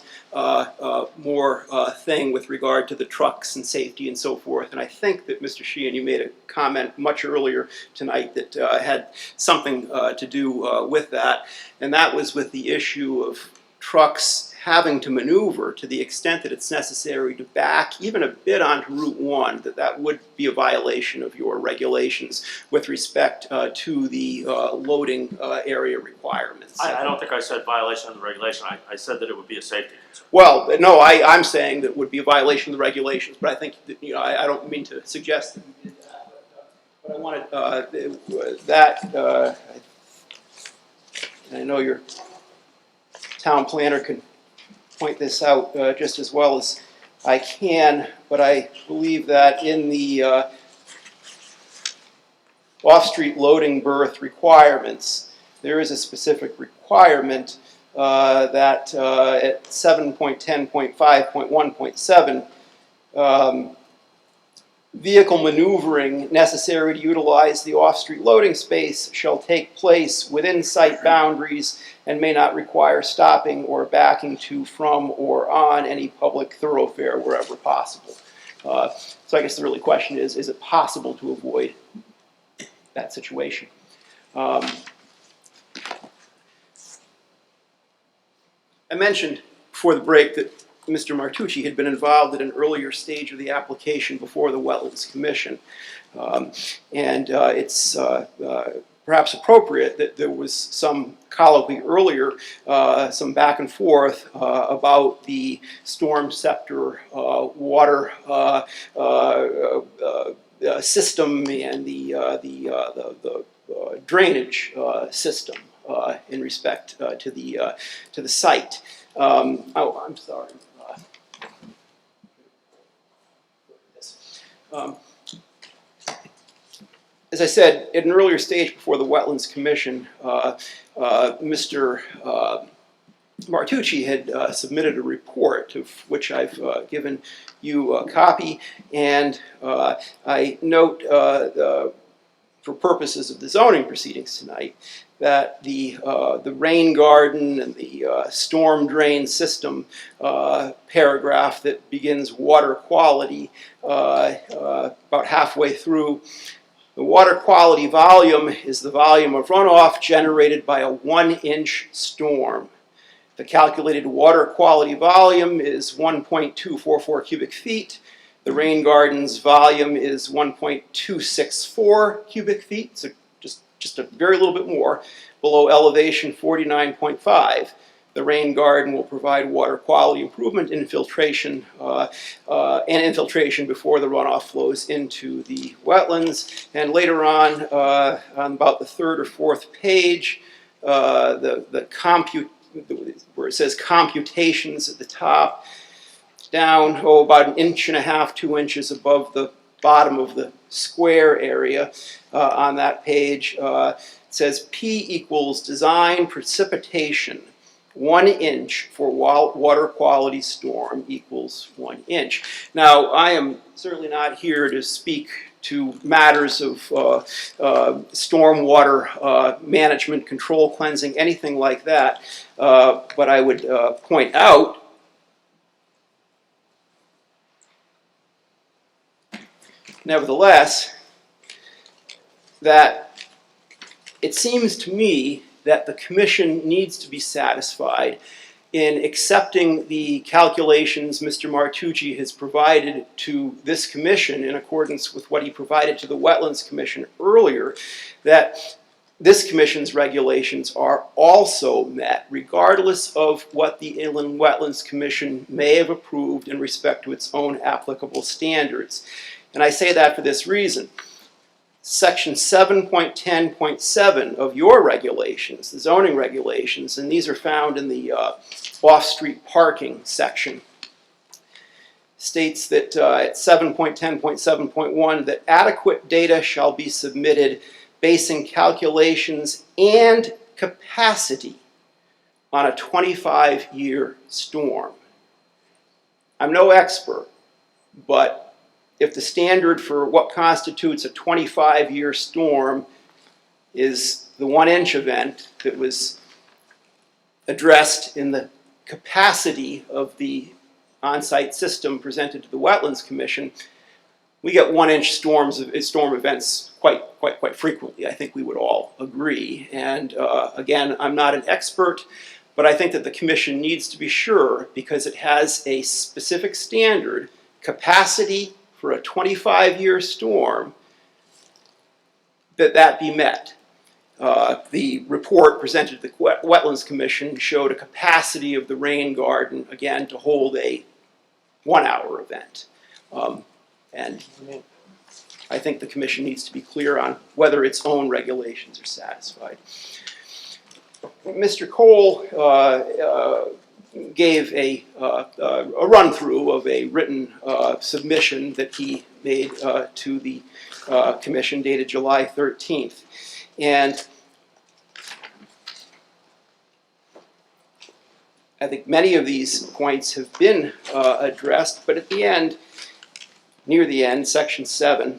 more thing with regard to the trucks and safety and so forth. And I think that Mr. Sheehan, you made a comment much earlier tonight that had something to do with that. And that was with the issue of trucks having to maneuver to the extent that it's necessary to back even a bit onto Route 1, that would be a violation of your regulations with respect to the loading area requirements. I don't think I said violation of the regulation. I said that it would be a safety concern. Well, no, I'm saying that would be a violation of the regulations, but I think that, I don't mean to suggest that we did that, but I wanted that, I know your town planner can point this out just as well as I can, but I believe that in the off-street loading berth requirements, there is a specific requirement that at 7.10.5.1.7, vehicle maneuvering necessary to utilize the off-street loading space shall take place within site boundaries and may not require stopping or backing to, from, or on any public thoroughfare wherever possible. So I guess the really question is it possible to avoid that situation? I mentioned before the break that Mr. Martucci had been involved at an earlier stage of the application before the Wetlands Commission. It's perhaps appropriate that there was some colloquy earlier, some back and forth about the storm scepter water system and the drainage system in respect to the site. Oh, I'm sorry. Um, As I said, at an earlier stage before the Wetlands Commission, Mr. Martucci had submitted a report of which I've given you a copy, and I note for purposes of the zoning proceedings tonight that the rain garden and the storm drain system paragraph that begins water quality about halfway through. The water quality volume is the volume of runoff generated by a 1-inch storm. The calculated water quality volume is 1.244 cubic feet. The rain garden's volume is 1.264 cubic feet, so just a very little bit more, below elevation 49.5. The rain garden will provide water quality improvement, infiltration, and infiltration before the runoff flows into the wetlands. And later on about the third or fourth page, where it says computations at the top, down, about 1.5 inches, 2 inches above the bottom of the square area on that page, it says P equals design precipitation. 1 inch for water quality storm equals 1 inch. Now, I am certainly not here to speak to matters of stormwater management, control, cleansing, anything like that. But I would point out nevertheless that it seems to me that the Commission needs to be satisfied in accepting the calculations Mr. Martucci has provided to this Commission in accordance with what he provided to the Wetlands Commission earlier, that this Commission's regulations are also met regardless of what the Inland Wetlands Commission may have approved in respect to its own applicable standards. And I say that for this reason. Section 7.10.7 of your regulations, the zoning regulations, and these are found in the off-street parking section, states that at 7.10.7.1 that adequate data shall be submitted basing calculations and capacity on a 25-year storm. I'm no expert, but if the standard for what constitutes a 25-year storm is the 1-inch event that was addressed in the capacity of the on-site system presented to the Wetlands Commission, we get 1-inch storm events quite frequently. I think we would all agree. And again, I'm not an expert, but I think that the Commission needs to be sure, because it has a specific standard, capacity for a 25-year storm, that be met. The report presented to the Wetlands Commission showed a capacity of the rain garden, again, to hold a 1-hour event. And I think the Commission needs to be clear on whether its own regulations are satisfied. Mr. Cole gave a run-through of a written submission that he made to the Commission dated July 13th. And I think many of these points have been addressed, but at the end, near the end, section 7,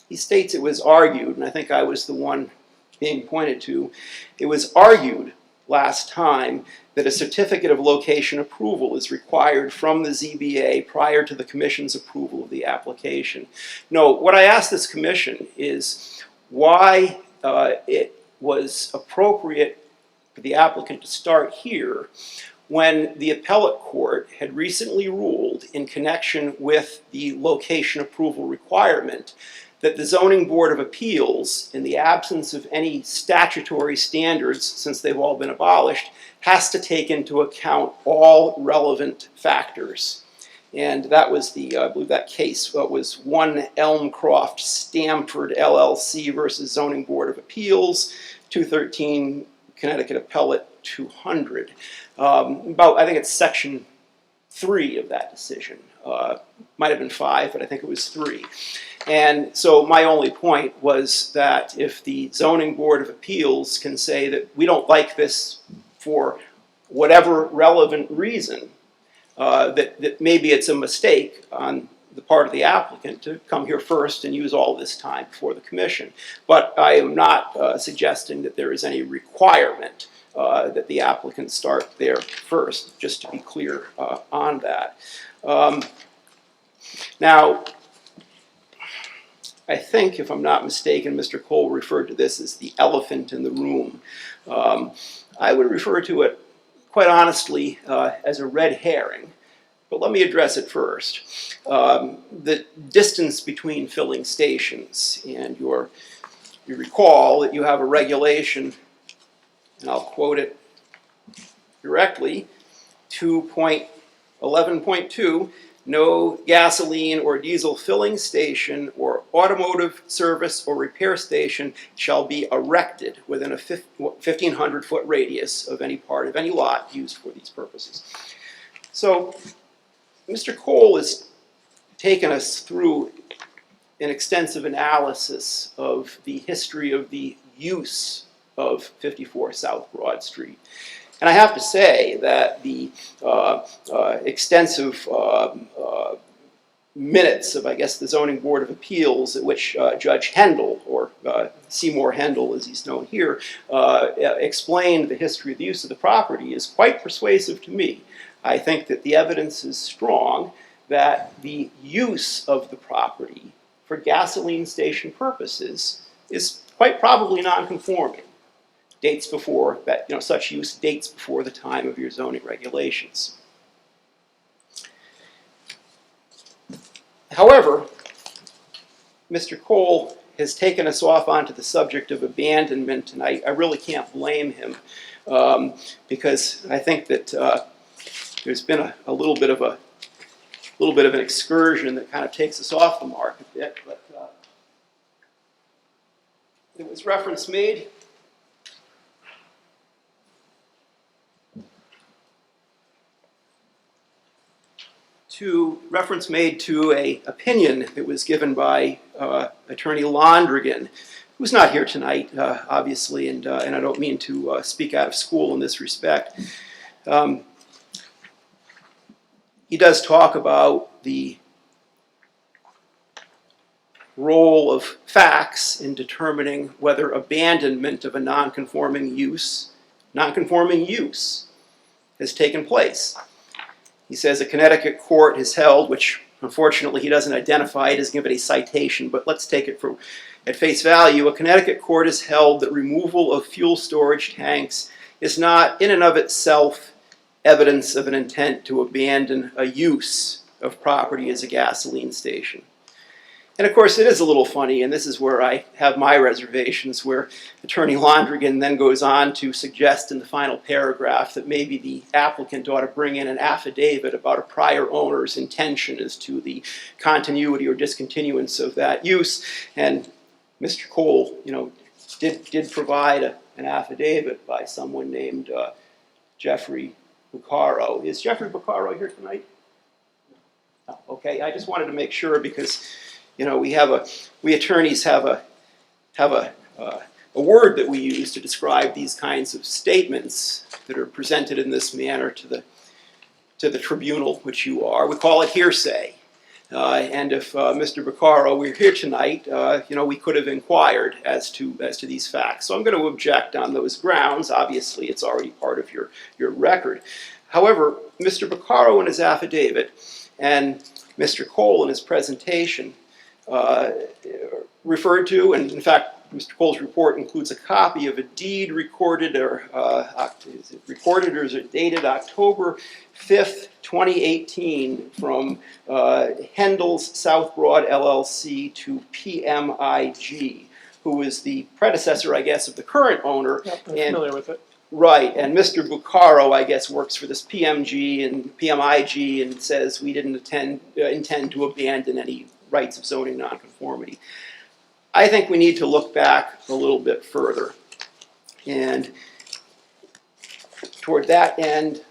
he states it was argued, and I think I was the one being pointed to, it was argued last time that a certificate of location approval is required from the ZBA prior to the Commission's approval of the application. No, what I asked this Commission is why it was appropriate for the applicant to start here when the appellate court had recently ruled in connection with the location approval requirement that the Zoning Board of Appeals, in the absence of any statutory standards, since they've all been abolished, has to take into account all relevant factors. And that was the, I believe that case was 1 Elmcroft Stamford LLC versus Zoning Board of Appeals, 213 Connecticut Appellate 200. about, I think it's section 3 of that decision. Might have been 5, but I think it was 3. And so my only point was that if the Zoning Board of Appeals can say that we don't like this for whatever relevant reason, that maybe it's a mistake on the part of the applicant to come here first and use all this time before the commission. But I am not suggesting that there is any requirement that the applicant start there first, just to be clear on that. Now, I think, if I'm not mistaken, Mr. Cole referred to this as the elephant in the room. I would refer to it, quite honestly, as a red herring. But let me address it first. The distance between filling stations, and you recall that you have a regulation, and I'll quote it directly, 2.11.2, no gasoline or diesel filling station or automotive service or repair station shall be erected within a 1,500-foot radius of any part of any lot used for these purposes. So Mr. Cole has taken us through an extensive analysis of the history of the use of 54 South Broad Street. And I have to say that the extensive minutes of, I guess, the Zoning Board of Appeals at which Judge Hendel, or Seymour Hendel as he's known here, explained the history of the use of the property is quite persuasive to me. I think that the evidence is strong that the use of the property for gasoline station purposes is quite probably non-conforming. Dates before that, such use dates before the time of your zoning regulations. However, Mr. Cole has taken us off onto the subject of abandonment, and I really can't blame him because I think that there's been a little bit of an excursion that kind of takes us off the mark a bit. But there was reference made to an opinion that was given by Attorney Londrigan, who's not here tonight, obviously, and I don't mean to speak out of school in this respect. He does talk about the role of facts in determining whether abandonment of a non-conforming use has taken place. He says a Connecticut court has held, which unfortunately he doesn't identify, he doesn't give any citation, but let's take it at face value. A Connecticut court has held that removal of fuel storage tanks is not in and of itself evidence of an intent to abandon a use of property as a gasoline station. And of course it is a little funny, and this is where I have my reservations, where Attorney Londrigan then goes on to suggest in the final paragraph that maybe the applicant ought to bring in an affidavit about a prior owner's intention as to the continuity or discontinuance of that use. And Mr. Cole, did provide an affidavit by someone named Jeffrey Buccaro. Is Jeffrey Buccaro here tonight? No. Okay, I just wanted to make sure because we attorneys have a word that we use to describe these kinds of statements that are presented in this manner to the tribunal, which you are. We call it hearsay. And if Mr. Buccaro were here tonight, we could have inquired as to these facts. So I'm going to object on those grounds. Obviously, it's already part of your record. However, Mr. Buccaro in his affidavit and Mr. Cole in his presentation referred to, and in fact, Mr. Cole's report includes a copy of a deed recorded or is it dated October 5th, 2018 from Hendel's South Broad LLC to PMIG, who is the predecessor, I guess, of the current owner. Yep, I'm familiar with it. Right, and Mr. Buccaro, I guess, works for this PMG and PMIG and says we didn't intend to abandon any rights of zoning nonconformity. I think we need to look back a little bit further. And toward that end,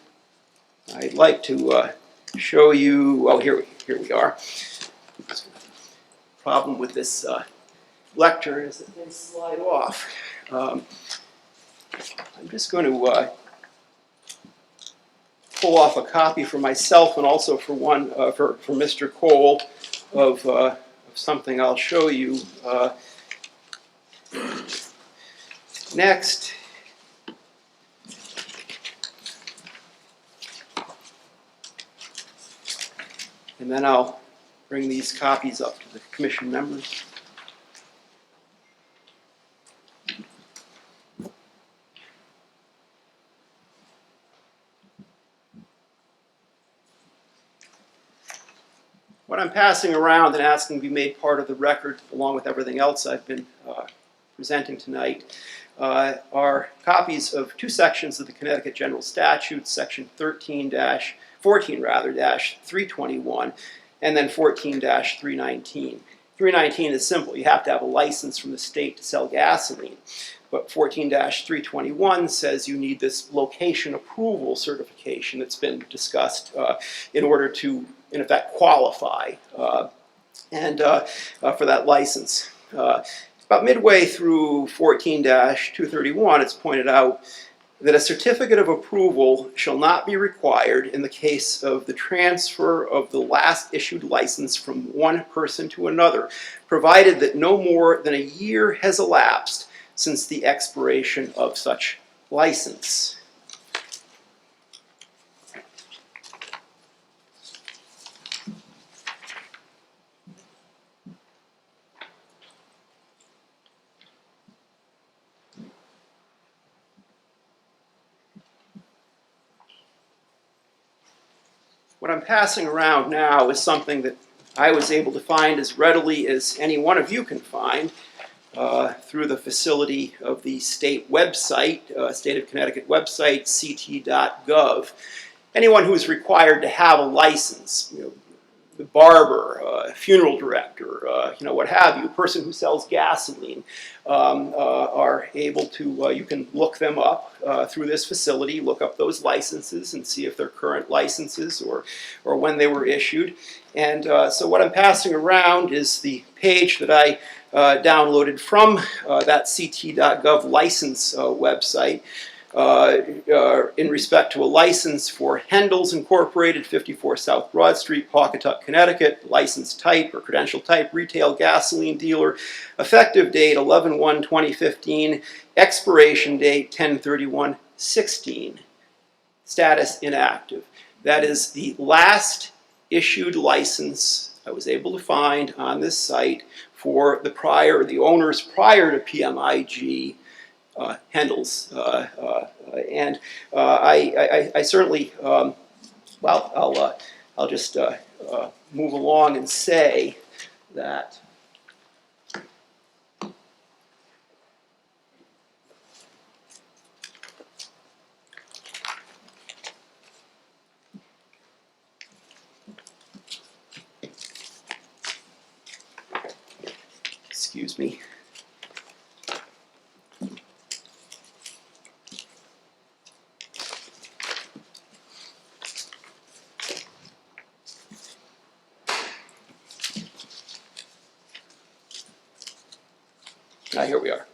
I'd like to show you, oh, here we are. Problem with this lectern is that things slide off. I'm just going to pull off a copy for myself and also for one for Mr. Cole of something I'll show you next. And then I'll bring these copies up to the commission members. What I'm passing around and asking to be made part of the record, along with everything else I've been presenting tonight, are copies of two sections of the Connecticut General Statutes, section 14-321, and then 14-319. 319 is simple. You have to have a license from the state to sell gasoline. But 14-321 says you need this location approval certification that's been discussed in order to, in effect, qualify for that license. About midway through 14-231, it's pointed out that a certificate of approval shall not be required in the case of the transfer of the last issued license from one person to another, provided that no more than a year has elapsed since the expiration of such license. What I'm passing around now is something that I was able to find as readily as any one of you can find through the facility of the state website, State of Connecticut website, ct.gov. Anyone who is required to have a license, the barber, funeral director, what have you, a person who sells gasoline, are able to, you can look them up through this facility, look up those licenses and see if they're current licenses or when they were issued. And so what I'm passing around is the page that I downloaded from that ct.gov license website. In respect to a license for Hendels Incorporated, 54 South Broad Street, Pawcatuck, Connecticut, license type or credential type, retail gasoline dealer, effective date 11/1/2015, expiration date 10/31/16, status inactive. That is the last issued license I was able to find on this site for the owners prior to PMIG, Hendels, and I certainly, well, I'll just move along and say that excuse me. Here we are.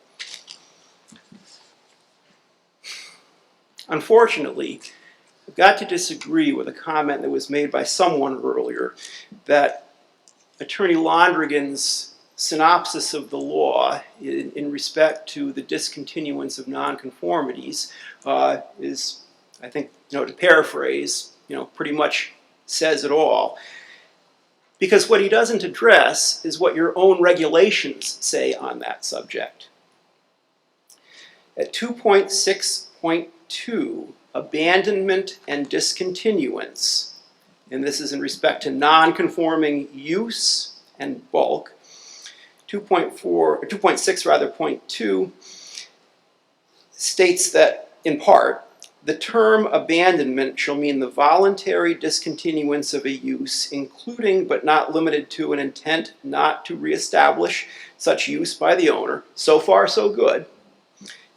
Unfortunately, I've got to disagree with a comment that was made by someone earlier that Attorney Londrigan's synopsis of the law in respect to the discontinuance of nonconformities is, I think, to paraphrase, pretty much says it all. Because what he doesn't address is what your own regulations say on that subject. At 2.6.2, abandonment and discontinuance, and this is in respect to non-conforming use and bulk, 2.6.2 states that, in part, the term abandonment shall mean the voluntary discontinuance of a use, including but not limited to an intent not to reestablish such use by the owner. So far, so good.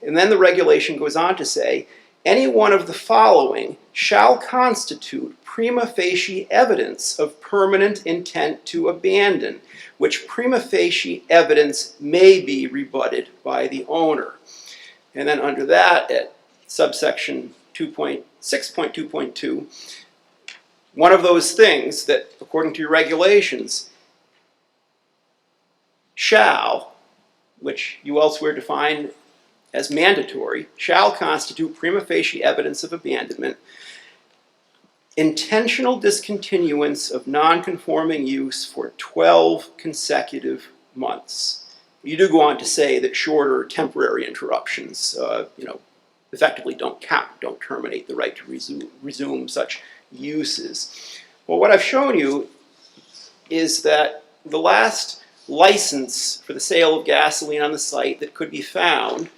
And then the regulation goes on to say, any one of the following shall constitute prima facie evidence of permanent intent to abandon, which prima facie evidence may be rebutted by the owner. And then under that, at subsection 2.6.2.2, one of those things that, according to your regulations, shall, which you elsewhere define as mandatory, shall constitute prima facie evidence of abandonment, intentional discontinuance of non-conforming use for 12 consecutive months. You do go on to say that shorter temporary interruptions, effectively don't count, don't terminate the right to resume such uses. Well, what I've shown you is that the last license for the sale of gasoline on the site that could be found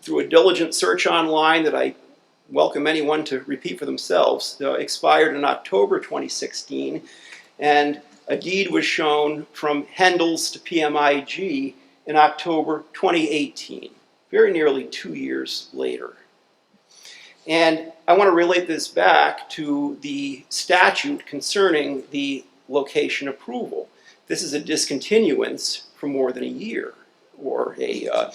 through a diligent search online that I welcome anyone to repeat for themselves, expired in October 2016, and a deed was shown from Hendel's to PMIG in October 2018, very nearly 2 years later. And I want to relate this back to the statute concerning the location approval. This is a discontinuance for more than a year, or I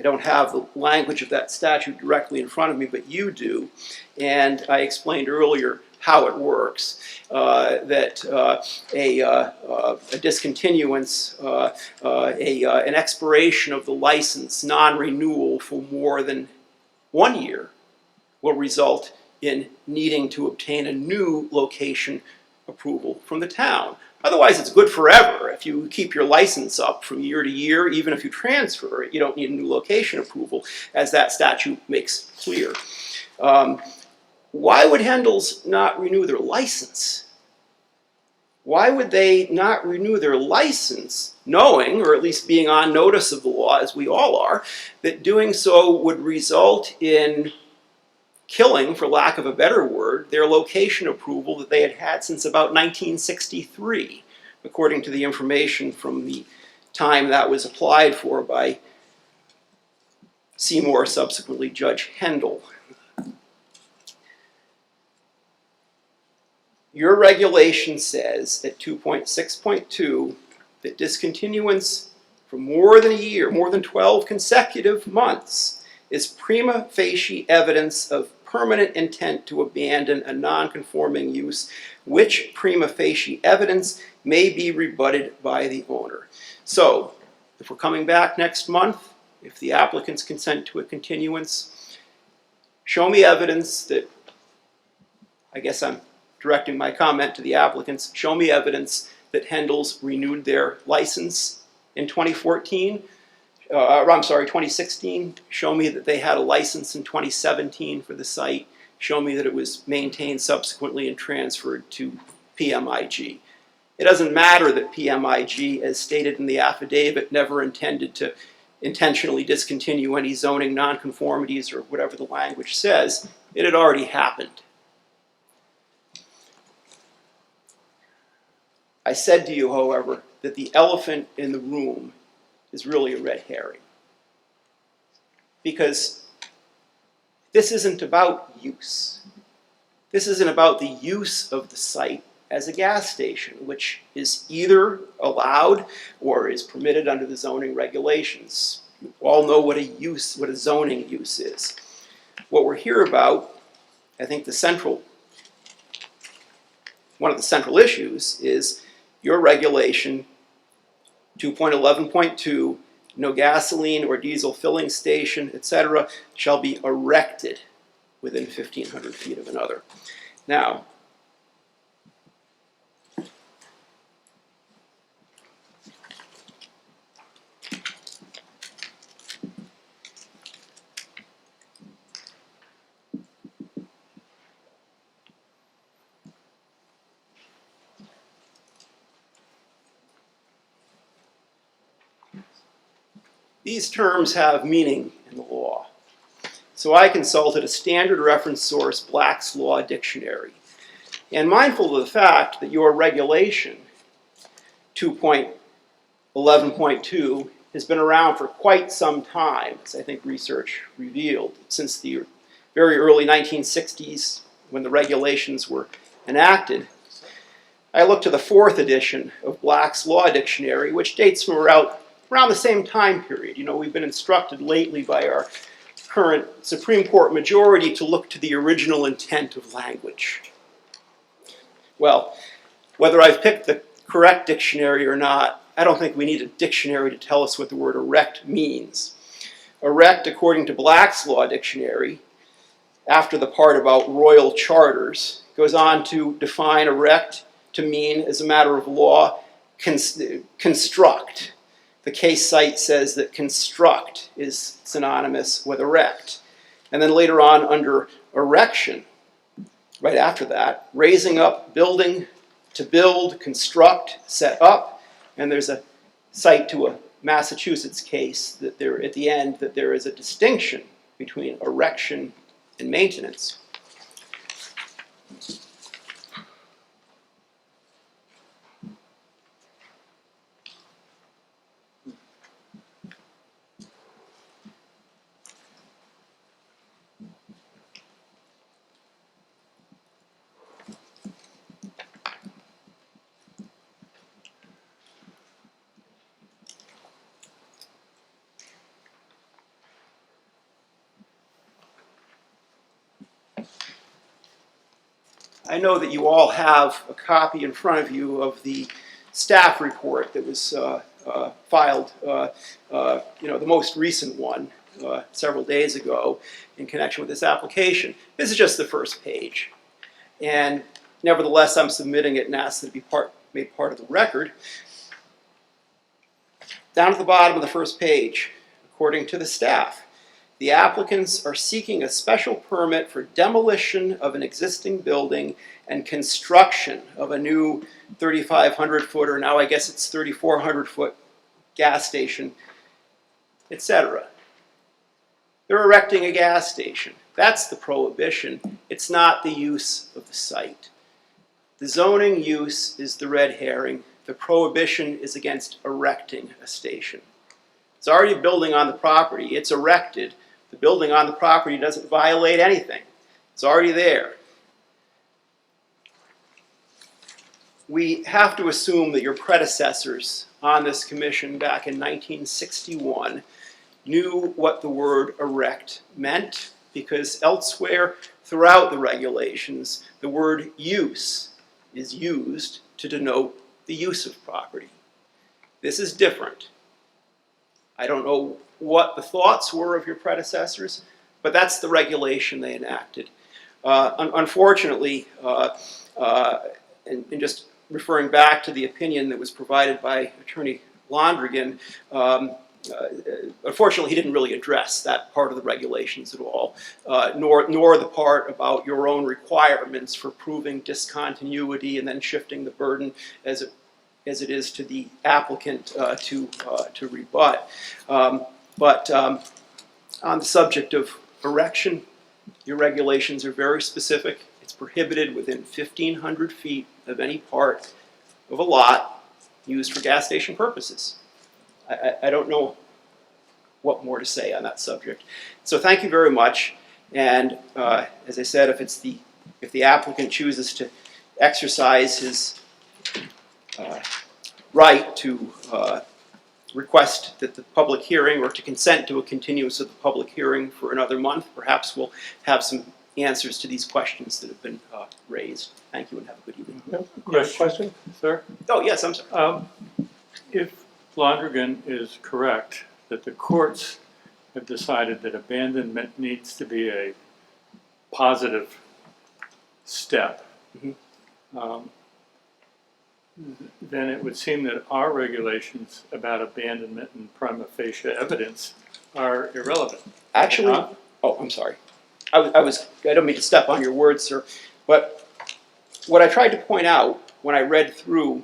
don't have the language of that statute directly in front of me, but you do. And I explained earlier how it works, that a discontinuance, an expiration of the license, non-renewal for more than 1 year will result in needing to obtain a new location approval from the town. Otherwise, it's good forever. If you keep your license up from year to year, even if you transfer it, you don't need a new location approval, as that statute makes clear. Why would Hendel's not renew their license? Why would they not renew their license, knowing, or at least being on notice of the law, as we all are, that doing so would result in killing, for lack of a better word, their location approval that they had had since about 1963, according to the information from the time that was applied for by Seymour, subsequently Judge Hendel. Your regulation says at 2.6.2 that discontinuance for more than a year, more than 12 consecutive months, is prima facie evidence of permanent intent to abandon a non-conforming use, which prima facie evidence may be rebutted by the owner. So, if we're coming back next month, if the applicants consent to a continuance, show me evidence that, I guess I'm directing my comment to the applicants, show me evidence that Hendel's renewed their license in 2016. Show me that they had a license in 2017 for the site. Show me that it was maintained subsequently and transferred to PMIG. It doesn't matter that PMIG, as stated in the affidavit, never intended to intentionally discontinue any zoning nonconformities or whatever the language says. It had already happened. I said to you, however, that the elephant in the room is really a red herring. Because this isn't about use. This isn't about the use of the site as a gas station, which is either allowed or is permitted under the zoning regulations. You all know what a zoning use is. What we're here about, I think one of the central issues is your regulation 2.11.2, no gasoline or diesel filling station, etc., shall be erected within 1,500 feet of another. Now, these terms have meaning in the law. So I consulted a standard reference source, Black's Law Dictionary. And mindful of the fact that your regulation 2.11.2 has been around for quite some time, as I think research revealed, since the very early 1960s when the regulations were enacted. I looked to the 4th edition of Black's Law Dictionary, which dates from around the same time period. You know, we've been instructed lately by our current Supreme Court majority to look to the original intent of language. Well, whether I've picked the correct dictionary or not, I don't think we need a dictionary to tell us what the word erect means. Erect, according to Black's Law Dictionary, after the part about royal charters, goes on to define erect to mean, as a matter of law, construct. The case cite says that construct is synonymous with erect. And then later on, under erection, right after that, raising up, building, to build, construct, set up, and there's a cite to a Massachusetts case that there, at the end, that there is a distinction between erection and maintenance. I know that you all have a copy in front of you of the staff report that was filed, the most recent one, several days ago in connection with this application. This is just the first page. And nevertheless, I'm submitting it and ask that it be made part of the record. Down at the bottom of the first page, according to the staff, the applicants are seeking a special permit for demolition of an existing building and construction of a new 3,500 foot, or now I guess it's 3,400 foot gas station, etc. They're erecting a gas station. That's the prohibition. It's not the use of the site. The zoning use is the red herring. The prohibition is against erecting a station. It's already a building on the property. It's erected. The building on the property doesn't violate anything. It's already there. We have to assume that your predecessors on this commission back in 1961 knew what the word erect meant, because elsewhere throughout the regulations, the word use is used to denote the use of property. This is different. I don't know what the thoughts were of your predecessors, but that's the regulation they enacted. Unfortunately, and just referring back to the opinion that was provided by Attorney Londrigan, unfortunately he didn't really address that part of the regulations at all, nor the part about your own requirements for proving discontinuity and then shifting the burden as it is to the applicant to rebut. But on the subject of erection, your regulations are very specific. It's prohibited within 1,500 feet of any part of a lot used for gas station purposes. I don't know what more to say on that subject. So thank you very much. And as I said, if the applicant chooses to exercise his right to request that the public hearing, or to consent to a continuance of the public hearing for another month, perhaps we'll have some answers to these questions that have been raised. Thank you and have a good evening. Question, sir? Oh, yes, I'm sorry. If Londrigan is correct that the courts have decided that abandonment needs to be a positive step, then it would seem that our regulations about abandonment and prima facie evidence are irrelevant. Actually, oh, I'm sorry. I don't mean to step on your words, sir, but what I tried to point out when I read through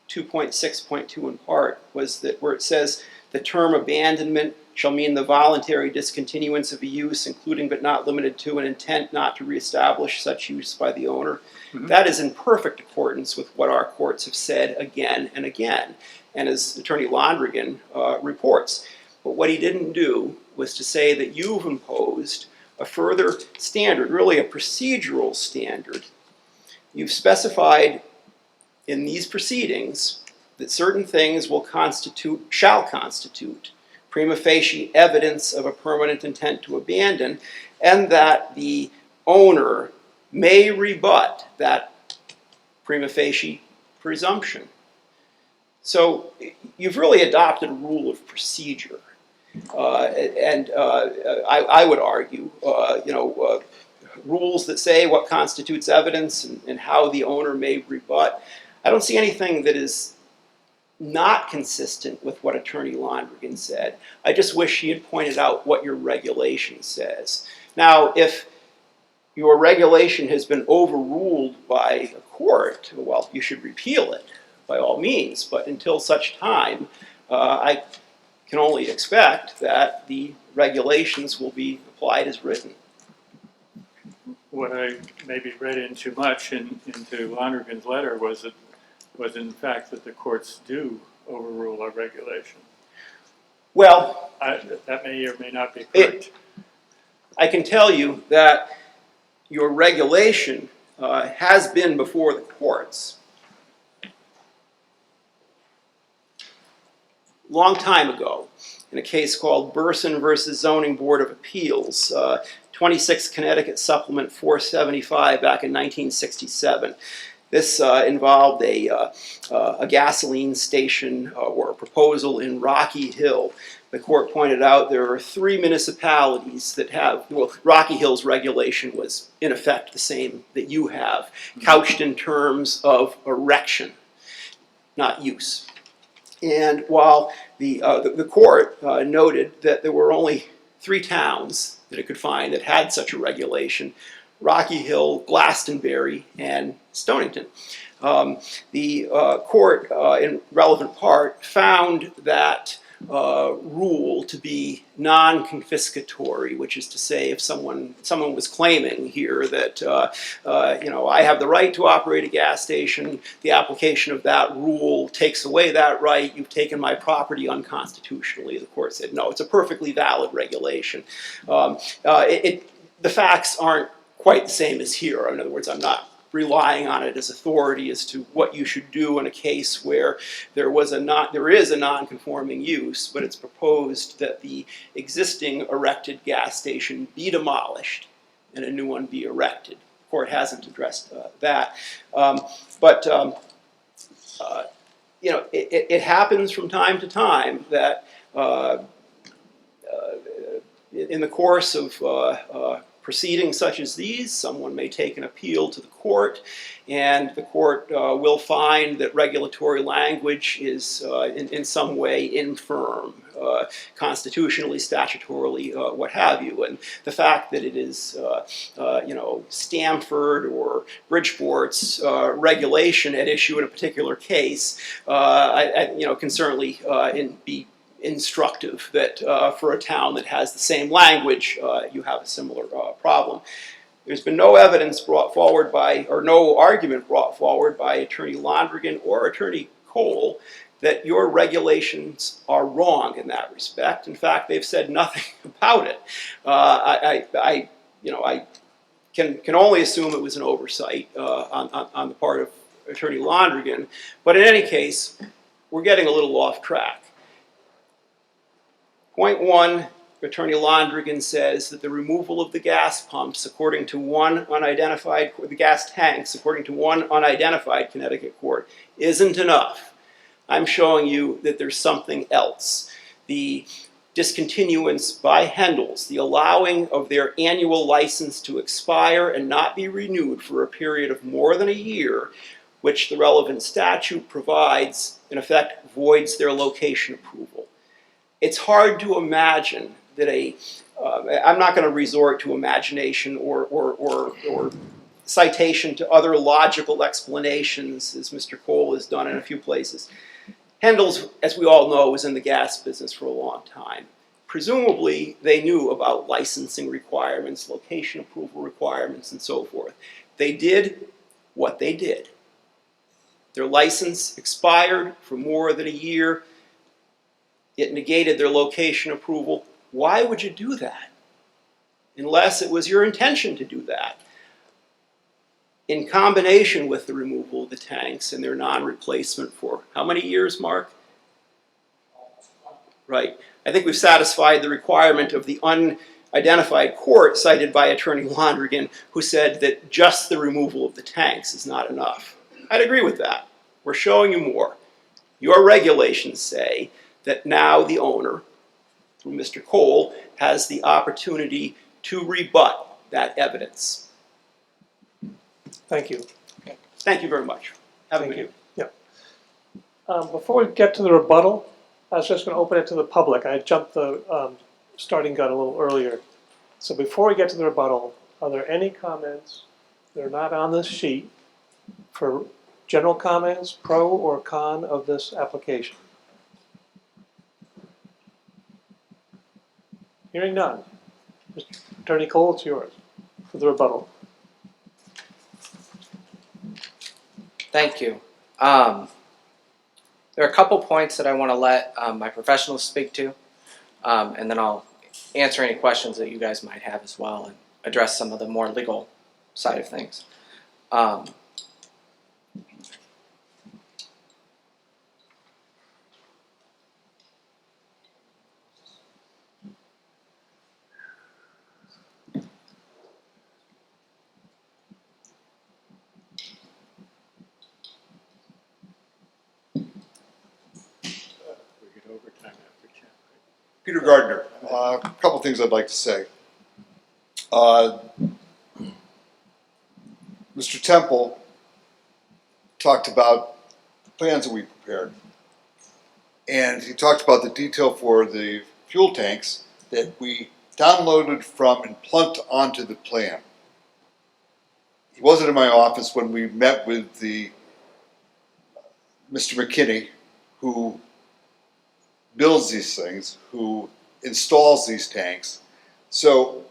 2.6.2 in part was that where it says the term abandonment shall mean the voluntary discontinuance of a use, including but not limited to an intent not to reestablish such use by the owner. That is in perfect accordance with what our courts have said again and again. and as Attorney Londrigan reports. But what he didn't do was to say that you've imposed a further standard, really a procedural standard. You've specified in these proceedings that certain things shall constitute prima facie evidence of a permanent intent to abandon, and that the owner may rebut that prima facie presumption. So you've really adopted a rule of procedure. I would argue, rules that say what constitutes evidence and how the owner may rebut. I don't see anything that is not consistent with what Attorney Londrigan said. I just wish he had pointed out what your regulation says. Now, if your regulation has been overruled by a court, well, you should repeal it by all means. But until such time, I can only expect that the regulations will be applied as written. What I maybe read in too much into Londrigan's letter was in fact that the courts do overrule our regulation. Well, that may or may not be correct. I can tell you that your regulation has been before the courts long time ago in a case called Burson versus Zoning Board of Appeals, 26 Connecticut Supplement 475 back in 1967. This involved a gasoline station or a proposal in Rocky Hill. The court pointed out there are 3 municipalities that have, well, Rocky Hill's regulation was in effect the same that you have, couched in terms of erection, not use. And while the court noted that there were only 3 towns that it could find that had such a regulation, Rocky Hill, Glastonbury, and Stonington. The court, in relevant part, found that rule to be non-confiscatory, which is to say, if someone was claiming here that I have the right to operate a gas station, the application of that rule takes away that right. You've taken my property unconstitutionally. The court said no, it's a perfectly valid regulation. The facts aren't quite the same as here. In other words, I'm not relying on it as authority as to what you should do in a case where there is a non-conforming use, but it's proposed that the existing erected gas station be demolished and a new one be erected. The court hasn't addressed that. It happens from time to time that in the course of proceedings such as these, someone may take an appeal to the court, and the court will find that regulatory language is in some way infirm, constitutionally, statutorily, what have you. And the fact that it is, Stamford or Bridgeport's regulation at issue in a particular case, can certainly be instructive that for a town that has the same language, you have a similar problem. There's been no evidence brought forward by, or no argument brought forward by Attorney Londrigan or Attorney Cole that your regulations are wrong in that respect. In fact, they've said nothing about it. I can only assume it was an oversight on the part of Attorney Londrigan, but in any case, we're getting a little off track. Point 1, Attorney Londrigan says that the removal of the gas pumps, according to the gas tanks, according to one unidentified Connecticut court, isn't enough. I'm showing you that there's something else. The discontinuance by Hendels, the allowing of their annual license to expire and not be renewed for a period of more than a year, which the relevant statute provides, in effect, voids their location approval. It's hard to imagine that I'm not going to resort to imagination or citation to other logical explanations, as Mr. Cole has done in a few places. Hendels, as we all know, was in the gas business for a long time. Presumably, they knew about licensing requirements, location approval requirements, and so forth. They did what they did. Their license expired for more than a year. It negated their location approval. Why would you do that? Unless it was your intention to do that. In combination with the removal of the tanks and their non-replacement for how many years, Mark? Right. I think we've satisfied the requirement of the unidentified court cited by Attorney Londrigan, who said that just the removal of the tanks is not enough. I'd agree with that. We're showing you more. Your regulations say that now the owner, through Mr. Cole, has the opportunity to rebut that evidence. Thank you. Thank you very much. Have a Thank good you. Yeah. Before we get to the rebuttal, I was just going to open it to the public. I jumped the starting gun a little earlier. So before we get to the rebuttal, are there any comments that are not on this sheet for general comments, pro or con of this application? Hearing none. Attorney Cole, it's yours for the rebuttal. Thank you. There are a couple points that I want to let my professionals speak to, and then I'll answer any questions that you guys might have as well and address some of the more legal side of things. Peter Gardner, a couple things I'd like to say. Mr. Temple talked about the plans that we prepared. And he talked about the detail for the fuel tanks that we downloaded from and plunked onto the plan. He wasn't in my office when we met with the Mr. McKinney, who builds these things, who installs these tanks. So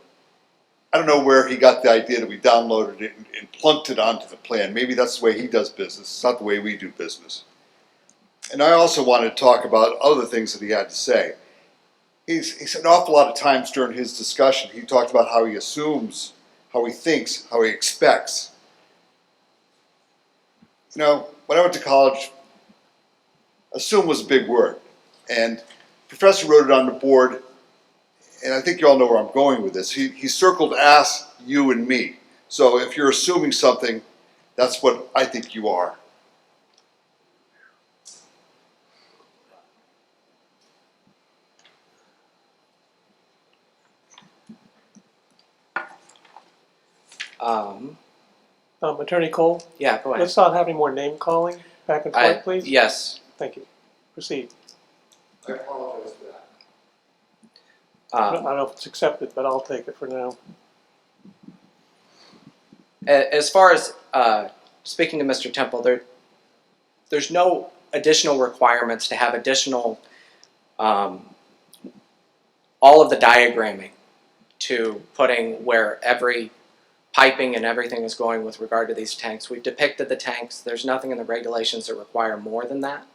I don't know where he got the idea that we downloaded it and plunked it onto the plan. Maybe that's the way he does business. It's not the way we do business. And I also wanted to talk about other things that he had to say. He's an awful lot of times during his discussion, he talked about how he assumes, how he thinks, how he expects. You know, when I went to college, assume was a big word. And the professor wrote it on the board, and I think you all know where I'm going with this. He circled ask, you, and me. So if you're assuming something, that's what I think you are. Attorney Cole? Yeah, go ahead. Let's not have any more name calling back and forth, please. Yes. Thank you. Proceed. I apologize for that. I don't know if it's accepted, but I'll take it for now. As far as speaking to Mr. Temple, there's no additional requirements to have additional, all of the diagramming to putting where every piping and everything is going with regard to these tanks. We've depicted the tanks. There's nothing in the regulations that require more than that.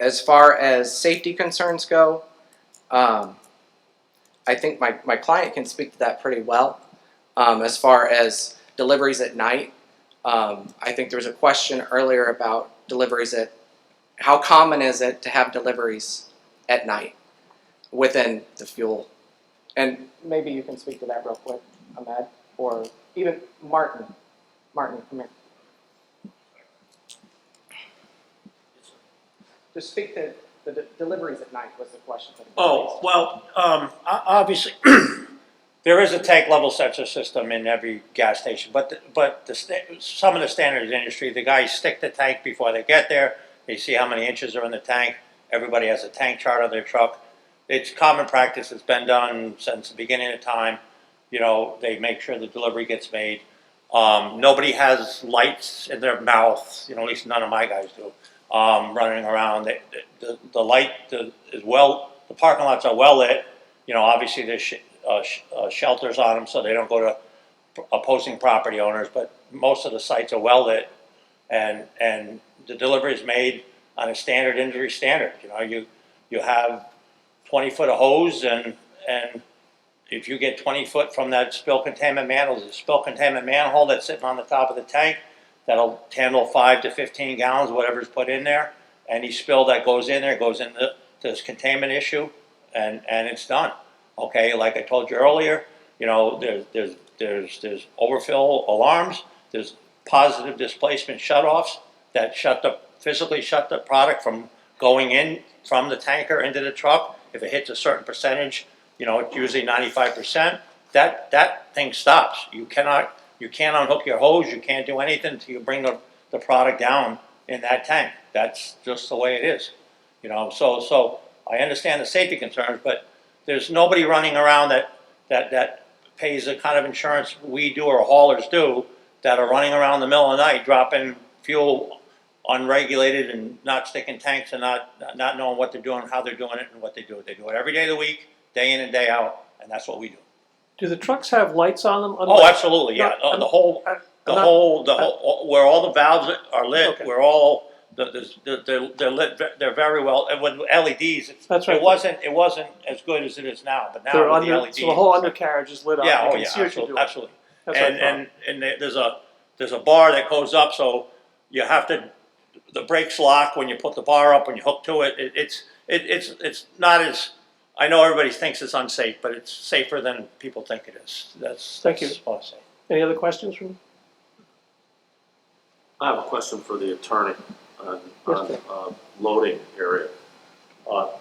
As far as safety concerns go, I think my client can speak to that pretty well. As far as deliveries at night, I think there was a question earlier about deliveries at, how common is it to have deliveries at night within the fuel? And maybe you can speak to that real quick, Ahmed, or even Martin. Martin, come here. Just speak to the deliveries at night was the question. Oh, well, obviously, there is a tank level sensor system in every gas station, but some of the standards industry, the guys stick the tank before they get there. They see how many inches are in the tank. Everybody has a tank chart on their truck. It's common practice. It's been done since the beginning of time. You know, they make sure the delivery gets made. Nobody has lights in their mouth. You know, at least none of my guys do. Running around. The light is well. The parking lots are well lit. You know, obviously there's shelters on them so they don't go to opposing property owners, but most of the sites are well lit, and the delivery is made on a standard industry standard. You know, you have 20 foot of hose, and if you get 20 foot from that spill containment manhole, there's a spill containment manhole that's sitting on the top of the tank that'll handle 5 to 15 gallons, whatever's put in there. Any spill that goes in there goes into this containment issue, and it's done. Okay, like I told you earlier, you know, there's overfill alarms, there's positive displacement shutoffs that physically shut the product from going in from the tanker into the truck. If it hits a certain percentage, you know, it's usually 95%, that thing stops. You can't unhook your hose, you can't do anything until you bring the product down in that tank. That's just the way it is. You know, so I understand the safety concerns, but there's nobody running around that pays the kind of insurance we do or haulers do, that are running around the middle of the night dropping fuel unregulated and not sticking tanks and not knowing what they're doing, how they're doing it, and what they do. They do it every day of the week, day in and day out, and that's what we do. Do the trucks have lights on them? Oh, absolutely, yeah. The whole, where all the valves are lit, Okay. where all they're lit. They're very well. And with LEDs, That's right. It wasn't as good as it is now. But now They're with the under, LEDs, so the whole undercarriage is lit up. yeah, You oh can yeah, see what you're doing. absolutely. That's what I thought. And there's a bar that goes up, so you have to. The brakes lock when you put the bar up, when you hook to it. It's not as. I know everybody thinks it's unsafe, but it's safer than people think it is. Thank you. All I say. Any other questions from? I have a question for the attorney on Yes, loading area.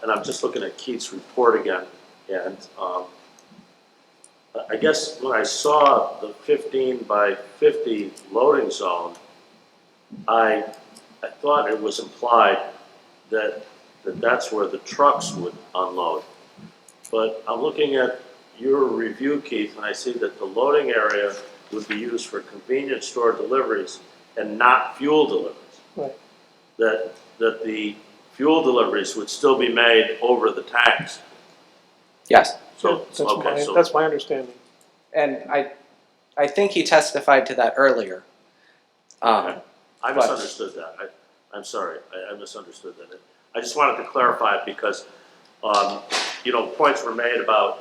And I'm just looking at Keith's report again, and I guess when I saw the 15 by 50 loading zone, I thought it was implied that that's where the trucks would unload. But I'm looking at your review, Keith, and I see that the loading area would be used for convenience store deliveries and not fuel deliveries. Right. That the fuel deliveries would still be made over the tanks. Yes. So, okay, so. That's my understanding. And I think he testified to that earlier. I misunderstood that. I'm sorry, I misunderstood that. I just wanted to clarify it because, you know, points were made about,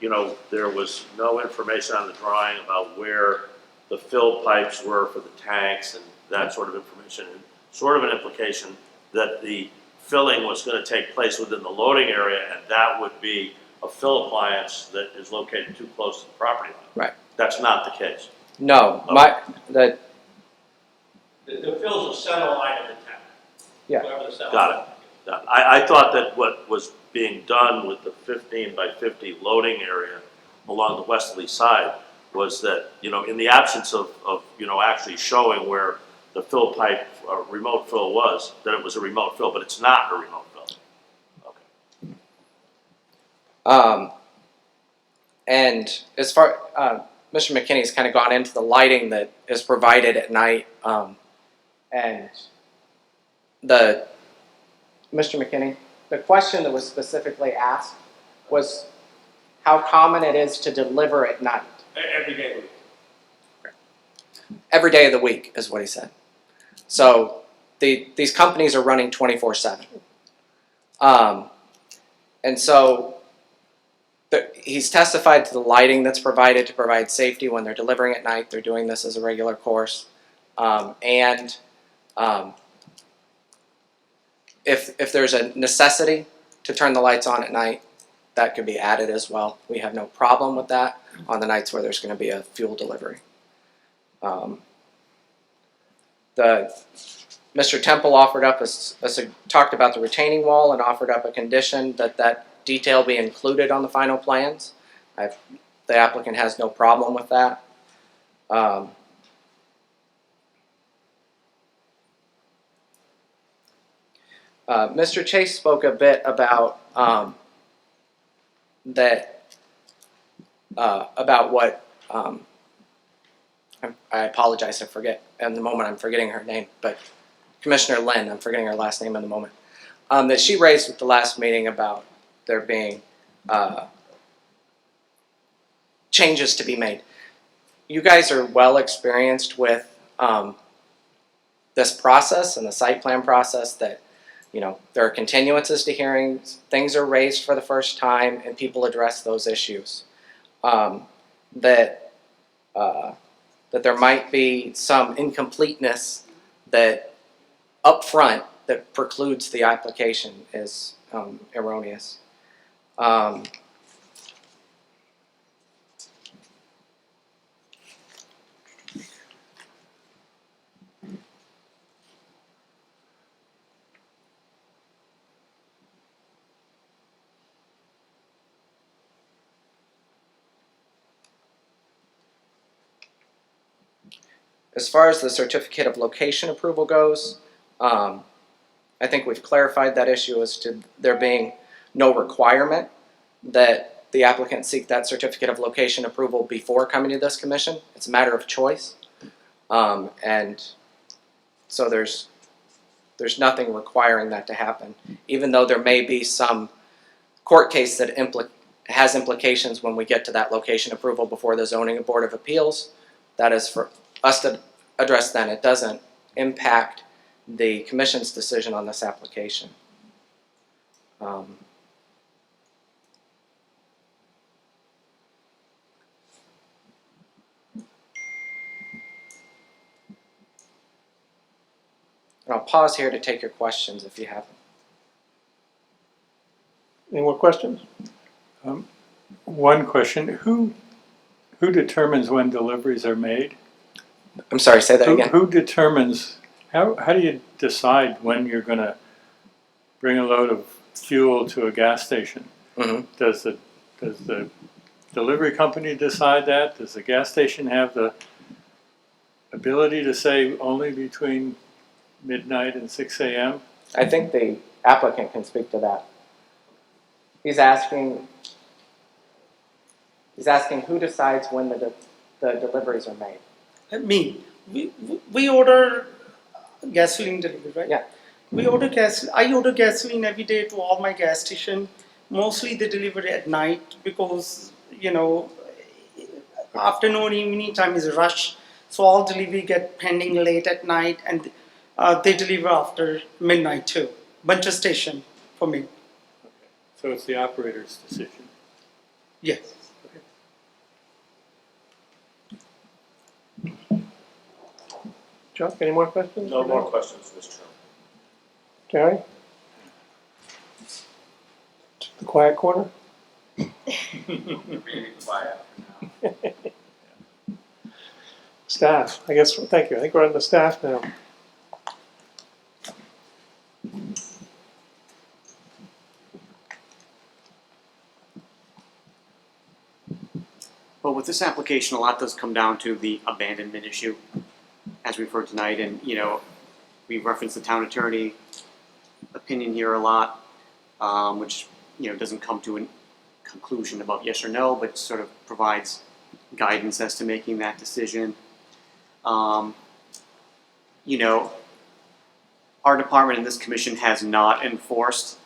you know, there was no information on the drawing about where the fill pipes were for the tanks and that sort of information, and sort of an implication that the filling was going to take place within the loading area, and that would be a fill appliance that is located too close to the property line. Right. That's not the case. No, The fills a center line of the tank. Yeah. Whatever the center Got line. it. I thought that what was being done with the 15 by 50 loading area along the westerly side was that, you know, in the absence of you know, actually showing where the fill pipe remote fill was, that it was a remote fill, but it's not a remote fill. Okay. And as far, Mr. McKinney's kind of gone into the lighting that is provided at night, and Mr. McKinney, the question that was specifically asked was how common it is to deliver at night. Every day of the week. Every day of the week is what he said. So these companies are running 24/7. And so he's testified to the lighting that's provided to provide safety when they're delivering at night. They're doing this as a regular course. If there's a necessity to turn the lights on at night, that could be added as well. We have no problem with that on the nights where there's going to be a fuel delivery. Mr. Temple offered up talked about the retaining wall and offered up a condition that detail be included on the final plans. The applicant has no problem with that. Mr. Chase spoke a bit about about what I apologize, I forget in the moment. I'm forgetting her name, but Commissioner Lynn, I'm forgetting her last name in the moment, that she raised at the last meeting about there being changes to be made. you guys are well experienced with this process and the site plan process, that there are continuances to hearings, things are raised for the first time, and people address those issues. That there might be some incompleteness that up front that precludes the application is erroneous. As far as the certificate of location approval goes, I think we've clarified that issue as to there being no requirement that the applicant seek that certificate of location approval before coming to this commission. It's a matter of choice. And so there's nothing requiring that to happen, even though there may be some court case that has implications when we get to that location approval before the Zoning Board of Appeals. That is for us to address then. It doesn't impact the commission's decision on this application. And I'll pause here to take your questions if you have them. Any more questions? One question, who determines when deliveries are made? I'm sorry, say that again. Who determines, how do you decide when you're going to bring a load of fuel to a gas station? Mm-hmm. Does the delivery company decide that? Does the gas station have the ability to say only between midnight and 6 a.m.? I think the applicant can speak to that. He's asking who decides when the deliveries are made. Me. We order gasoline delivery, right? Yeah. We order gas. I order gasoline every day to all my gas station. Mostly they deliver at night because afternoon, evening time is a rush. So all delivery get pending late at night, and they deliver after midnight too. Bunch of station for me. So it's the operator's decision. Yes. Chuck, any more questions? No more questions, Mr. Chairman. Gary? The quiet corner? Really quiet for now. Staff, I guess, thank you. I think we're on the staff now. But with this application, a lot does come down to the abandonment issue, as we've heard tonight, and we've referenced the town attorney opinion here a lot, which doesn't come to a conclusion about yes or no, but sort of provides guidance as to making that decision. Our department and this commission has not enforced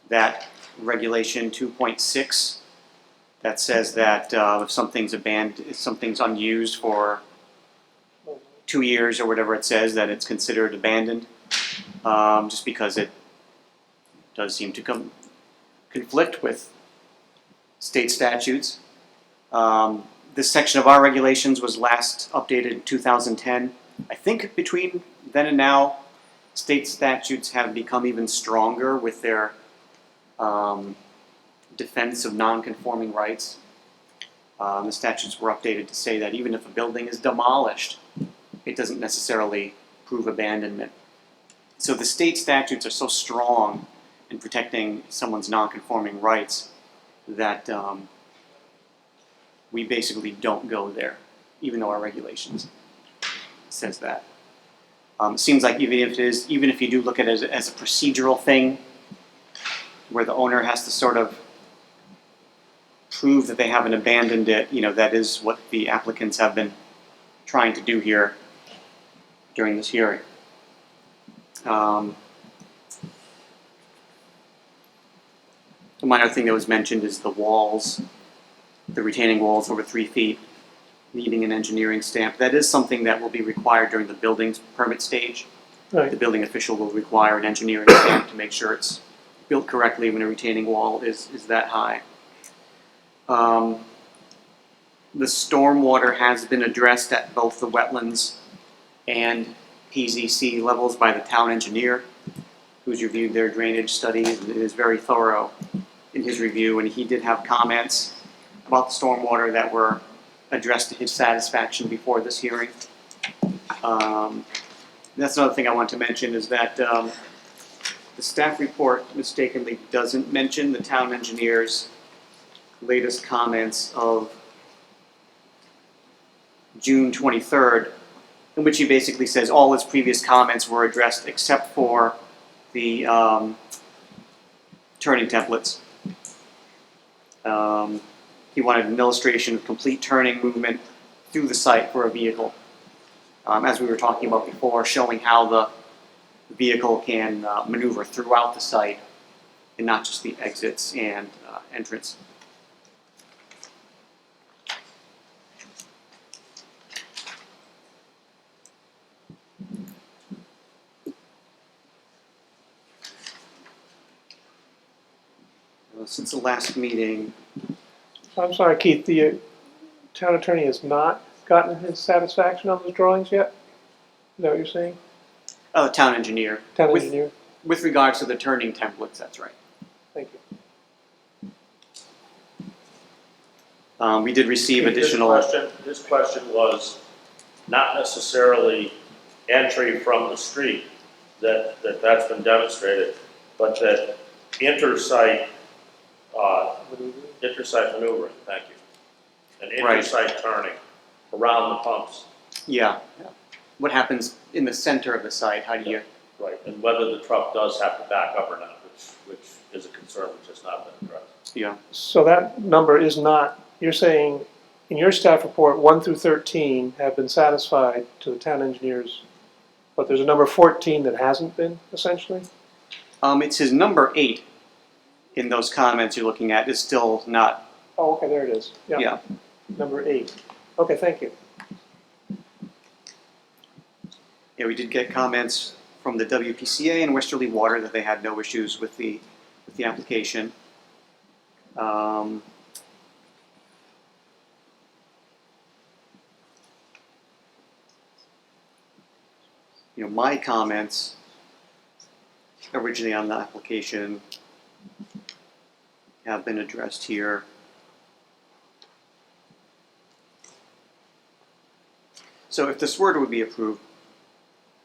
that regulation 2.6 that says that if something's abandoned, if something's unused for 2 years or whatever it says, that it's considered abandoned, just because it does seem to conflict with state statutes. This section of our regulations was last updated in 2010. I think between then and now, state statutes have become even stronger with their defense of non-conforming rights. The statutes were updated to say that even if a building is demolished, it doesn't necessarily prove abandonment. So the state statutes are so strong in protecting someone's non-conforming rights that we basically don't go there, even though our regulations says that. It seems like even if you do look at it as a procedural thing, where the owner has to sort of prove that they haven't abandoned it, that is what the applicants have been trying to do here during this hearing. The minor thing that was mentioned is the walls, the retaining walls over 3 feet. needing an engineering stamp. That is something that will be required during the building permit stage. Right. The building official will require an engineering stamp to make sure it's built correctly when a retaining wall is that high. The stormwater has been addressed at both the wetlands and PZC levels by the town engineer, who's reviewed their drainage studies and is very thorough in his review, and he did have comments about the stormwater that were addressed to his satisfaction before this hearing. That's another thing I want to mention is that the staff report mistakenly doesn't mention the town engineer's latest comments of June 23rd, in which he basically says all his previous comments were addressed except for the turning templates. He wanted an illustration of complete turning movement through the site for a vehicle. As we were talking about before, showing how the vehicle can maneuver throughout the site and not just the exits and entrance. Since the last meeting, I'm sorry, Keith, the town attorney has not gotten his satisfaction on those drawings yet? Is that what you're saying? town engineer. Town with, engineer? With regards to the turning templates, that's right. Thank you. We did receive additional. His question was not necessarily entry from the street, that's been demonstrated, but that intersite maneuvering, thank you. And intersite turning around the pumps. Yeah. What happens in the center of the site? How do you? Right, and whether the truck does have to back up or not, which is a concern which has not been addressed. Yeah. So that number is not, you're saying in your staff report, 1 through 13 have been satisfied to the town engineers, but there's a number 14 that hasn't been, essentially? It's his number 8 in those comments you're looking at is still not. Oh, okay, there it is. Yeah. Number 8. Okay, thank you. Yeah, we did get comments from the WPCA and Westerly Water that they had no issues with the application. My comments originally on the application have been addressed here. So if this were to be approved,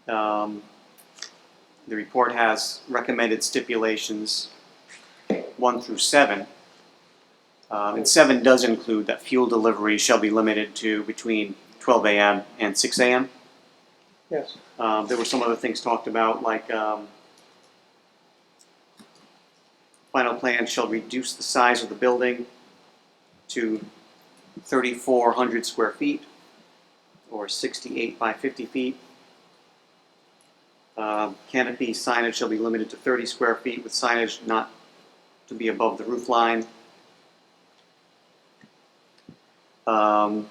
the report has recommended stipulations 1 through 7. And 7 does include that fuel delivery shall be limited to between 12 a.m. and 6 a.m. Yes. There were some other things talked about, like final plan shall reduce the size of the building to 3,400 square feet or 68 by 50 feet. Canopy signage shall be limited to 30 square feet with signage not to be above the roof line. And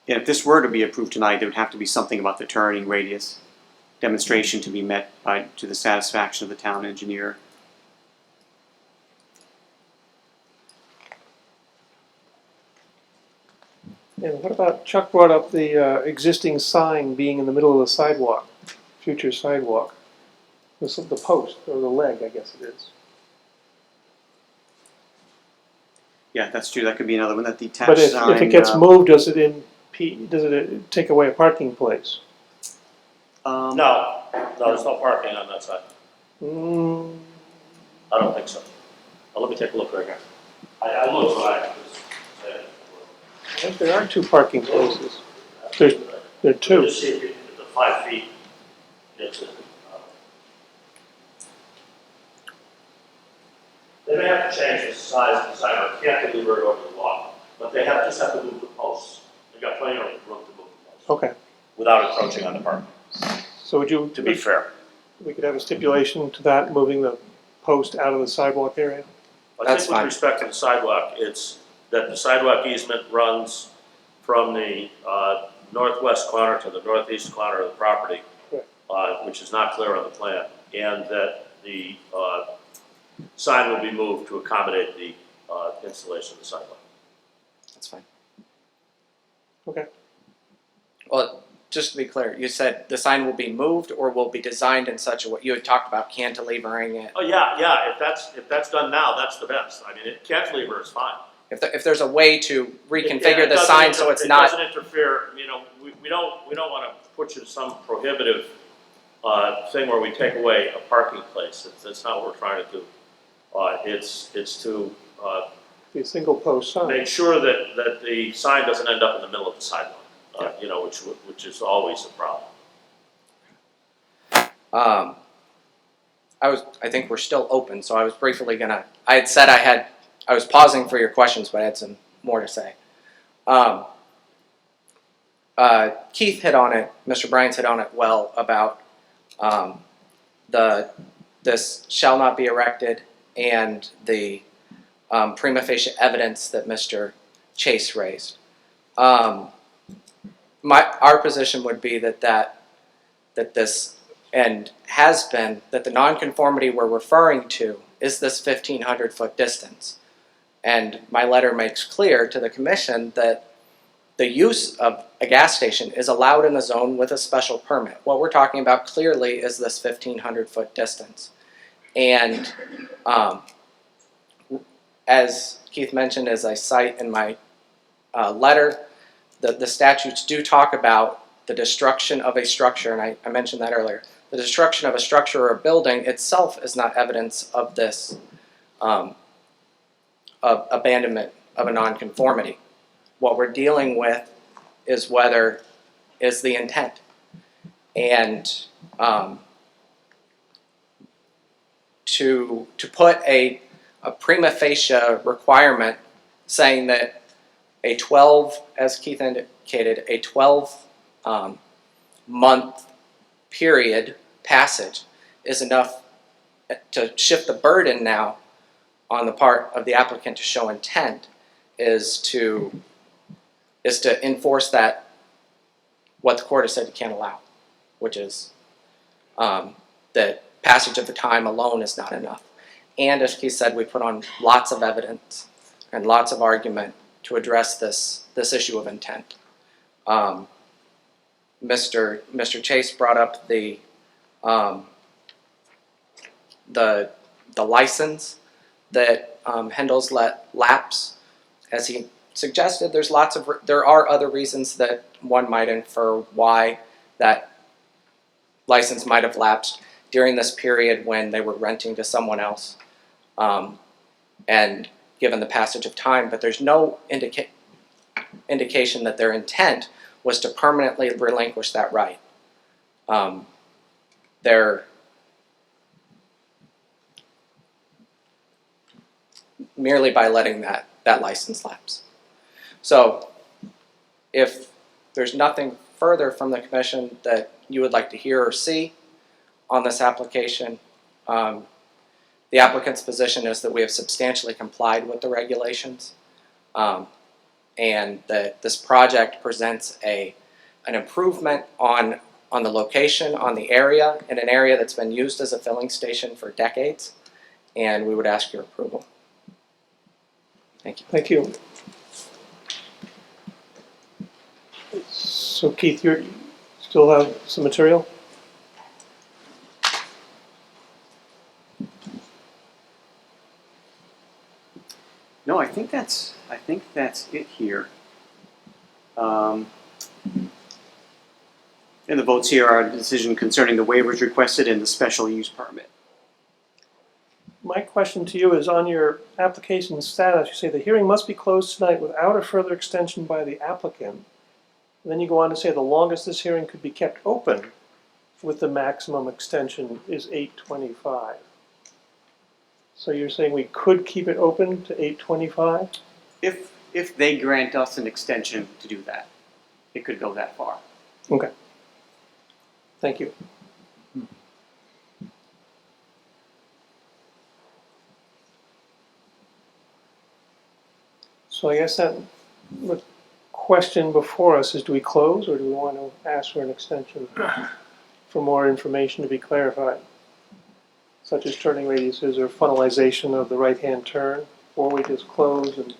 if this were to be approved tonight, there would have to be something about the turning radius demonstration to be met to the satisfaction of the town engineer. And what about, Chuck brought up the existing sign being in the middle of the sidewalk, future sidewalk. The post, or the leg, I guess it is. Yeah, that's true. That could be another one. That detached But if sign. If it gets moved, does it take away a parking place? No, there's no parking on that side. I don't think so. Let me take a look right here. I looked, but I think there are 2 parking places. There are 2. Just see if the 5 feet gets it. They may have to change the size of the sign, or can't deliver it over the wall, but they just have to move the posts. They've got plenty of room to move the posts. Okay. Without encroaching on the parking. So would you? To be fair. We could have a stipulation to that, moving the post out of the sidewalk area? I think with respect to the sidewalk, it's that the sidewalk easement runs from the northwest corner to the northeast corner of the property, which is not clear on the plan, and that the sign will be moved to accommodate the installation of the sidewalk. That's fine. Okay. Well, just to be clear, you said the sign will be moved or will be designed in such a way, you had talked about cantilevering it. Oh, yeah, if that's done now, that's the best. I mean, cantilever is fine. If there's a way to reconfigure It the doesn't sign so it's it not. doesn't interfere, you know, we don't want to put you in some prohibitive thing where we take away a parking place. That's not what we're trying to do. It's to Be a single post sign. make sure that the sign doesn't end up in the middle of the sidewalk, you know, which is always a problem. I think we're still open, so I was briefly gonna, I had said I was pausing for your questions, but I had some more to say. Keith hit on it, Mr. Bryant's hit on it well about this shall not be erected and the prima facie evidence that Mr. Chase raised. Our position would be that this, and has been, that the nonconformity we're referring to is this 1,500-foot distance. And my letter makes clear to the commission that the use of a gas station is allowed in the zone with a special permit. What we're talking about clearly is this 1,500-foot distance. And as Keith mentioned, as I cite in my letter, the statutes do talk about the destruction of a structure, and I mentioned that earlier. The destruction of a structure or a building itself is not evidence of this of abandonment of a nonconformity. What we're dealing with is the intent. And to put a prima facie requirement saying that a 12, as Keith indicated, a 12-month period passage is enough to shift the burden now on the part of the applicant to show intent is to enforce that, what the court has said you can't allow, which is that passage of the time alone is not enough. And as Keith said, we put on lots of evidence and lots of argument to address this issue of intent. Mr. Chase brought up the license that Hendel's let lapse. As he suggested, there are other reasons that one might infer why that license might have lapsed during this period when they were renting to someone else, and given the passage of time, but there's no indication that their intent was to permanently relinquish that right. They're merely by letting that license lapse. So if there's nothing further from the commission that you would like to hear or see on this application, the applicant's position is that we have substantially complied with the regulations, and that this project presents an improvement on the location, on the area, in an area that's been used as a filling station for decades, and we would ask your approval. Thank you. Thank you. So Keith, you still have some material? No, I think that's it here. And the votes here are a decision concerning the waivers requested and the special use permit. My question to you is on your application status, you say the hearing must be closed tonight without a further extension by the applicant. And then you go on to say the longest this hearing could be kept open with the maximum extension is 8:25. So you're saying we could keep it open to 8:25? If they grant us an extension to do that, it could go that far. Okay. Thank you. So I guess that, the question before us is, do we close or do we want to ask for an extension for more information to be clarified? Such as turning radiuses or funnelization of the right-hand turn, or we just close and,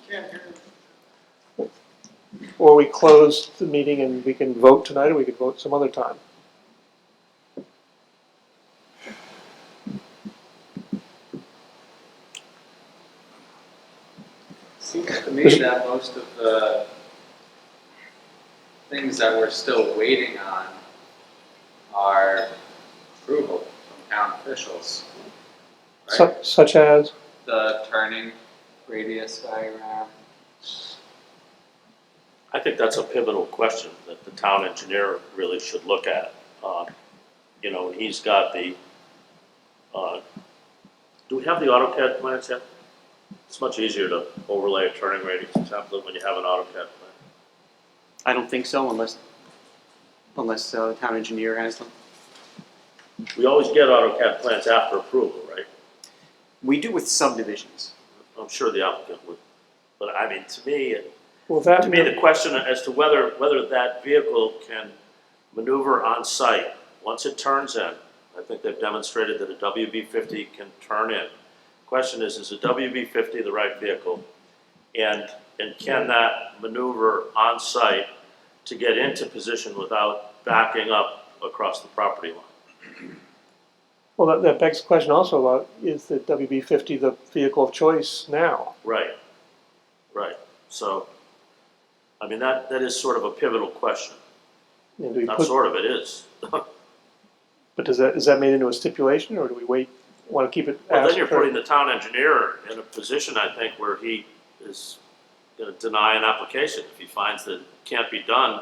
or we close the meeting and we can vote tonight, or we could vote some other time. Seems to me that most of the things that we're still waiting on are approval from town officials. Right? Such as? The turning radius diagram. I think that's a pivotal question that the town engineer really should look at. You know, and he's got the, do we have the AutoCAD plans yet? It's much easier to overlay a turning radius template when you have an AutoCAD plan. I don't think so unless the town engineer has them. We always get AutoCAD plans after approval, right? We do with subdivisions. I'm sure the applicant would, but I mean, to me, Well, the question as to whether that vehicle can maneuver on site, once it turns in, I think they've demonstrated that a WB-50 can turn in. Question is a WB-50 the right vehicle? And can that maneuver on site to get into position without backing up across the property line? Well, that begs the question also about, is the WB-50 the vehicle of choice now? Right, right. So, I mean, that is sort of a pivotal question. And do we Not put, sort of, it is. but is that made into a stipulation, or do we wait, want to keep it? Well, then you're putting the town engineer in a position, I think, where he is gonna deny an application. If he finds that it can't be done,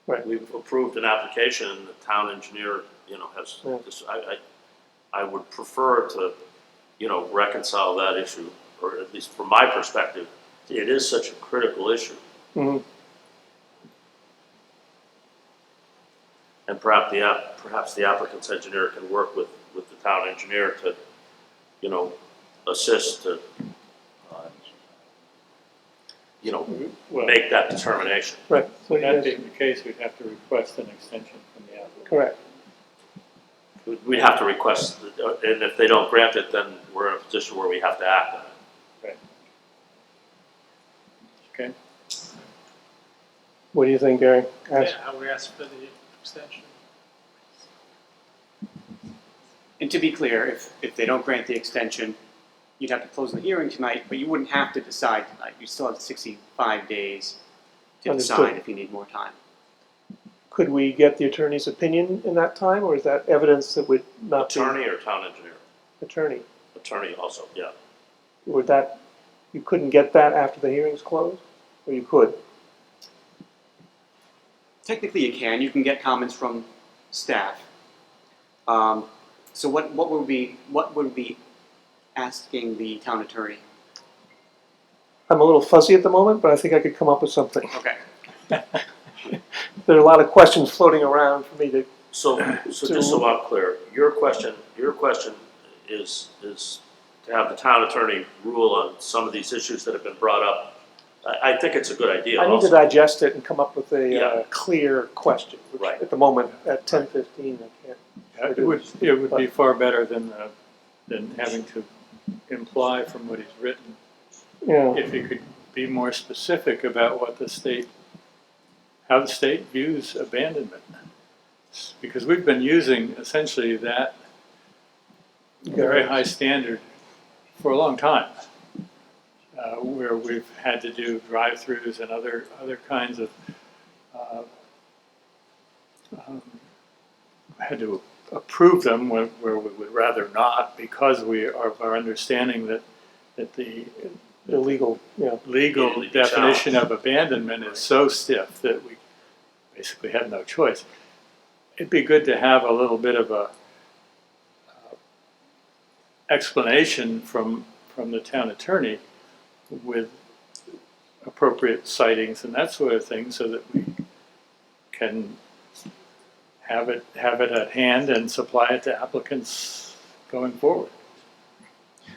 Right. we've approved an application, and the town engineer, you know, has, Yeah. this, I would prefer to, you know, reconcile that issue, or at least from my perspective, it is such a critical issue. Mhm. And perhaps the applicant's engineer can work with the town engineer to, you know, assist to, you know, Well, make that determination. Right. So would that yes, being the case, we'd have to request an extension from the applicant. correct. We'd have to request, and if they don't grant it, then we're in a position where we have to act on it. Right. Okay. What do you think, Gary? Ask. I would ask for the extension. And to be clear, if they don't grant the extension, you'd have to close the hearing tonight, but you wouldn't have to decide tonight. You still have 65 days to Understood. decide if you need more time. Could we get the attorney's opinion in that time, or is that evidence that would not Attorney or town engineer? be? Attorney. Attorney also, yeah. Would that, you couldn't get that after the hearing's closed? Or you could? Technically, you can. You can get comments from staff. So what would be asking the town attorney? I'm a little fuzzy at the moment, but I think I could come up with something. Okay. There are a lot of questions floating around for me to. So just so I'm clear, your question is to have the town attorney rule on some of these issues that have been brought up. I think it's a good idea I need to also. digest it and come up with a Yeah. clear question. Which Right. At the moment, at 10:15, I can't. It would be far better than having to imply from what he's written. Yeah. If he could be more specific about what how the state views abandonment. Because we've been using essentially that very high standard for a long time, where we've had to do drive-throughs and other kinds of, had to approve them where we would rather not, because we are of our understanding that the Illegal, yeah. legal Immediately be definition challenged. of abandonment is so stiff that we basically have no choice. It'd be good to have a little bit of a explanation from the town attorney with appropriate citings and that sort of thing, so that we can have it at hand and supply it to applicants going forward.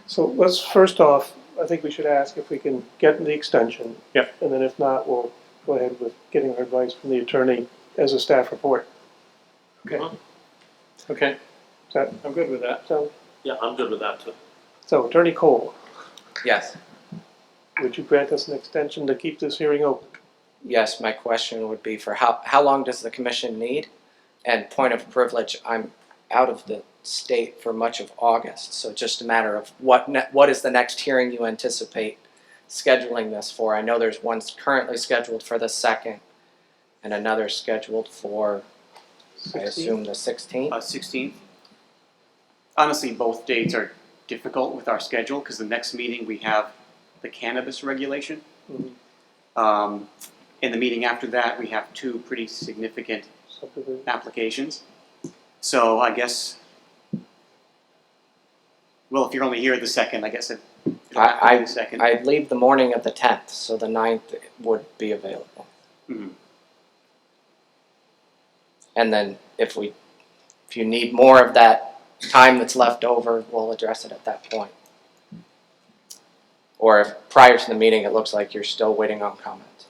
So let's first off I think we should ask if we can get the extension. Yep. And then if not, we'll go ahead with getting our advice from the attorney as a staff report. Okay. Mhm. Okay, So, I'm good with that. Yeah, I'm good with that too. so Attorney Cole, Yes. would you grant us an extension to keep this hearing open? Yes, my question would be for how long does the commission need? And point of privilege, I'm out of the state for much of August, so just a matter of what is the next hearing you anticipate scheduling this for? I know there's one currently scheduled for the 2nd and another scheduled for, I assume, the 16th? 16th. Honestly, both dates are difficult with our schedule because the next meeting we have the cannabis regulation. In the meeting after that, we have 2 pretty significant applications. So I guess, well, if you're only here the 2nd, I guess it'll have to be the 2nd. I'd leave the morning of the 10th, so the 9th would be available. Mhm. And then if you need more of that time that's left over, we'll address it at that point. Or if prior to the meeting it looks like you're still waiting on comments.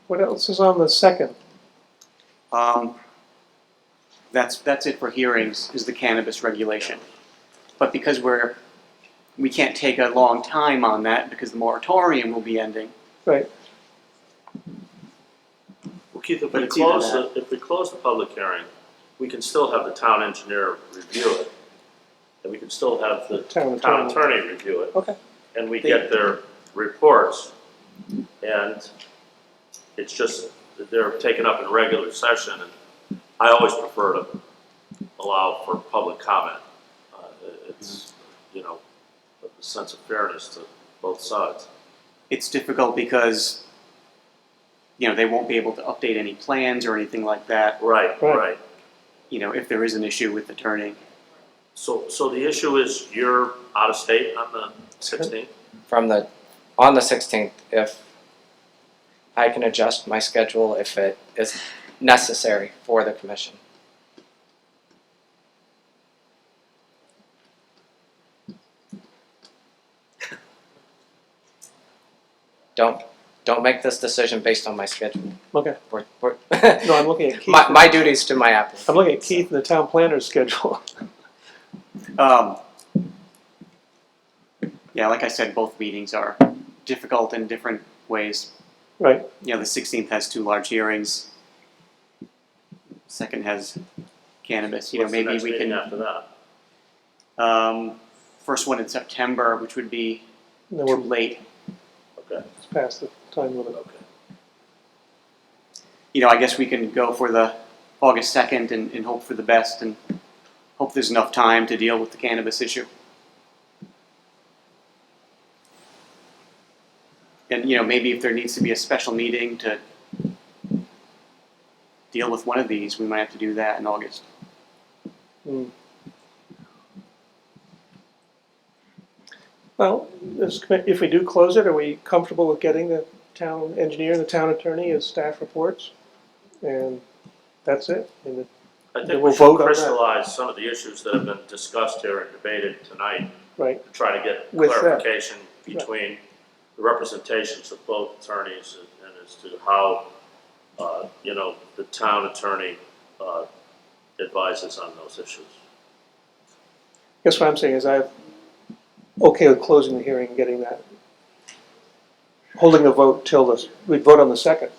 What else is on the 2nd? That's it for hearings, is the cannabis regulation. But because we can't take a long time on that because the moratorium will be ending. Right. Well, Keith, if But we it's either close the public hearing, we can still have the town engineer review it. And we can still have the Town town attorney. attorney review it. Okay. And we get their reports. And it's just that they're taken up in regular session. And I always prefer to allow for public comment. It's, you know, a sense of fairness to both sides. It's difficult because, you know, they won't be able to update any plans or anything like that. Right. You know, if there is an issue with the turning. So the issue is you're out of state on the 16th? On the 16th, if I can adjust my schedule if it is necessary for the commission. Don't make this decision based on my schedule. Okay. We're No, I'm looking at Keith. my duties to my applicant. I'm looking at Keith and the town planner's schedule. Yeah, like I said, both meetings are difficult in different ways. Right. You know, the 16th has 2 large hearings. 2nd has cannabis. You What's know, maybe the next we meeting can. after that? First one in September, which would be No, too we're late. Okay. It's past the time limit. Okay. You know, I guess we can go for the August 2nd and hope for the best and hope there's enough time to deal with the cannabis issue. And, you know, maybe if there needs to be a special meeting to deal with one of these, we might have to do that in August. Well, if we do close it, are we comfortable with getting the town engineer and the town attorney as staff reports? And that's it? And I then think we'll we vote should on that. crystallize some of the issues that have been discussed here and debated tonight. Right. To try to get With that. clarification between the representations of both attorneys and as to how, you know, the town attorney advises on those issues. Guess what I'm saying is I'm okay with closing the hearing and getting that. Holding a vote till we'd vote on the 2nd.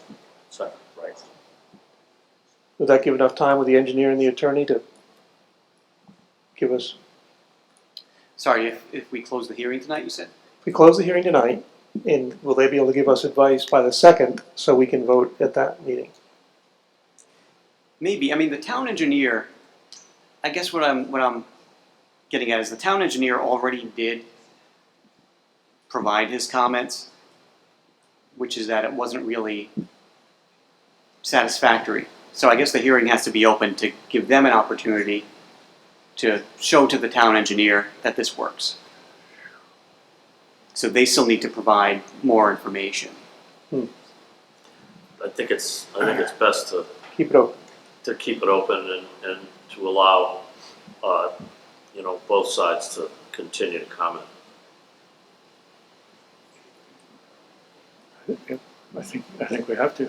Second, right. Would that give enough time with the engineer and the attorney to give us? Sorry, if we close the hearing tonight, you said? If we close the hearing tonight, and will they be able to give us advice by the 2nd so we can vote at that meeting? Maybe. I mean, the town engineer, I guess what I'm getting at is the town engineer already did provide his comments, which is that it wasn't really satisfactory. So I guess the hearing has to be open to give them an opportunity to show to the town engineer that this works. So they still need to provide more information. I think it's best to keep it open. To keep it open and to allow, you know, both sides to continue to comment. I think we have to.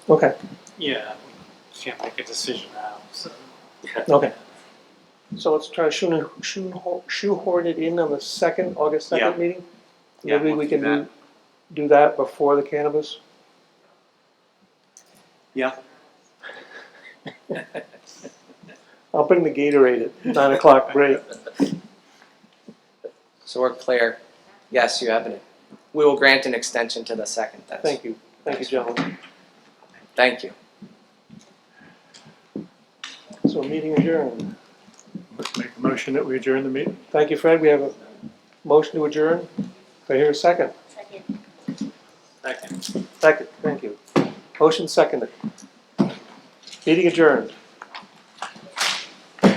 Okay, Yeah, we can't make a decision now, so. okay. So let's try to shoehorn it in on the second, August Yeah. second meeting? Yeah, Maybe we'll we do can do that before the cannabis? Yeah. I'll bring the Gatorade at 9 o'clock break. So we're clear. Yes, you have it. We will grant an extension to the second. Thank you, gentlemen. Thank you. So meeting adjourned. Make a motion that we adjourn the meeting. Thank you, Fred. We have a motion to adjourn. Do I hear a second? Second. Second, thank you. Motion seconded. Meeting adjourned. You're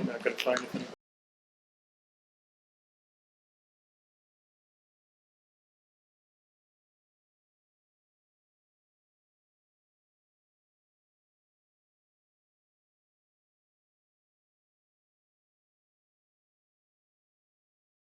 not gonna find it.